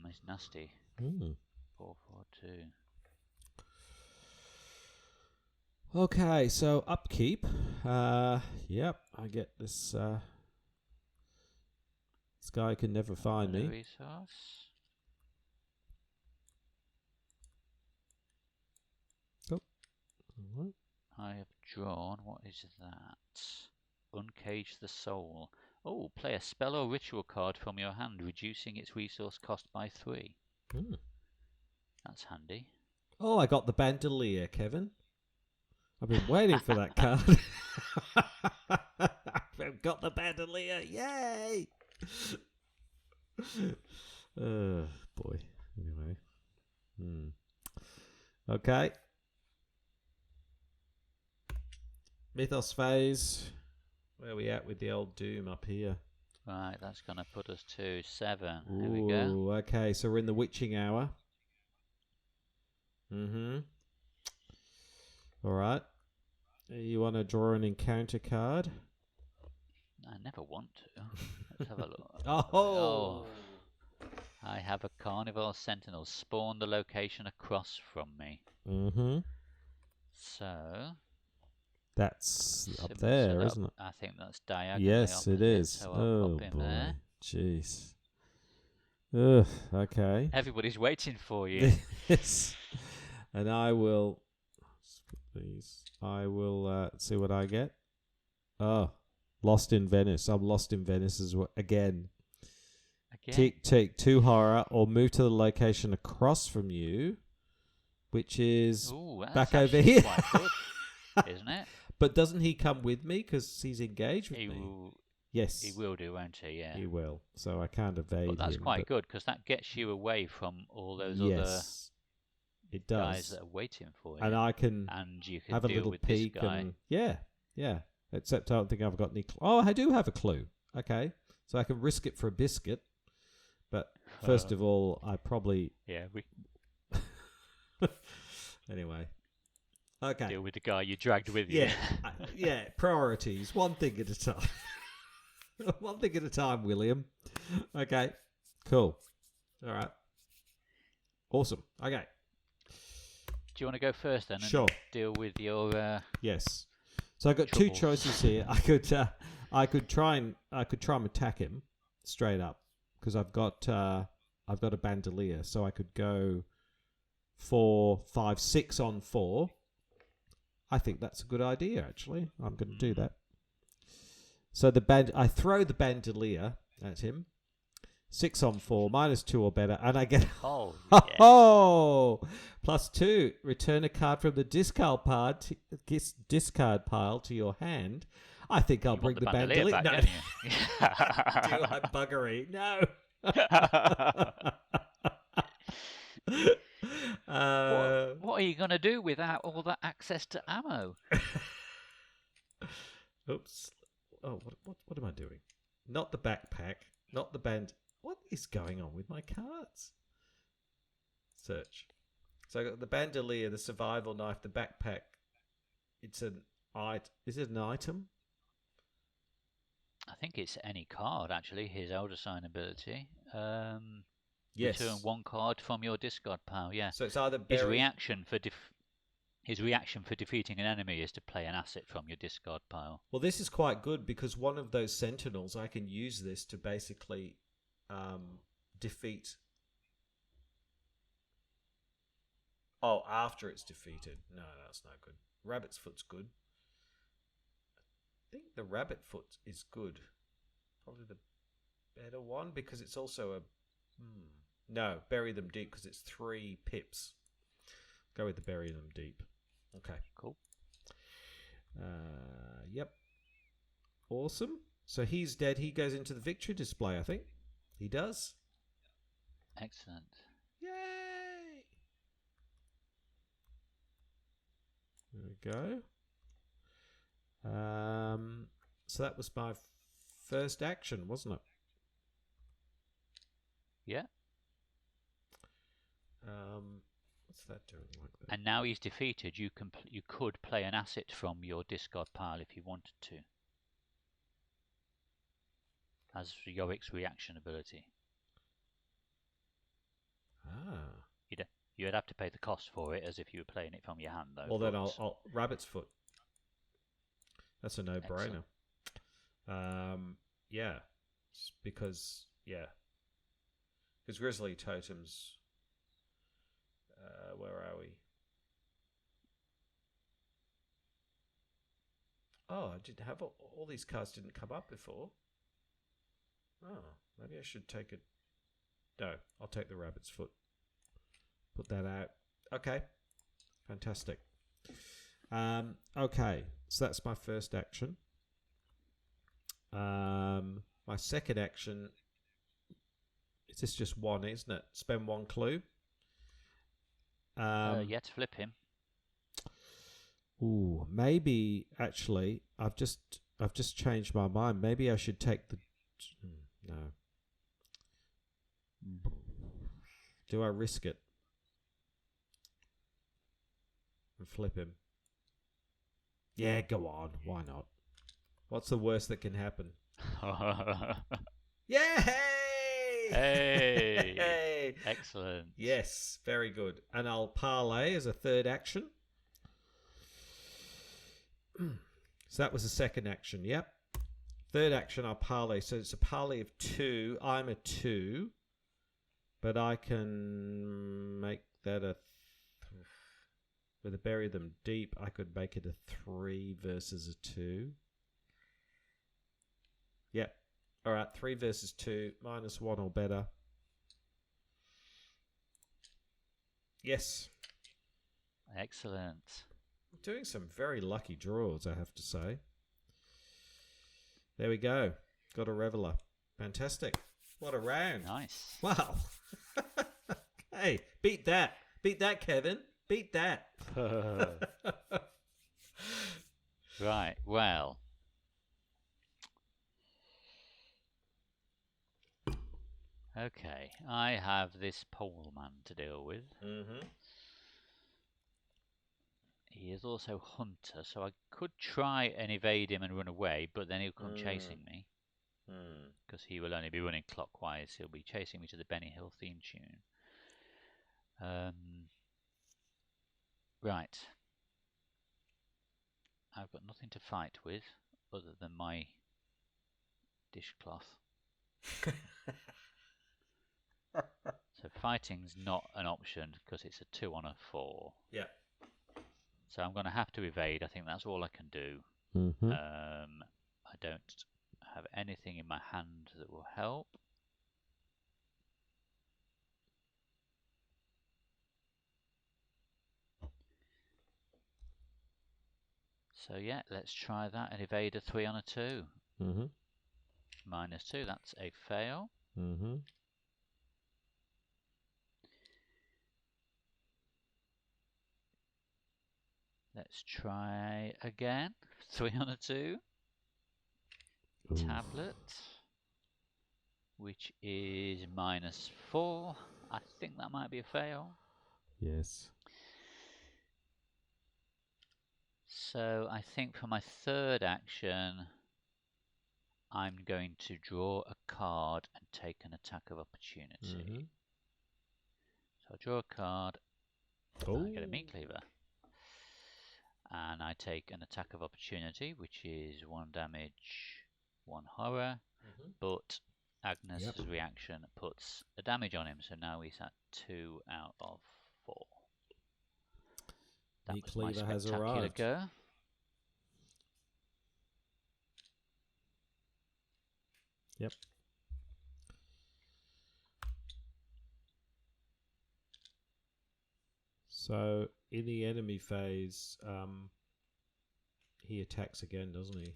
It's nasty. 4, 4, 2. Okay, so upkeep. Yep, I get this This guy can never find me. Resource. Alright. I have drawn. What is that? Uncage the soul. Oh, play a spell or ritual card from your hand, reducing its resource cost by 3. Hmm. That's handy. Oh, I got the bandolier, Kevin. I've been waiting for that card. I've got the bandolier. Yay! Boy. Anyway. Okay. Mythos phase. Where are we at with the old Doom up here? Right, that's going to put us to 7. There we go. Ooh, okay, so we're in the witching hour. All right. You want to draw an encounter card? I never want to. Let's have a look. Oh! I have a Carnival Sentinel. Spawn the location across from me. So... That's up So there, isn't it? I think that's diagonally Yes, opposite, it is. so I'll pop in boy. there. Jeez. Ugh, okay. Everybody's waiting for you. Yes. And I will... Please. I will see what I get. Oh, Lost in Venice. I'm Lost in Venice as well. Again. Take 2 horror or move to the location across from you, which is back over here. Quite good, isn't it? But doesn't he come with me because he's engaged with me? Yes. He will do, won't he? Yeah. He will. So I can't evade him. But that's quite good because that gets you away from all those other it does. guys that are waiting for you. And I can, you can have a deal little with peek. this guy. And, yeah. Except I don't think I've got any... Oh, I do have a clue. Okay. So I can risk it for a biscuit. But first of all, I probably... Yeah. Anyway. Okay. Deal with the guy you dragged with you. Yeah. Priorities. One thing at a time. One thing at a time, William. Okay. Cool. All right. Awesome. Okay. Do you want to go first then? And Sure. deal with your. Yes. So I got troubles. 2 choices here. I could try and attack him straight up because I've got a bandolier, so I could go 4, 5, 6 on 4. I think that's a good idea, actually. I'm going to do that. So I throw the bandolier at him. 6 on 4, -2 or better, and I get +2. Return a card from the discard pile to your hand. I think I'll bring the bandolier back. No. Do I buggery? No. What are you going to do without all that access to ammo? Oops. Oh, what am I doing? Not the backpack. Not the band. What is going on with my cards? Search. So I got the bandolier, the survival knife, the backpack. It's an item. Is it an item? I think it's any card, actually. His Elder Sign ability. Yes. Return 1 card from your discard pile. Yeah. So it's either his reaction for defeating an enemy is to play an asset from your discard pile. Well, this is quite good because one of those sentinels, I can use this to basically defeat. Oh, after it's defeated. No, that's not good. Rabbit's Foot's good. I think the Rabbit Foot is good. Probably the better one because it's also a... No, Bury Them Deep because it's 3 pips. Go with the Bury Them Deep. Okay. Cool. Yep. Awesome. So he's dead. He goes into the victory display, I think. He does. Excellent. Yay! There we go. So that was my first action, wasn't it? Yeah. What's that doing like that? And now he's defeated. You could play an asset from your discard pile if you wanted to, as Yorick's reaction ability. You'd have to pay the cost for it, as if you were playing it from your hand, though. Well, then I'll Rabbit's Foot. That's a no-brainer. Yeah, because yeah. Because Grizzly Totems... where are we? Oh, I didn't have... All these cards didn't come up before. Oh, maybe I should take it... No, I'll take the rabbit's foot. Put that out. Okay. Fantastic. Okay, so that's my first action. My second action... Is this just one, isn't it? Spend one clue. Yet flip him. Ooh, maybe actually I've just changed my mind. Maybe I should take the... No. Do I risk it and flip him? Yeah, go on. Why not? What's the worst that can happen? Yay! Hey! Hey! Excellent. Yes, very good. And I'll parlay as a third action. So that was the second action, yep. Third action, I'll parlay. So it's a parlay of 2. I'm a 2. But I can make that a... With a bury them deep, I could make it a 3 versus a 2. Yep. All right, 3 versus 2, -1 or better. Yes. Excellent. I'm doing some very lucky draws, I have to say. There we go. Got a Reveler. Fantastic. What a round. Nice. Wow. Hey, beat that. Beat that, Kevin. Beat that. Right, well. Okay, I have this pole man to deal with. Mm-hmm. He is also hunter, so I could try and evade him and run away, but then he'll come chasing me. Because he will only be running clockwise. He'll be chasing me to the Benny Hill theme tune. Right. I've got nothing to fight with other than my dishcloth. So fighting's not an option because it's a 2 on a 4. Yeah. So I'm going to have to evade. I think that's all I can do. Mm-hmm. I don't have anything in my hand that will help. So yeah, let's try that and evade a 3 on a 2. Mm-hmm. -2, that's a fail. Mm-hmm. Let's try again. 3 on a 2. Oof. Tablet, which is -4. I think that might be a fail. Yes. So I think for my third action, I'm going to draw a card and take an attack of opportunity. Mm-hmm. So I draw a card, Oh. I get a meat cleaver. And I take an attack of opportunity, which is 1 damage, 1 horror. Mm-hmm. But Agnes's Yep. reaction puts a damage on him, so now he's at 2 out of 4. That Meat was my cleaver has spectacular arrived. go. Yep. So in the enemy phase, he attacks again, doesn't he?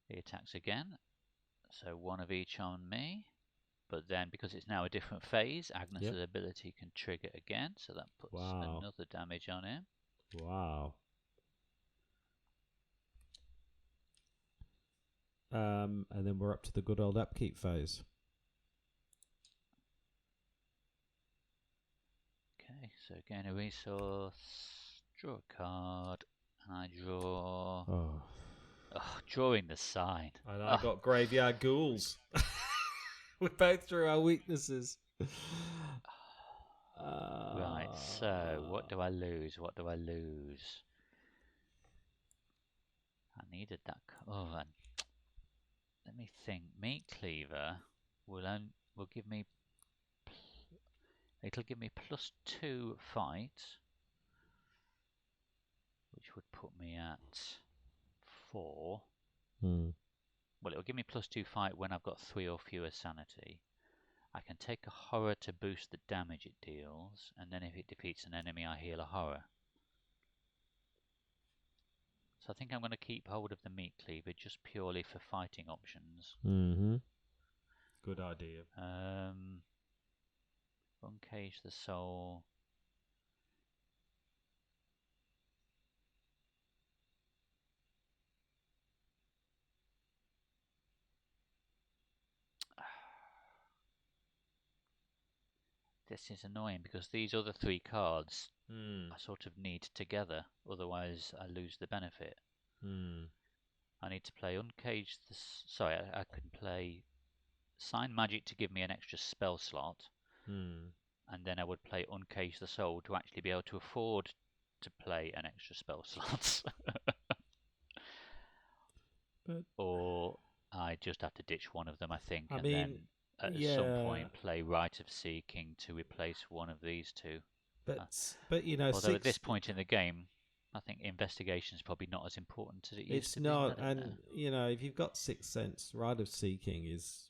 He attacks again, so 1 of each on me. But then, because it's now a different phase, Agnes's ability can trigger again, so that puts another damage on him. Wow. And then we're up to the good old upkeep phase. Okay, so gain a resource, draw a card, and I draw... Oh. Oh, drawing the sign. And I got Graveyard Ghouls. We both drew our weaknesses. Right, so what do I lose? What do I lose? I needed that. Oh, and let me think. Meat Cleaver will will give me. It'll give me +2 fight, which would put me at 4. Well, it'll give me +2 fight when I've got 3 or fewer sanity. I can take a horror to boost the damage it deals, and then if it defeats an enemy, I heal a horror. So I think I'm going to keep hold of the meat cleaver just purely for fighting options. Good idea. Uncage the soul. This is annoying because these other 3 cards I sort of need together, otherwise I lose the benefit. I need to play Uncage the... Sorry, I can play Sign Magic to give me an extra spell slot, and then I would play Uncage the Soul to actually be able to afford to play an extra spell slot. Or I just have to ditch one of them, I think, then at some point play Rite of Seeking to replace one of these 2. But you know, although at this point in the game, I think investigation is probably not as important as it used to be. It's not, and you know, if you've got Sixth Sense, Rite of Seeking is,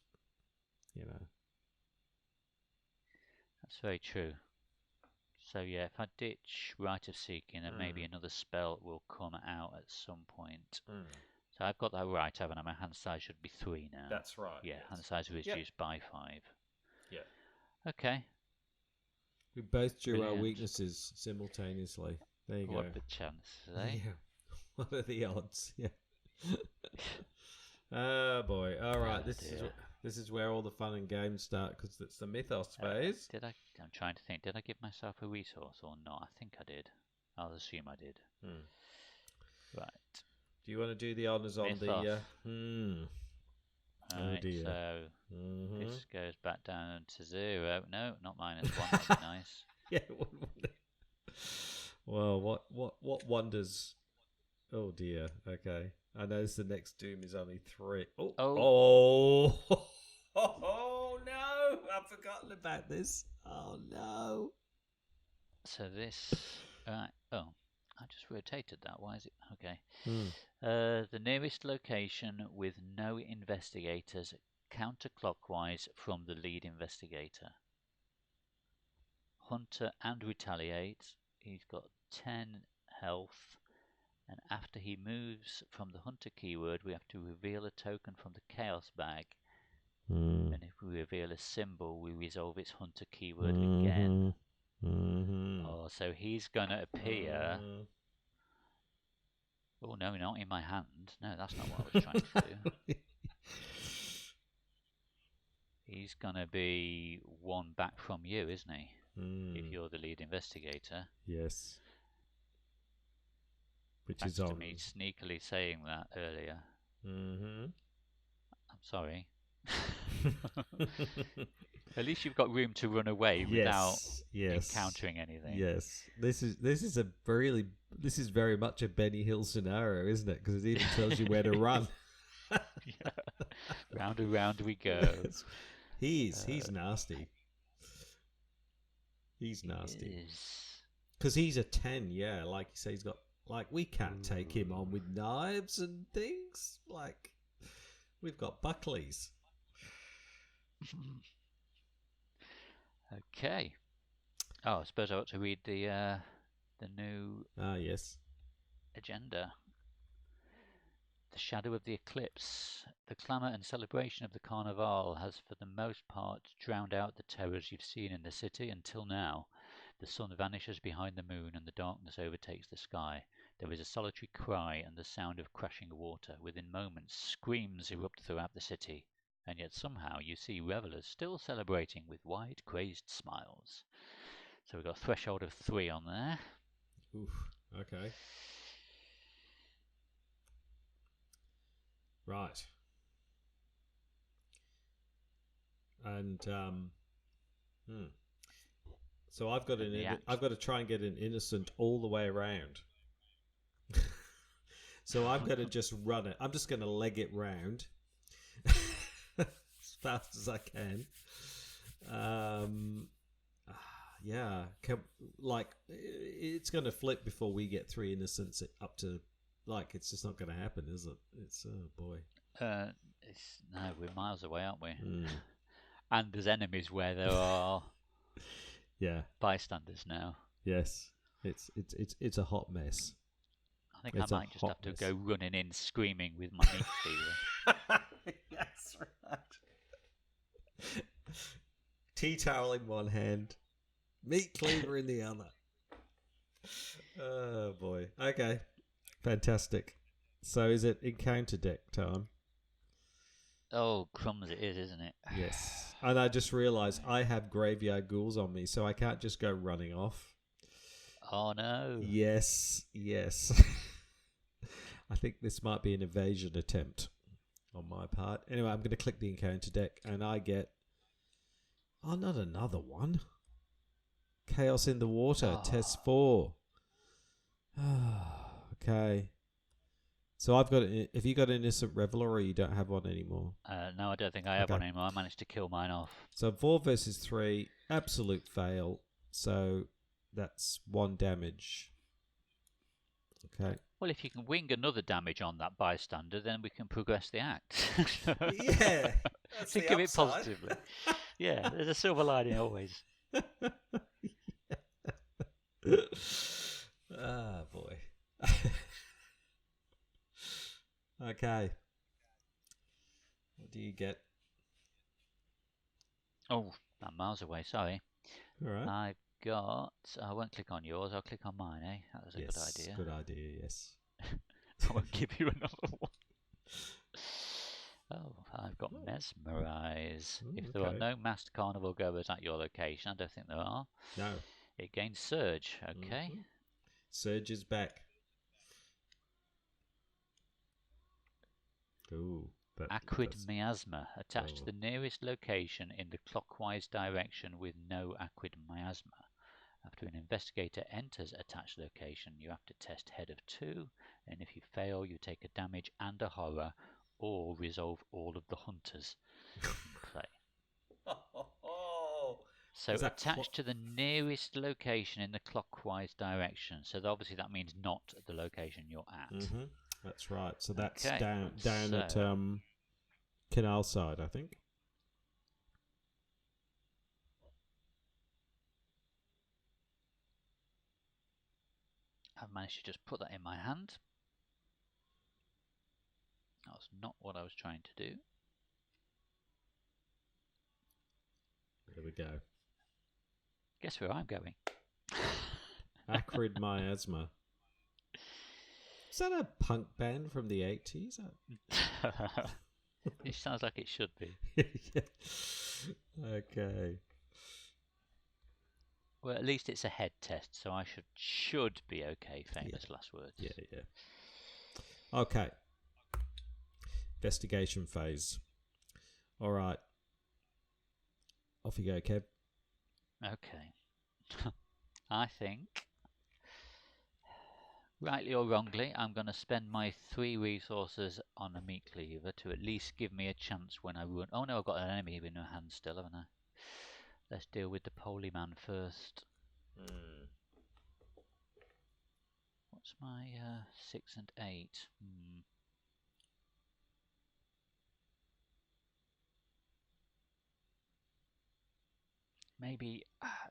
you know, that's very true. So yeah, if I ditch Rite of Seeking, then maybe another spell will come out at some point. So I've got that right, haven't I? My hand size should be 3 now. That's right. Yeah, hand size reduced by 5. Yeah. Okay. We both drew our weaknesses simultaneously. There you go. What the chances, eh? Yeah. What are the odds? Yeah. Oh boy! All right, Oh, this is where all the fun and games start because it's the Mythos phase. I'm trying to think. Did I give myself a resource or not? I think I did. I'll assume I did. Right. Do you want to do the honours on Mythos. the? Right, dear. so this goes back down to 0. No, not -1. That'd be nice. Yeah. Well, what wonders? Oh dear. Okay. I notice the next doom is only 3. Oh no! I've forgotten about this. Oh no! So this, right? Oh, I just rotated that. Why is it? Okay. The nearest location with no investigators counterclockwise from the lead investigator. Hunter and retaliate. He's got 10 health, and after he moves from the hunter keyword, we have to reveal a token from the chaos bag. And if we reveal a symbol, we resolve its hunter keyword again. Oh, so he's gonna appear. Oh no, not in my hand. No, that's not what I was trying to do. He's gonna be 1 back from you, isn't he? If you're the lead investigator. Yes. Which Thanks is on to me sneakily saying that earlier. I'm sorry. At least you've got room to run away without encountering anything. Yes, this is very much a Benny Hill scenario, isn't it? Because it even tells you where to run. Yeah. Round and round we go. He's nasty. He's nasty. Because he's a 10, yeah. Like you say, he's got we can't take him on with knives and things. Like we've got Buckleys. Okay. Oh, I suppose I ought to read the new yes agenda. The shadow of the eclipse. The clamour and celebration of the Carnival has for the most part drowned out the terrors you've seen in the city until now. The sun vanishes behind the moon and the darkness overtakes the sky. There is a solitary cry and the sound of crashing water. Within moments, screams erupt throughout the city. And yet somehow you see revellers still celebrating with wide, crazed smiles. So we've got a threshold of 3 on there. Oof. Okay. Right. And so I've got I've got to try and get an innocent all the way around. So I'm going to just run it. I'm just going to leg it round as fast as I can. Yeah, it's going to flip before we get 3 innocents up to, it's just not going to happen, is it? It's, oh boy. No, we're miles away, aren't we? Mm. And there's enemies where there are Yeah. bystanders now. Yes. It's a hot mess. I think It's I a might just have to hot go mess. running in screaming with my meat cleaver. That's right. Tea towel in one hand, meat cleaver in the other. Oh boy. Okay. Fantastic. So is it encounter deck time? Oh, crumbs it is, isn't it? Yes. And I just realised I have graveyard ghouls on me, so I can't just go running off. Oh no. Yes. I think this might be an evasion attempt on my part. Anyway, I'm going to click the encounter deck, and I get... Oh, not another one. Chaos in the Water, test 4. Okay. So I've got... Have you got Innocent Reveler, or you don't have one anymore? No, I don't think I have one anymore. I managed to kill mine off. So 4 versus 3, absolute fail. So that's 1 damage. Okay. Well, if you can wing another damage on that bystander, then we can progress the act. Yeah. That's Think of it positively. Yeah, there's a silver lining always. Ah, boy. Okay. What do you get? Oh, I'm miles away, sorry. All right. I've got... I won't click on yours, I'll click on mine, eh? That was a good idea. Good idea, yes. I won't give you another one. Oh, I've got Mesmerize. If there are no masked carnival goers at your location, I don't think there are. No. It gains Surge, okay. Surge is back. Ooh. Acrid Miasma. Attached to the nearest location in the clockwise direction with no acrid miasma. After an investigator enters attached location, you have to test head of 2, and if you fail, you take a damage and a horror, or resolve all of the hunters in play. So attached to the nearest location in the clockwise direction. So obviously that means not the location you're at. That's right. So that's Okay. down at Canal Side, I think. I've managed to just put that in my hand. That was not what I was trying to do. There we go. Guess where I'm going? Acrid Miasma. Is that a punk band from the 80s? It sounds like it should be. Yeah. Okay. Well, at least it's a head test, so I should be okay. Famous last words. Yeah. Okay. Investigation phase. All right. Off you go, Kev. Okay. I think, rightly or wrongly, I'm going to spend my 3 resources on a meat cleaver to at least give me a chance when I run. Oh no, I've got an enemy in my hand still, haven't I? Let's deal with the Polyman first. What's my 6 and 8? Maybe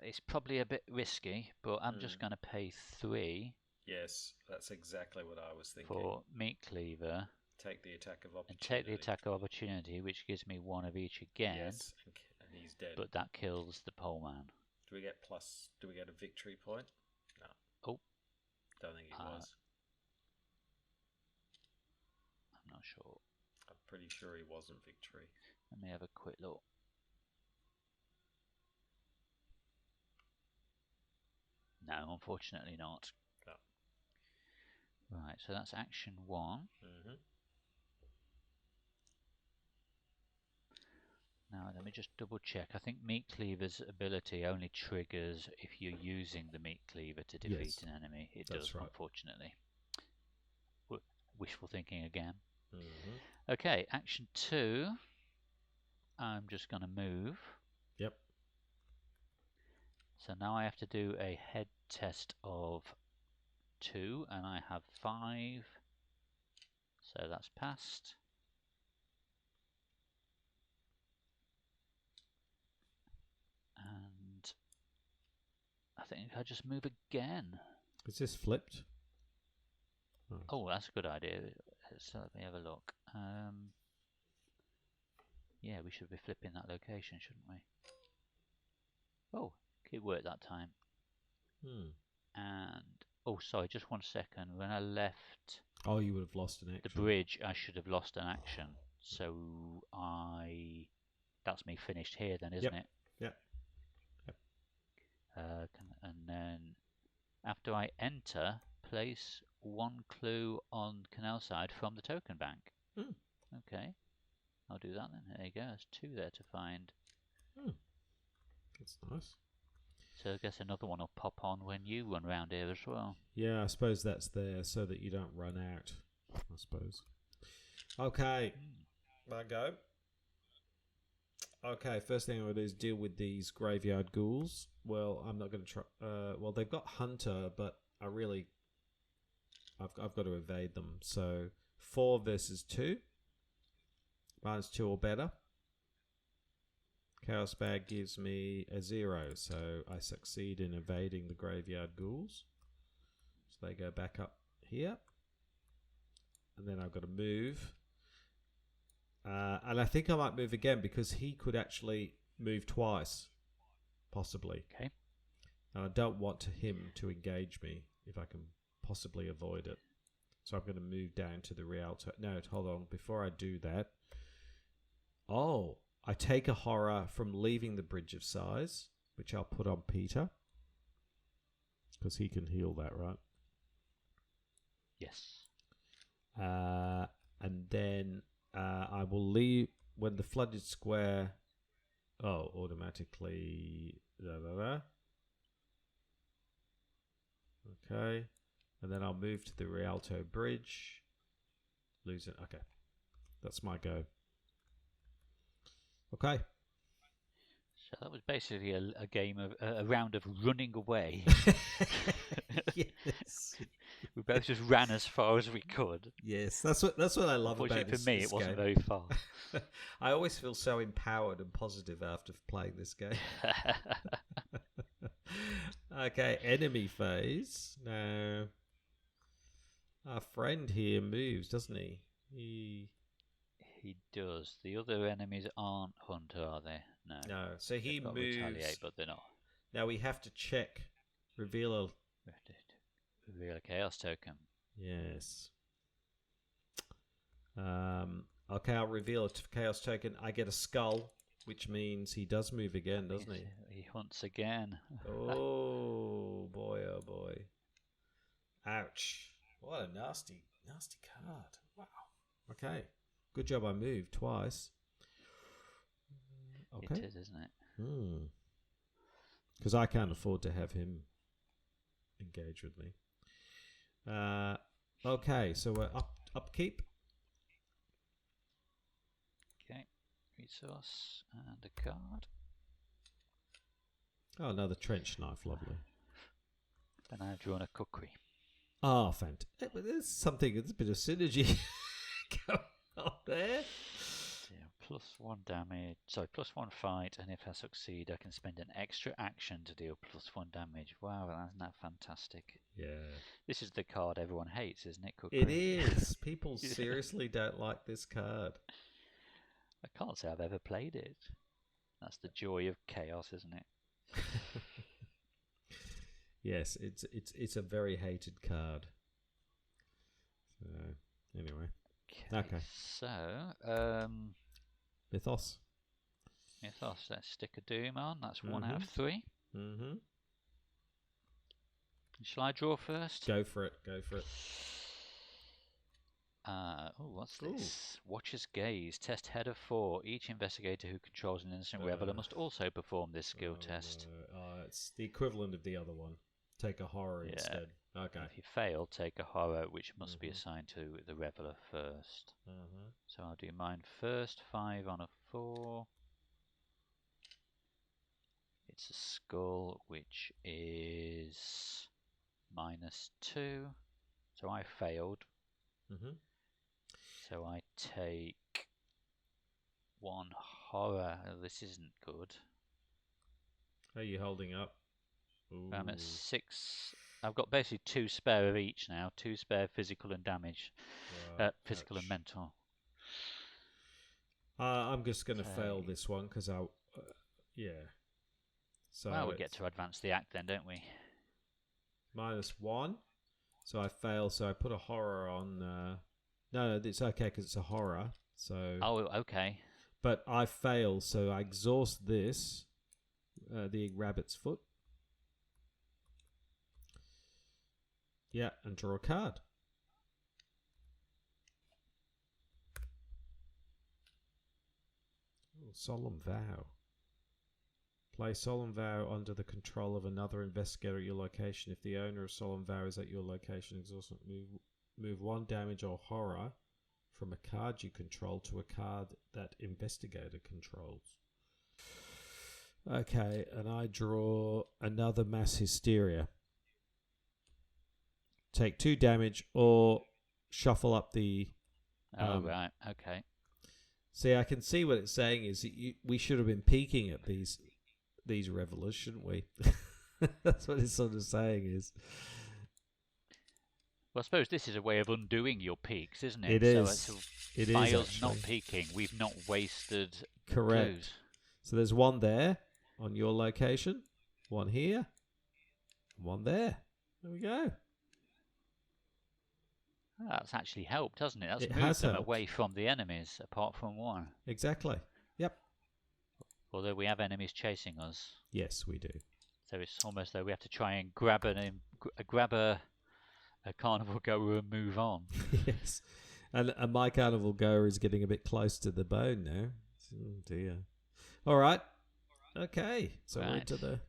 it's probably a bit risky, but I'm just going to pay 3. Yes, that's exactly what I was thinking. For meat cleaver. Take the attack of opportunity. And take the attack of opportunity, which gives me 1 of each again. Yes, and he's dead. But that kills the poleman. Do we get a victory point? No. Oh. Don't think it was. I'm not sure. I'm pretty sure he wasn't victory. Let me have a quick look. No, unfortunately not. No. Right, so that's action 1. Now let me just double check. I think meat cleaver's ability only triggers if you're using the meat cleaver to defeat an enemy. It does, right. Unfortunately. Wishful thinking again. Okay, action 2. I'm just going to move. Yep. So now I have to do a head test of 2, and I have 5. So that's passed. And I think I just move again. Is this flipped? Oh, that's a good idea. So let me have a look. Yeah, we should be flipping that location, shouldn't we? Oh, it worked that time. And oh, sorry, just 1 second. When I left Oh, you would have lost an action. the bridge, I should have lost an action. So that's me finished here then, isn't it? Yep. And then after I enter, place 1 clue on canal side from the token bank. Okay, I'll do that then. There you go. There's 2 there to find. That's nice. So I guess another one will pop on when you run around here as well. Yeah, I suppose that's there so that you don't run out, I suppose. Okay, I go. Okay, first thing I'm going to do is deal with these graveyard ghouls. Well, I'm not going to try... well, they've got Hunter, but I've got to evade them. So, 4 versus 2. -2 or better. Chaos Bag gives me a 0, so I succeed in evading the graveyard ghouls. So they go back up here. And then I've got to move. And I think I might move again because he could actually move twice, possibly. Okay. And I don't want him to engage me if I can possibly avoid it. So I'm going to move down to the Rialto. No, hold on. Before I do that. Oh, I take a horror from leaving the Bridge of Sighs, which I'll put on Peter. Because he can heal that, right? Yes. And then I will leave when the flooded square... Oh, automatically... Okay. And then I'll move to the Rialto Bridge. Lose it. Okay. That's my go. Okay. So that was basically a game of a round of running away. Yes. We both just ran as far as we could. Yes, that's what I love about this. For me, this it wasn't game. very far. I always feel so empowered and positive after playing this game. Okay, enemy phase. Now, our friend here moves, doesn't he? He does. The other enemies aren't Hunter, are they? No. No. So he got moves. Retaliate, but they're not. Now we have to check. Reveal a chaos token. Yes. Okay, I'll reveal a chaos token. I get a skull, which means he does move again, doesn't he? He hunts again. Oh boy! Oh boy! Ouch! What a nasty card! Wow. Okay. Good job I moved twice. Okay. It is, isn't it? Because I can't afford to have him engage with me. Okay, so we're upkeep. Okay. Resource and a card. Oh, another trench knife, lovely. And I've drawn a kukri. Oh, fantastic. There's something, there's a bit of synergy going on there. Yeah, +1 damage, sorry, +1 fight, and if I succeed, I can spend an extra action to deal +1 damage. Wow, isn't that fantastic? Yeah. This is the card everyone hates, isn't it, Kukri? It is. People seriously don't like this card. I can't say I've ever played it. That's the joy of chaos, isn't it? Yes, it's a very hated card. So anyway, okay. So Mythos. Mythos. Let's stick a doom on. That's 1 out of 3. Mm-hmm. Shall I draw first? Go for it. Go for it. What's this? Watcher's Gaze. Test head of 4. Each investigator who controls an innocent reveler must also perform this skill test. It's the equivalent of the other one. Take a horror instead. Okay. If you fail, take a horror, which must be assigned to the reveler first. So I'll do mine first. 5 on a 4 It's a skull, which is -2. So I failed. Mm-hmm. So I take 1 horror. Oh, this isn't good. How are you holding up? I'm at Ooh. 6. I've got basically 2 spare of each now. 2 spare physical and damage. Right. Physical and Ouch. mental. I'm just going to fail Okay. this one because yeah. So Well, we get it's to advance the act then, don't we? -1. So I fail. So I put a horror on. No, it's okay because it's a horror. So. Oh, okay. But I fail, so I exhaust this. The rabbit's foot. Yeah, and draw a card. Oh, Solemn Vow. Play Solemn Vow under the control of another investigator at your location. If the owner of Solemn Vow is at your location, exhaust move 1 damage or horror from a card you control to a card that investigator controls. Okay, and I draw another Mass Hysteria. Take 2 damage or shuffle up the... Oh, right. Okay. See, I can see what it's saying is we should have been peeking at these revelers, shouldn't we? That's what it's sort of saying is. Well, I suppose this is a way of undoing your peaks, isn't it? It is. It is, by us actually. not peaking, we've not wasted Correct. clues. So there's 1 there on your location, 1 here, 1 there. There we go. That's actually helped, hasn't it? That's It moved has them helped. away from the enemies, apart from 1. Exactly. Yep. Although we have enemies chasing us, Yes, we do. so it's almost though we have to try and grab a carnival goer and move on. Yes. And my carnival goer is getting a bit close to the bone now. Oh dear. All right. Okay. So we're into the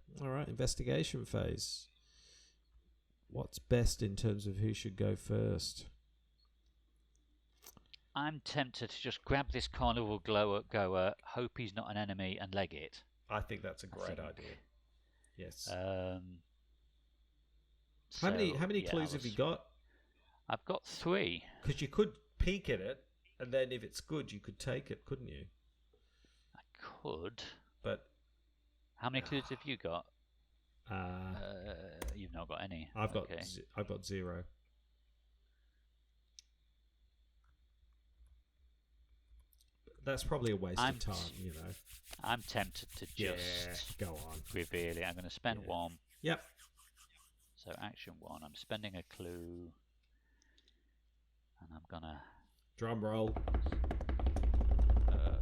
investigation phase. What's best in terms of who should go first? I'm tempted to just grab this carnival goer, hope he's not an enemy, and leg it. I think that's a great idea. Yes. How many clues have you got? I've got 3. Because you could peek at it, and then if it's good, you could take it, couldn't you? I could. But how many clues have you got? You've not got any. I've got 0. That's probably a waste of time, you know. I'm tempted to just go on. reveal it. I'm going to spend 1. Yep. So action 1. I'm spending a clue, and I'm gonna drum roll.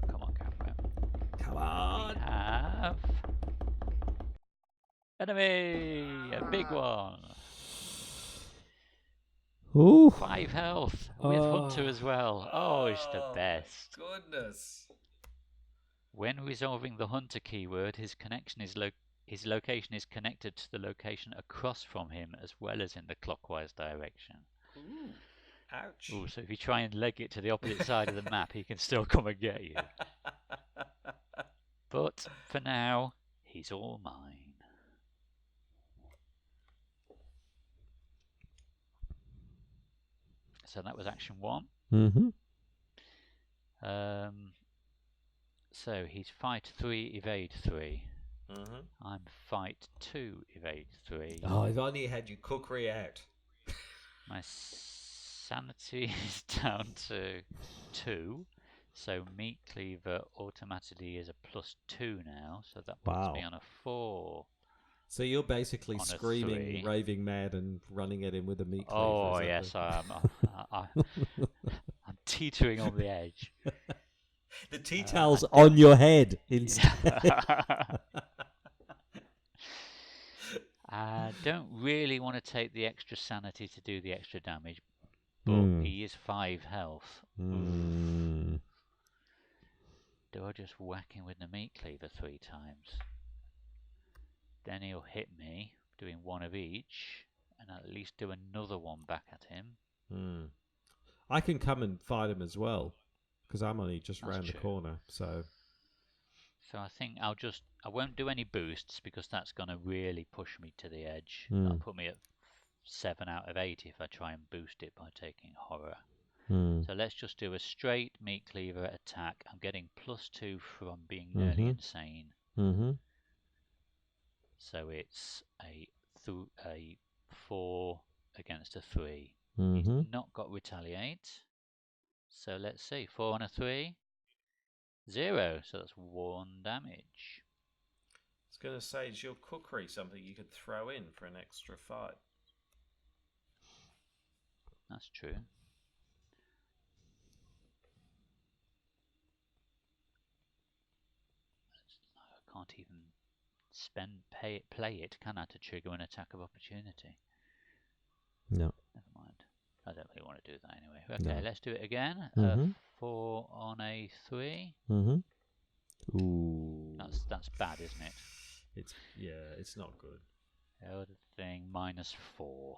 Come on, camera. Come on. We have enemy, a big one. Ooh. 5 health with Hunter as well. Oh, it's the best. Goodness. When resolving the Hunter keyword, his location is connected to the location across from him as well as in the clockwise direction. Ooh. Ouch. Ooh, so if you try and leg it to the opposite side of the map, he can still come and get you. But for now, he's all mine. So that was action 1. Mm-hmm. So he's fight 3, evade 3. Mm-hmm. I'm fight 2, evade 3. Oh, if only you had your cookery out. My sanity is down to 2. So Meat Cleaver automatically is a +2 now. So that puts me on a 4. So you're basically on screaming, raving mad, and running at him with a meat cleaver. Oh, yes, I am. I'm teetering on the edge. The tea towel's on your head instead. I don't really want to take the extra sanity to do the extra damage, but he is 5 health. Do I just whack him with the meat cleaver 3 times? Then he'll hit me, doing 1 of each, and at least do another 1 back at him. I can come and fight him as well, because I'm only just round the corner. So So I think I won't do any boosts because that's going to really push me to the edge. Hmm. That'll put me at 7 out of 8 if I try and boost it by taking horror. So let's just do a straight meat cleaver attack. I'm getting +2 from being nearly insane. So it's a 4 against a 3. He's not got retaliate. So let's see, 4 on a 3. 0, so that's 1 damage. I was going to say, is your cookery something you could throw in for an extra fight? That's true. I can't even play it, can I, to trigger an attack of opportunity? No. Never mind. I don't really want to do that anyway. Okay, let's do it again. 4 on a 3. Ooh. That's bad, isn't it? It's not good. The other thing, -4.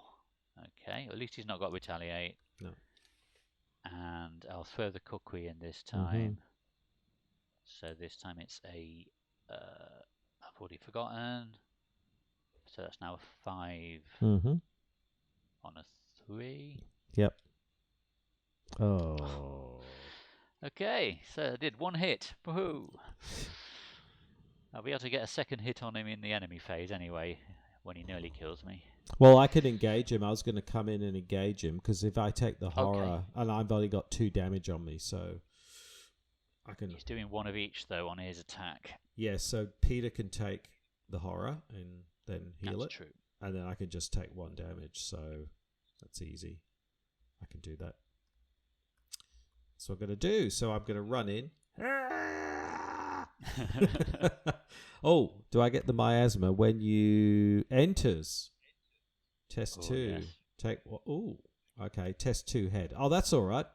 Okay, at least he's not got retaliate. No. And I'll throw the cookery in this time. So this time it's a I've already forgotten. So that's now a 5 on a 3. Yep. Oh. Okay, so I did 1 hit. Woohoo! I'll be able to get a second hit on him in the enemy phase anyway, when he nearly kills me. Well, I could engage him. I was going to come in and engage him because if I take the horror, Okay. and I've only got 2 damage on me, so I can. He's doing 1 of each though on his attack. Yeah, so Peter can take the horror and then heal That's it, true. and then I can just take 1 damage. So that's easy. I can do that. That's what I'm going to do. So I'm going to run in. Oh, do I get the miasma when you enters? Test 2. Yes. Take what? Oh, okay. Test 2 head. Oh, that's all right.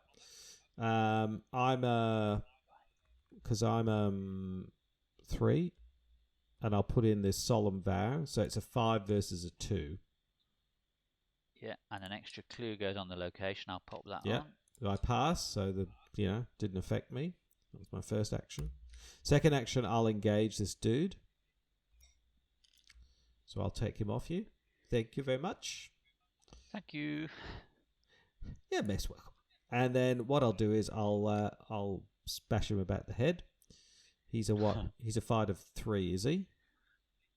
Because I'm 3, and I'll put in this solemn vow. So it's a 5 versus a 2. Yeah, and an extra clue goes on the location. I'll pop that Yeah. on. I pass, so didn't affect me. That was my first action. Second action, I'll engage this dude. So I'll take him off you. Thank you very much. Thank you. Yeah, most welcome. And then what I'll do is I'll bash him about the head. He's a what? He's a fight of 3, is he?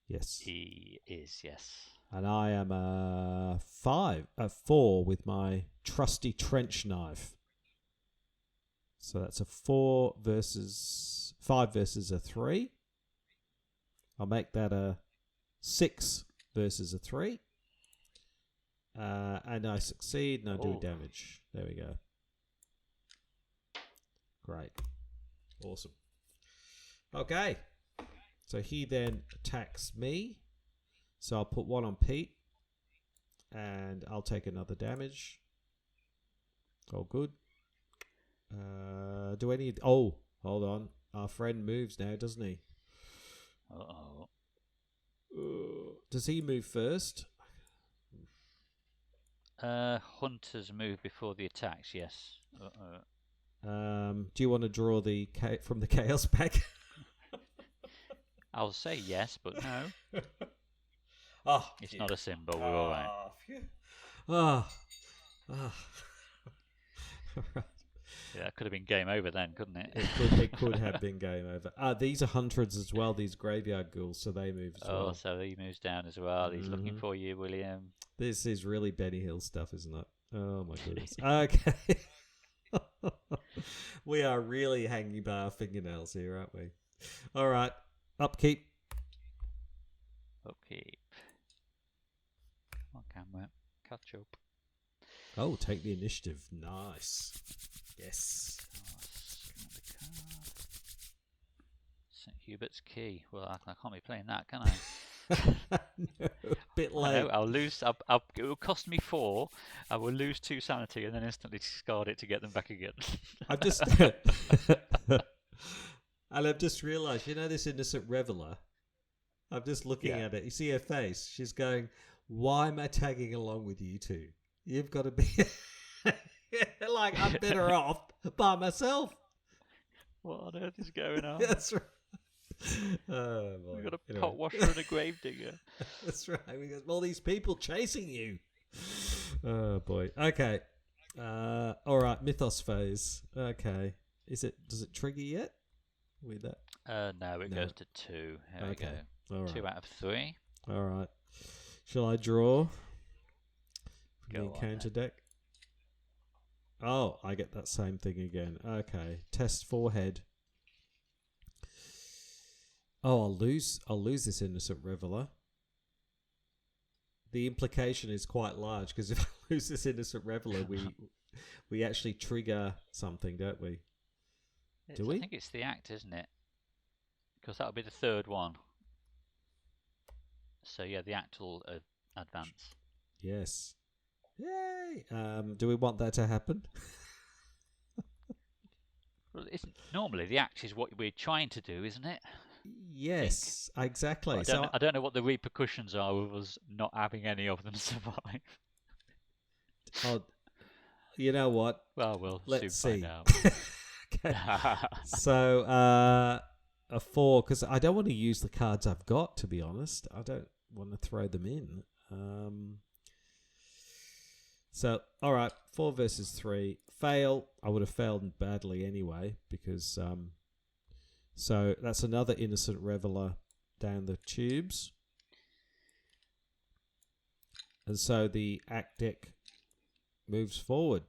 Yes. He is, yes. And I am a 4 with my trusty trench knife. So that's a 5 versus a 3. I'll make that a 6 versus a 3. And I succeed and I do damage. There we go. Great. Awesome. Okay. So he then attacks me. So I'll put 1 on Pete. And I'll take another damage. Oh, good. Do any... Oh, hold on. Our friend moves now, doesn't he? Uh-oh. Does he move first? Hunters move before the attacks, yes. Do you want to draw the from the chaos pack? I'll say yes, but no. Oh, It's not a symbol, we're alright. Yeah, that could have been game over then, couldn't it? It could have been game over. These are hundreds as well, these graveyard ghouls, so they move as well. Oh, so he moves down as well. He's looking for you, William. This is really Benny Hill stuff, isn't it? Oh my goodness. Okay. We are really hanging by our fingernails here, aren't we? All right. Upkeep. Upkeep. Come on, camera. Catch up. Oh, take the initiative. Nice. Yes. St. Hubert's Key. Well, I can't be playing that, can I? No, bit I late. know, I'll lose. It will cost me 4. I will lose 2 sanity and then instantly discard it to get them back again. I've just and I've just realised, this innocent reveller. I'm just looking at it. You see her face. She's going, "Why am I tagging along with you two? You've got to be like I'm better off by myself." What on earth is going on? That's right. Oh boy. We've got a Anyway. pot washer and a grave digger. That's right. We got all these people chasing you. Oh boy. Okay. All right. Mythos phase. Okay. Does it trigger yet? With that. No, it No. goes to 2. Here we Okay. go. All right. 2 out of 3. All right. Shall I draw from Go the on encounter then. deck? Oh, I get that same thing again. Okay. Test forehead. Oh, I'll lose this innocent reveler. The implication is quite large because if I lose this innocent reveler, we actually trigger something, don't we? Do we? I think it's the act, isn't it? Because that'll be the 3rd one. So yeah, the act will advance. Yes. Yay! Do we want that to happen? Well, normally the act is what we're trying to do, isn't it? Yes, exactly. I don't know what the repercussions are of us not having any of them survive. Oh, you know what? Well, we'll Let's soon see. find out. Okay. So a 4, because I don't want to use the cards I've got. To be honest, I don't want to throw them in. So all right, 4 versus 3. Fail. I would have failed badly anyway because so that's another innocent reveler down the tubes. And so the act deck moves forward.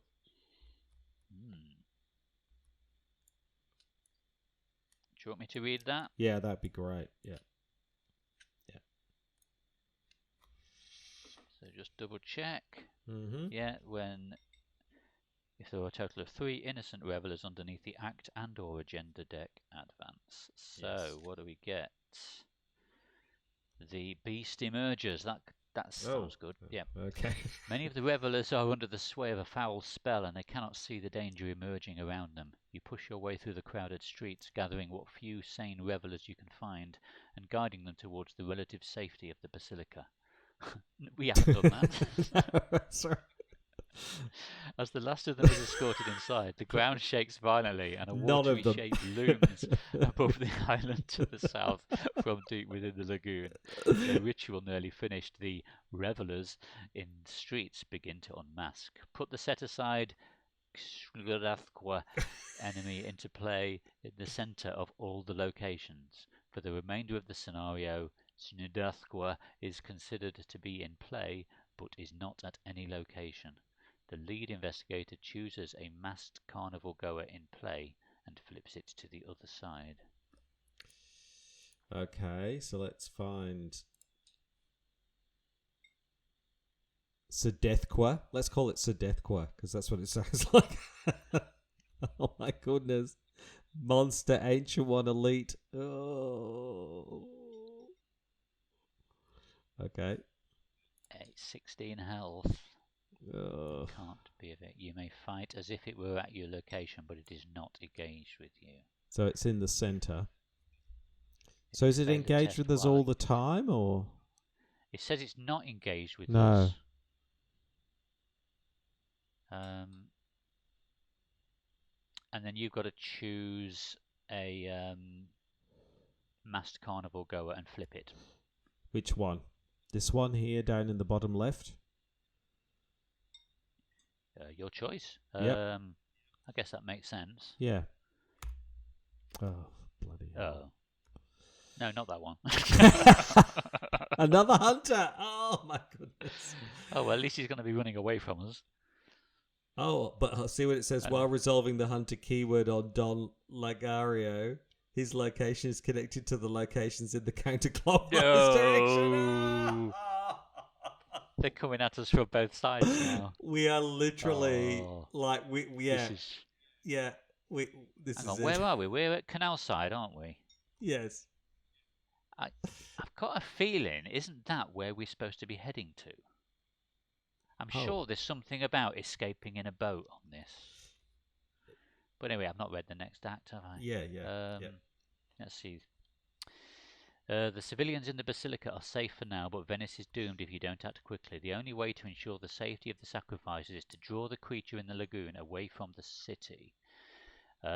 Do you want me to read that? Yeah, that'd be great. Yeah. So just double check. Mm-hmm. Yeah, if there are a total of 3 innocent revelers underneath the act and or agenda deck, advance. So Yes. what do we get? The beast emerges. That sounds good. Yeah. Okay. Many of the revelers are under the sway of a foul spell and they cannot see the danger emerging around them. You push your way through the crowded streets, gathering what few sane revelers you can find and guiding them towards the relative safety of the basilica. We haven't done that. No, that's right. As the last of them is escorted inside, the ground shakes violently and a None of watery them. shape looms above the island to the south from deep within the lagoon. Their ritual nearly finished, the revelers in the streets begin to unmask. Put the set-aside enemy into play in the center of all the locations. For the remainder of the scenario, Snudathqua is considered to be in play, but is not at any location. The lead investigator chooses a masked carnival goer in play and flips it to the other side. Okay, so let's find Sedethqua. Let's call it Sedethqua because that's what it sounds like. Oh my goodness. Monster Ancient One Elite. Oh. Okay. 16 health. Oh. Can't be of it. You may fight as if it were at your location, but it is not engaged with you. So it's in the center. So is it engaged with us all the time, or? It says it's not engaged with No. us. And then you've got to choose a masked carnival goer and flip it. Which one? This one here down in the bottom left? Your choice. Yep. I guess that makes sense. Yeah. Oh, bloody hell. Oh. No, not that one. Another hunter! Oh, my goodness. Oh, well, at least he's going to be running away from us. Oh, but I'll see what it says. While resolving the hunter keyword on Don Lagario, his location is connected to the locations in the counterclockwise direction. They're coming at us from both sides now. We are literally This is it. Where are we? We're at Canal Side, aren't we? Yes. I've got a feeling, isn't that where we're supposed to be heading to? I'm sure there's something about escaping in a boat on this. But anyway, I've not read the next act, have I? Yeah. Let's see. The civilians in the basilica are safe for now, but Venice is doomed if you don't act quickly. The only way to ensure the safety of the sacrifices is to draw the creature in the lagoon away from the city.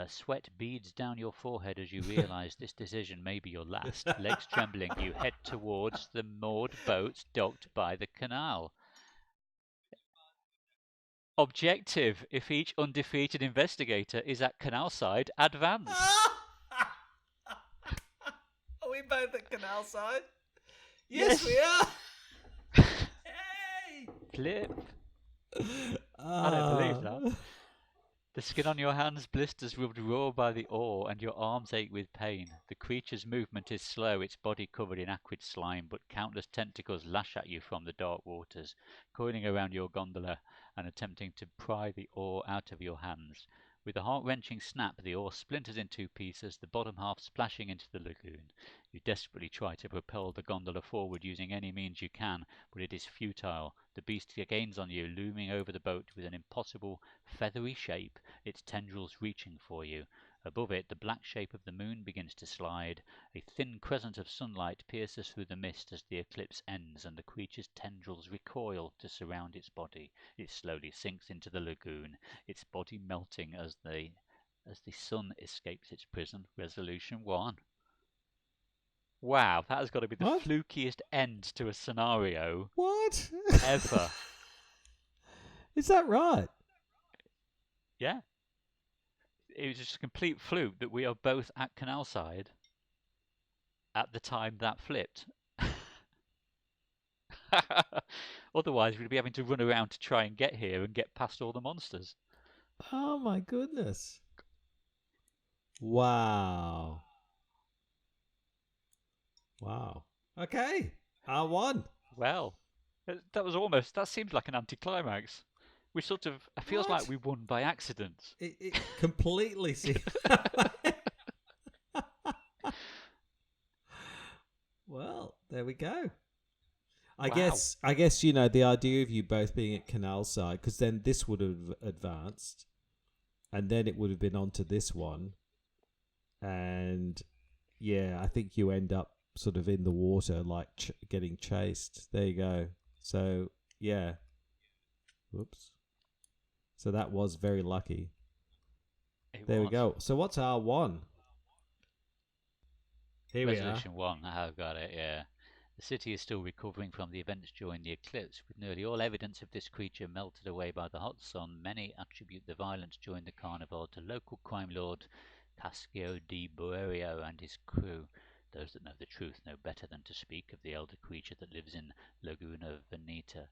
Sweat beads down your forehead as you realise this decision may be your last. Legs trembling, you head towards the moored boats docked by the canal. Objective: if each undefeated investigator is at canal side, advance. Are we both at canal side? Yes. We are. Hey! Flip. I don't believe that. The skin on your hands blisters rubbed raw by the oar, and your arms ache with pain. The creature's movement is slow, its body covered in acrid slime, but countless tentacles lash at you from the dark waters, coiling around your gondola and attempting to pry the oar out of your hands. With a heart-wrenching snap, the oar splinters in two pieces, the bottom half splashing into the lagoon. You desperately try to propel the gondola forward using any means you can, but it is futile. The beast gains on you, looming over the boat with an impossible, feathery shape, its tendrils reaching for you. Above it, the black shape of the moon begins to slide. A thin crescent of sunlight pierces through the mist as the eclipse ends, and the creature's tendrils recoil to surround its body. It slowly sinks into the lagoon, its body melting as the sun escapes its prison. Resolution 1. Wow, that has got to be the What? flukiest end to a scenario What? ever. Is that right? Yeah. It was just a complete fluke that we are both at canal side at the time that flipped. Otherwise, we'd be having to run around to try and get here and get past all the monsters. Oh my goodness. Wow. Wow. Okay. I won. Well, that seems like an anticlimax. We sort of, it feels What? like we won by accident. It completely seems. Well, there we go. I Wow. guess you know the idea of you both being at canal side, because then this would have advanced, and then it would have been onto this one, and yeah, I think you end up sort of in the water, like getting chased. There you go. So yeah. Whoops. So that was very lucky. There we go. So what's R1? Here we are. Resolution 1. I've got it, yeah. The city is still recovering from the events during the eclipse, with nearly all evidence of this creature melted away by the hot sun. Many attribute the violence during the carnival to local crime lord Cascio di Boerio and his crew. Those that know the truth know better than to speak of the elder creature that lives in Laguna Veneta.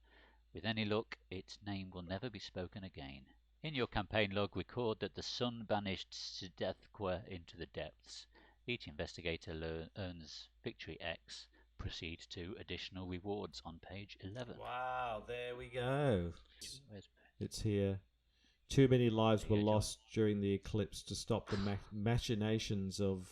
With any luck, its name will never be spoken again. In your campaign log, record that the sun banished Sidethqua into the depths. Each investigator earns Victory X. Proceed to additional rewards on page 11. Wow, there we go. Where's It's here. Too many lives There were you go, John. lost during the eclipse to stop the machinations of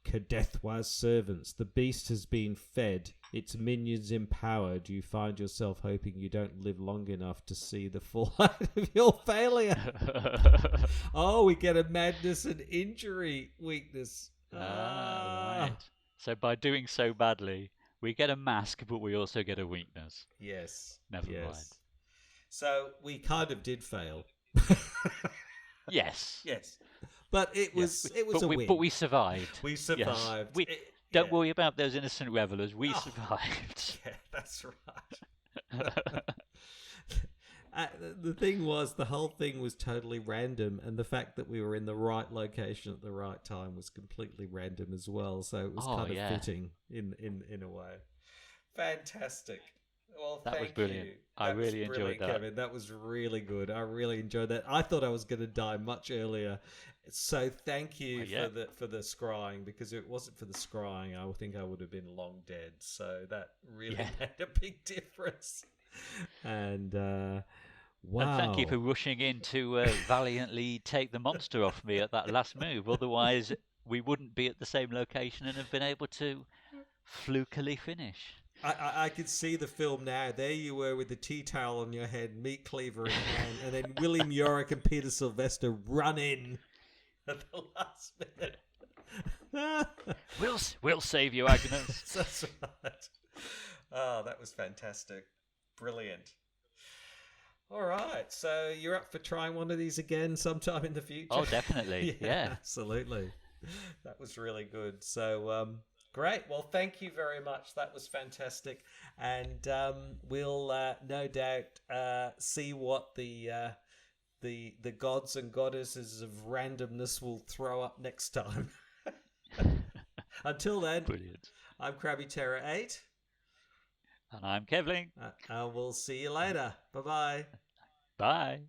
Kadethwa's servants. The beast has been fed, its minions empowered. You find yourself hoping you don't live long enough to see the fallout of your failure. Oh, we get a madness and injury weakness. Right. So by doing so badly, we get a mask, but we also get a weakness. Yes. Never mind. So we kind of did fail. Yes. Yes. But it was a win. But we survived. We survived. Yes. Don't worry about those innocent revelers. We survived. Yeah, that's right. The thing was, the whole thing was totally random, and the fact that we were in the right location at the right time was completely random as well. So it was kind of fitting in a way. Fantastic. Well, that was brilliant. I really enjoyed that. Kevin. That was really good. I really enjoyed that. I thought I was going to die much earlier. So thank you for the scrying, because if it wasn't for the scrying, I think I would have been long dead. So that really made a big difference. And wow. And thank you for rushing in to valiantly take the monster off me at that last move. Otherwise, we wouldn't be at the same location and have been able to flukily finish. I could see the film now. There you were with the tea towel on your head, meat cleaver in hand, and then William Yorick and Peter Sylvester run in at the last minute. We'll save you, Agnes. That's right. Oh, that was fantastic. Brilliant. All right. So you're up for trying one of these again sometime in the future? Oh, definitely. Yeah. Absolutely. That was really good. So, great. Well, thank you very much. That was fantastic. And we'll no doubt see what the gods and goddesses of randomness will throw up next time. Until then, Brilliant. I'm CrabbyTerror8. And I'm Kevling. We'll see you later. Bye-bye. Bye.